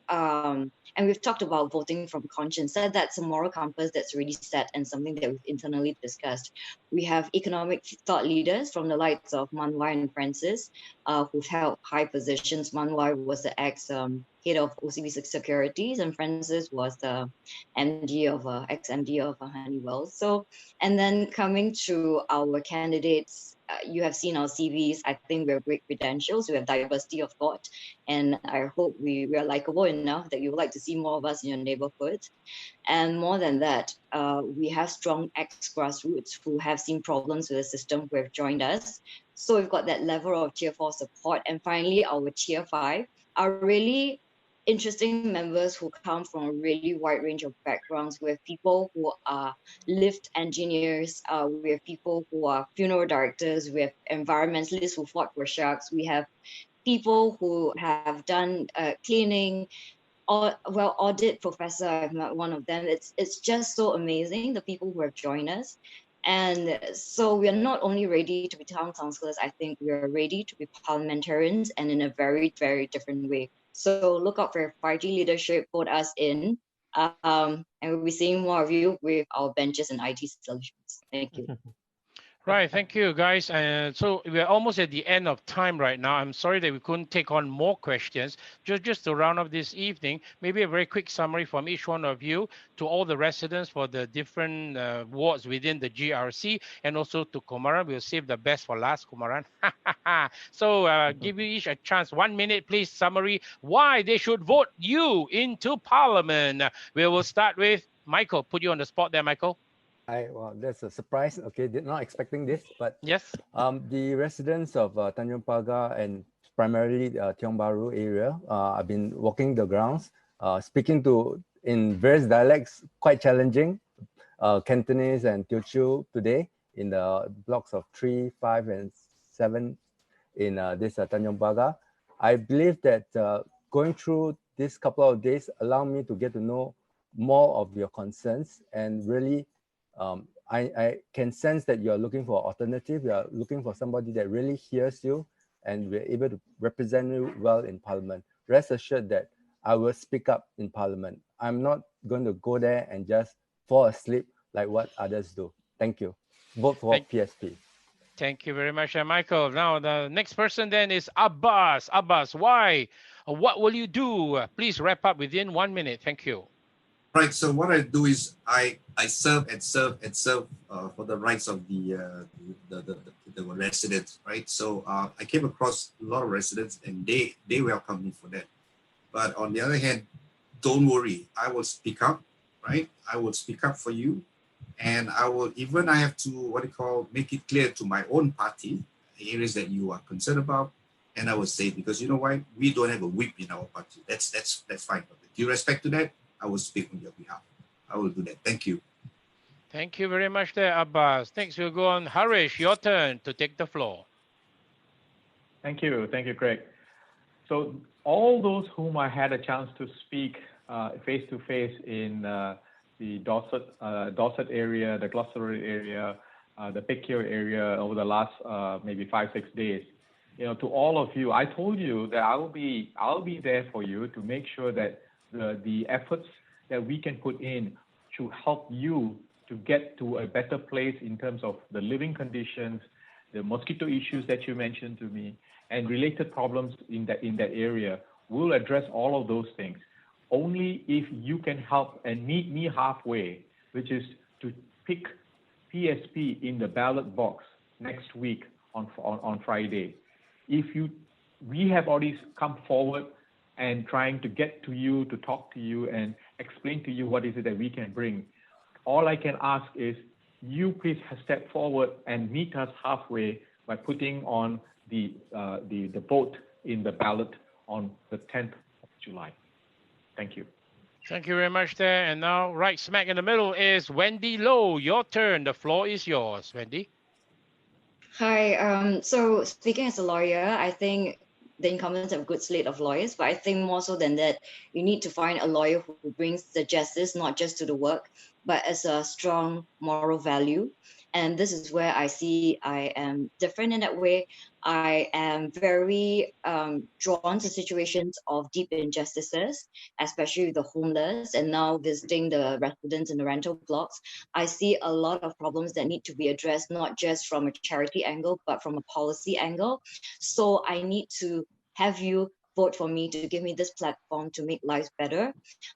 and we've talked about voting from conscience, said that's a moral compass that's really set and something that we've internally discussed. We have economic thought leaders from the likes of Manwai and Francis, who've held high positions. Manwai was the ex-head of OCB Securities, and Francis was the MD of ex-MD of Honeywell. So, and then coming to our candidates, you have seen our CVs. I think we have great credentials. We have diversity of thought, and I hope we are likable enough that you would like to see more of us in your neighborhood. And more than that, we have strong ex-grassroots who have seen problems with the system who have joined us. So we've got that level of Tier 4 support. And finally, our Tier 5 are really interesting members who come from a really wide range of backgrounds. We have people who are lift engineers, we have people who are funeral directors, we have environmentalists who fought for sharks, we have people who have done cleaning, audit professor. I've met one of them. It's just so amazing, the people who have joined us. And so we are not only ready to be town councillors, I think we are ready to be parliamentarians, and in a very, very different way. So look out for 5G leadership, vote us in, and we'll be seeing more of you with our benches and IT solutions. Thank you. Right, thank you, guys. So we're almost at the end of time right now. I'm sorry that we couldn't take on more questions. Just to round up this evening, maybe a very quick summary from each one of you to all the residents for the different wards within the GRC, and also to Kumaran. We'll save the best for last, Kumaran. So give you each a chance. 1 minute, please, summary why they should vote you into Parliament. We will start with Michael. Put you on the spot there, Michael. Well, that's a surprise. Okay, did not expecting this, but yes, the residents of Tanjong Pagar and primarily Tiong Bahru area, I've been walking the grounds, speaking to in various dialects, quite challenging, Cantonese and Teochew today in the blocks of 3, 5, and 7 in this Tanjong Pagar. I believe that going through this couple of days allow me to get to know more of your concerns, and really I can sense that you're looking for an alternative. You're looking for somebody that really hears you, and we're able to represent you well in Parliament. Rest assured that I will speak up in Parliament. I'm not going to go there and just fall asleep like what others do. Thank you. Vote for PSP. Thank you very much, Michael. Now, the next person then is Abbas. Abbas, why? What will you do? Please wrap up within 1 minute. Thank you. Right. So what I do is I serve for the rights of the residents. Right. So I came across a lot of residents, and they welcome me for that. But on the other hand, don't worry. I will speak up. Right. I will speak up for you, and I have to make it clear to my own party the areas that you are concerned about, and I will say, because you know why, we don't have a whip in our party. That's fine. But with due respect to that, I will speak on your behalf. I will do that. Thank you. Thank you very much there, Abbas. Next, we'll go on. Harish, your turn to take the floor. Thank you. Thank you, Craig. So all those whom I had a chance to speak face-to-face in the Dorset area, the Gloucester area, the Pekio area over the last maybe 5-6 days, to all of you, I told you that I'll be there for you to make sure that the efforts that we can put in to help you to get to a better place in terms of the living conditions, the mosquito issues that you mentioned to me, and related problems in that area. We'll address all of those things. Only if you can help and meet me halfway, which is to pick PSP in the ballot box next week on Friday. We have already come forward and trying to get to you, to talk to you and explain to you what is it that we can bring. All I can ask is you please step forward and meet us halfway by putting on the vote in the ballot on the 10th of July. Thank you. Thank you very much there. And now, right smack in the middle is Wendy Low. Your turn. The floor is yours, Wendy. Hi. So speaking as a lawyer, I think the incumbents have a good slate of lawyers, but I think more so than that, you need to find a lawyer who brings the justice not just to the work, but as a strong moral value. And this is where I see I am different in that way. I am very drawn to situations of deep injustices, especially with the homeless, and now visiting the residents in the rental blocks. I see a lot of problems that need to be addressed, not just from a charity angle, but from a policy angle. So I need to have you vote for me to give me this platform to make lives better.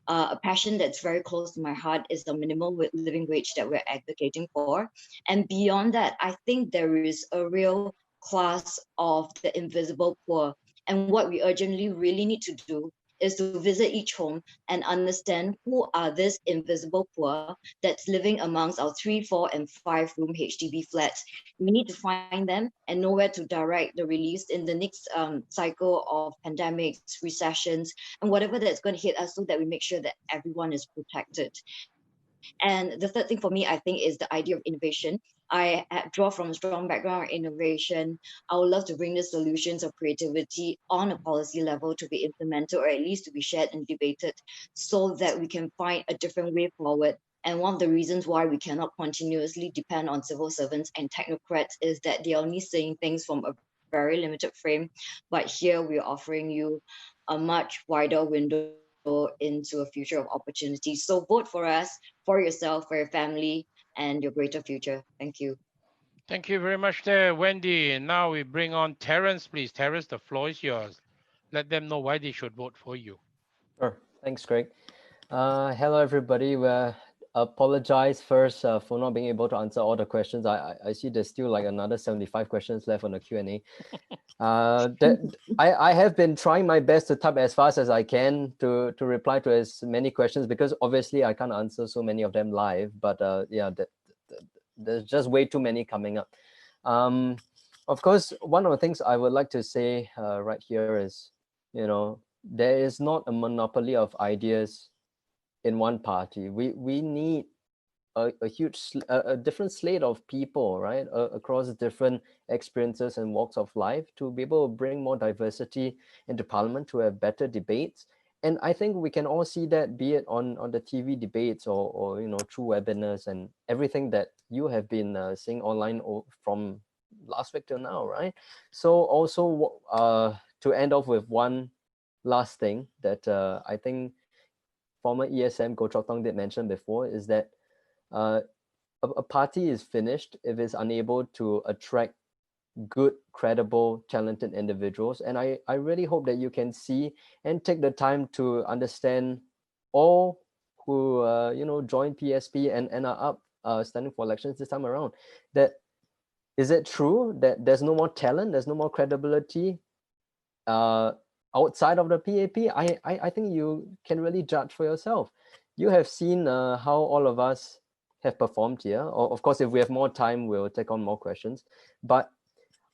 A passion that's very close to my heart is the minimum living wage that we're advocating for. And beyond that, I think there is a real class of the invisible poor. And what we urgently really need to do is to visit each home and understand who are this invisible poor that's living amongst our 3, 4, and 5-room HDB flats. We need to find them and know where to direct the release in the next cycle of pandemics, recessions, and whatever that's going to hit us, so that we make sure that everyone is protected. And the third thing for me, I think, is the idea of innovation. I draw from a strong background in innovation. I would love to bring the solutions of creativity on a policy level to be implemented, or at least to be shared and debated, so that we can find a different way forward. And one of the reasons why we cannot continuously depend on civil servants and technocrats is that they're only seeing things from a very limited frame. But here we're offering you a much wider window into a future of opportunity. So vote for us, for yourself, for your family, and your greater future. Thank you. Thank you very much there, Wendy. And now we bring on Terence, please. Terence, the floor is yours. Let them know why they should vote for you. Sure. Thanks, Greg. Hello, everybody. We apologize first for not being able to answer all the questions. I see there's still like another 75 questions left on the Q&A. I have been trying my best to type as fast as I can to reply to as many questions, because obviously I can't answer so many of them live. But yeah, there's just way too many coming up. Of course, one of the things I would like to say right here is, there is not a monopoly of ideas in one party. We need a different slate of people, right, across different experiences and walks of life, to be able to bring more diversity into Parliament, to have better debates. And I think we can all see that, be it on the TV debates or through webinars and everything that you have been seeing online from last week till now, right? So also to end off with one last thing that I think former ESM Goh Chok Tong did mention before, is that a party is finished if it's unable to attract good, credible, talented individuals. And I really hope that you can see and take the time to understand all who join PSP and are up standing for elections this time around. That is it true that there's no more talent, there's no more credibility outside of the PAP? I think you can really judge for yourself. You have seen how all of us have performed here. Of course, if we have more time, we'll take on more questions. But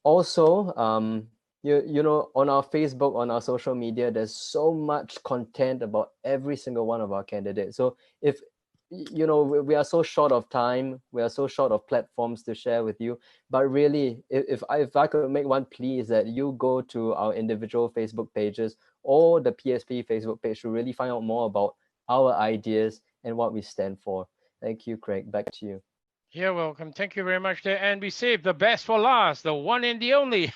also, on our Facebook, on our social media, there's so much content about every single one of our candidates. So if we are so short of time, we are so short of platforms to share with you. But really, if I could make one plea, is that you go to our individual Facebook pages or the PSP Facebook page to really find out more about our ideas and what we stand for. Thank you, Craig. Back to you. You're welcome. Thank you very much there. And we saved the best for last, the one and the only.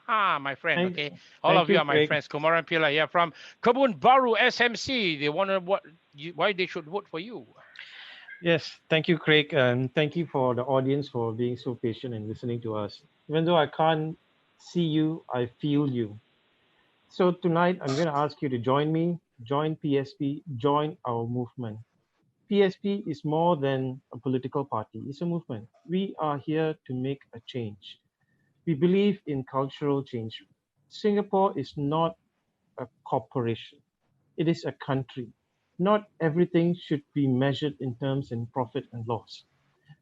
My friend, okay? All of you are my friends. Kumaran Pillai, yeah, from Kebun Bahru SMC. They wonder why they should vote for you. Yes, thank you, Craig, and thank you for the audience for being so patient and listening to us. Even though I can't see you, I feel you. So tonight, I'm going to ask you to join me, join PSP, join our movement. PSP is more than a political party. It's a movement. We are here to make a change. We believe in cultural change. Singapore is not a corporation. It is a country. Not everything should be measured in terms of profit and loss.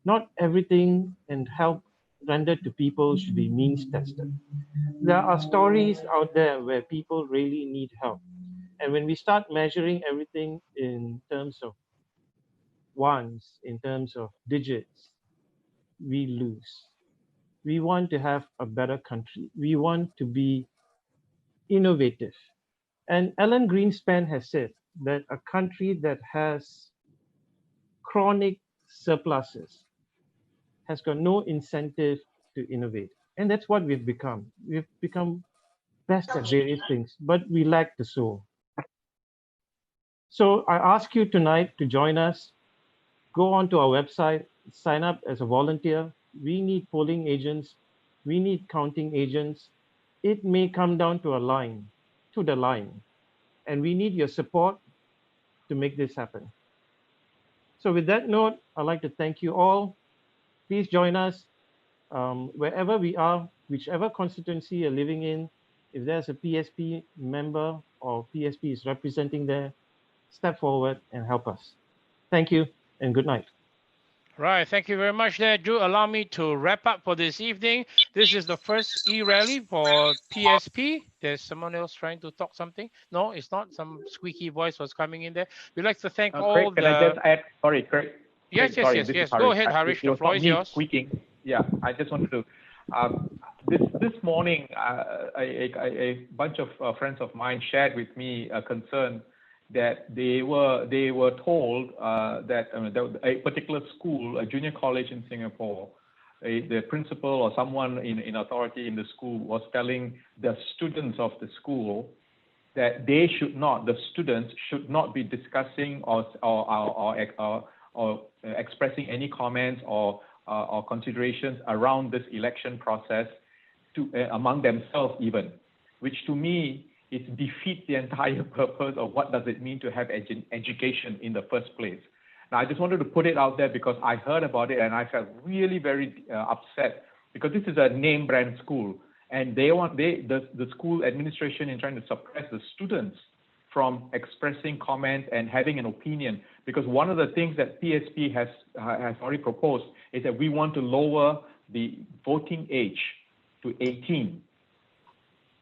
Not everything and help rendered to people should be means tested. There are stories out there where people really need help. And when we start measuring everything in terms of ones, in terms of digits, we lose. We want to have a better country. We want to be innovative. And Alan Greenspan has said that a country that has chronic surpluses has got no incentive to innovate. And that's what we've become. We've become best at various things, but we lack the soul. So I ask you tonight to join us. Go onto our website, sign up as a volunteer. We need polling agents. We need counting agents. It may come down to the line. And we need your support to make this happen. So with that note, I'd like to thank you all. Please join us wherever we are, whichever constituency you're living in. If there's a PSP member or PSP is representing there, step forward and help us. Thank you and good night. Right, thank you very much there. Do allow me to wrap up for this evening. This is the first e-rally for PSP. There's someone else trying to talk something. No, it's not. Some squeaky voice was coming in there. We'd like to thank all Craig, the... Can I just add? Sorry, Craig. Yes. Go ahead, Harish. The floor is yours. Squeaking. Yeah, I just wanted to... this morning, a bunch of friends of mine shared with me a concern that they were told that a particular school, a junior college in Singapore, the principal or someone in authority in the school was telling the students of the school that the students should not be discussing or expressing any comments or considerations around this election process among themselves even, which to me, it defeats the entire purpose of what does it mean to have education in the first place. Now, I just wanted to put it out there because I heard about it and I felt really very upset because this is a name brand school and the school administration is trying to suppress the students from expressing comments and having an opinion, because one of the things that PSP has already proposed is that we want to lower the voting age to 18.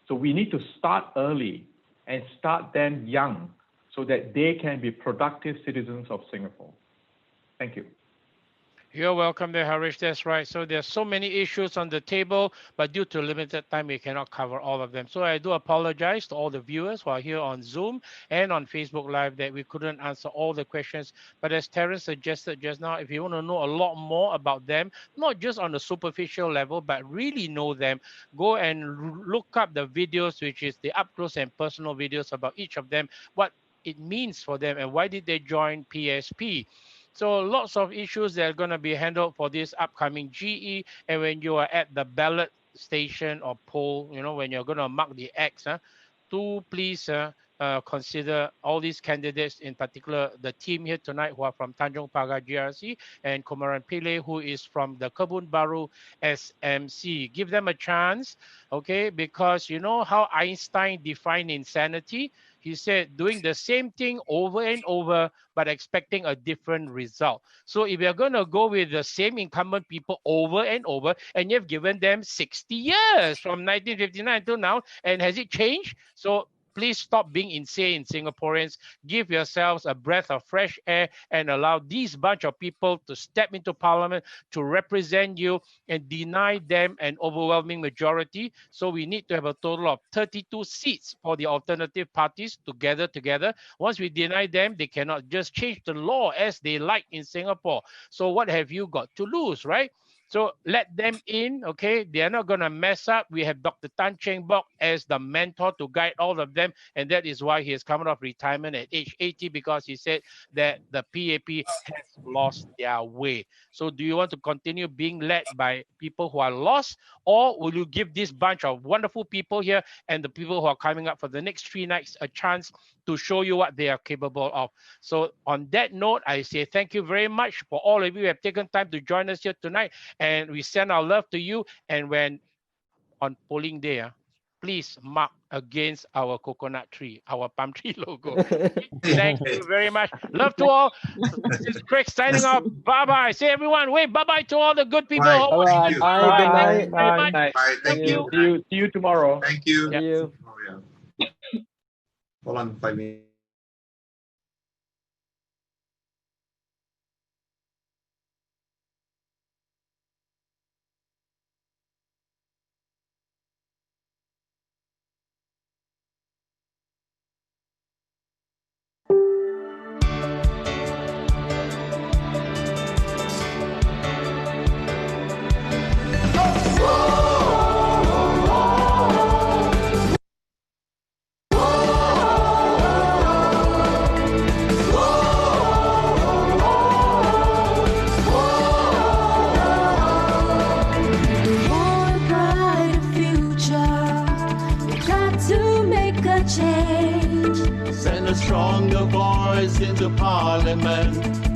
So we need to start early and start them young so that they can be productive citizens of Singapore. Thank you. You're welcome there, Harish. That's right. So there's so many issues on the table, but due to limited time, we cannot cover all of them. So I do apologize to all the viewers who are here on Zoom and on Facebook Live that we couldn't answer all the questions. But as Terence suggested just now, if you want to know a lot more about them, not just on the superficial level, but really know them, go and look up the videos, which is the up close and personal videos about each of them, what it means for them and why did they join PSP. So lots of issues that are going to be handled for this upcoming GE. And when you are at the ballot station or poll, when you're going to mark the X, do please consider all these candidates, in particular the team here tonight who are from Tanjong Pagar GRC and Kumaran Pillai, who is from the Kebun Bahru SMC. Give them a chance, okay? Because you know how Einstein defined insanity? He said doing the same thing over and over, but expecting a different result. So if you're going to go with the same incumbent people over and over, and you've given them 60 years from 1959 till now, and has it changed? So please stop being insane, Singaporeans. Give yourselves a breath of fresh air and allow these bunch of people to step into parliament to represent you and deny them an overwhelming majority. So we need to have a total of 32 seats for the alternative parties together. Once we deny them, they cannot just change the law as they like in Singapore. So what have you got to lose, right? So let them in, okay? They are not going to mess up. We have Dr. Tan Cheng Bock as the mentor to guide all of them. And that is why he is coming off retirement at age 80, because he said that the PAP has lost their way. So do you want to continue being led by people who are lost? Or will you give this bunch of wonderful people here and the people who are coming up for the next 3 nights a chance to show you what they are capable of? So on that note, I say thank you very much for all of you who have taken time to join us here tonight. And we send our love to you. And when on polling day, please mark against our coconut tree, our palm tree logo. Thank you very much. Love to all. This is Craig signing off. Bye-bye. Say everyone, wave bye-bye to all the good people. Bye. Bye. Good Bye. night. Thank you. See you tomorrow. Thank you. See you. Oh, yeah. Hold on 5 minutes. Send a stronger voice into Parliament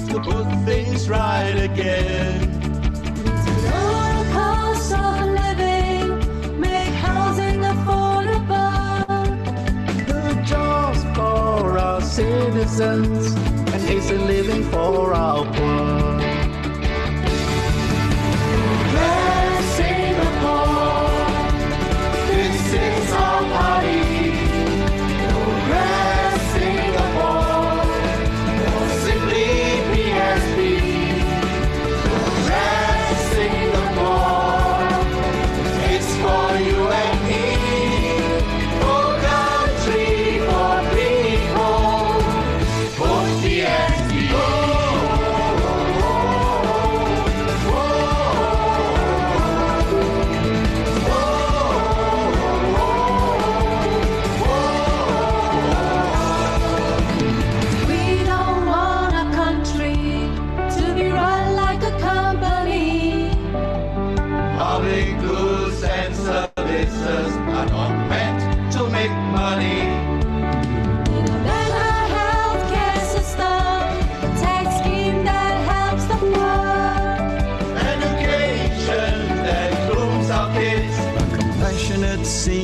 to put things right again. Lower cost of living, make housing affordable. Good jobs for our citizens and decent living for our poor. Bless Singapore, this is our party. See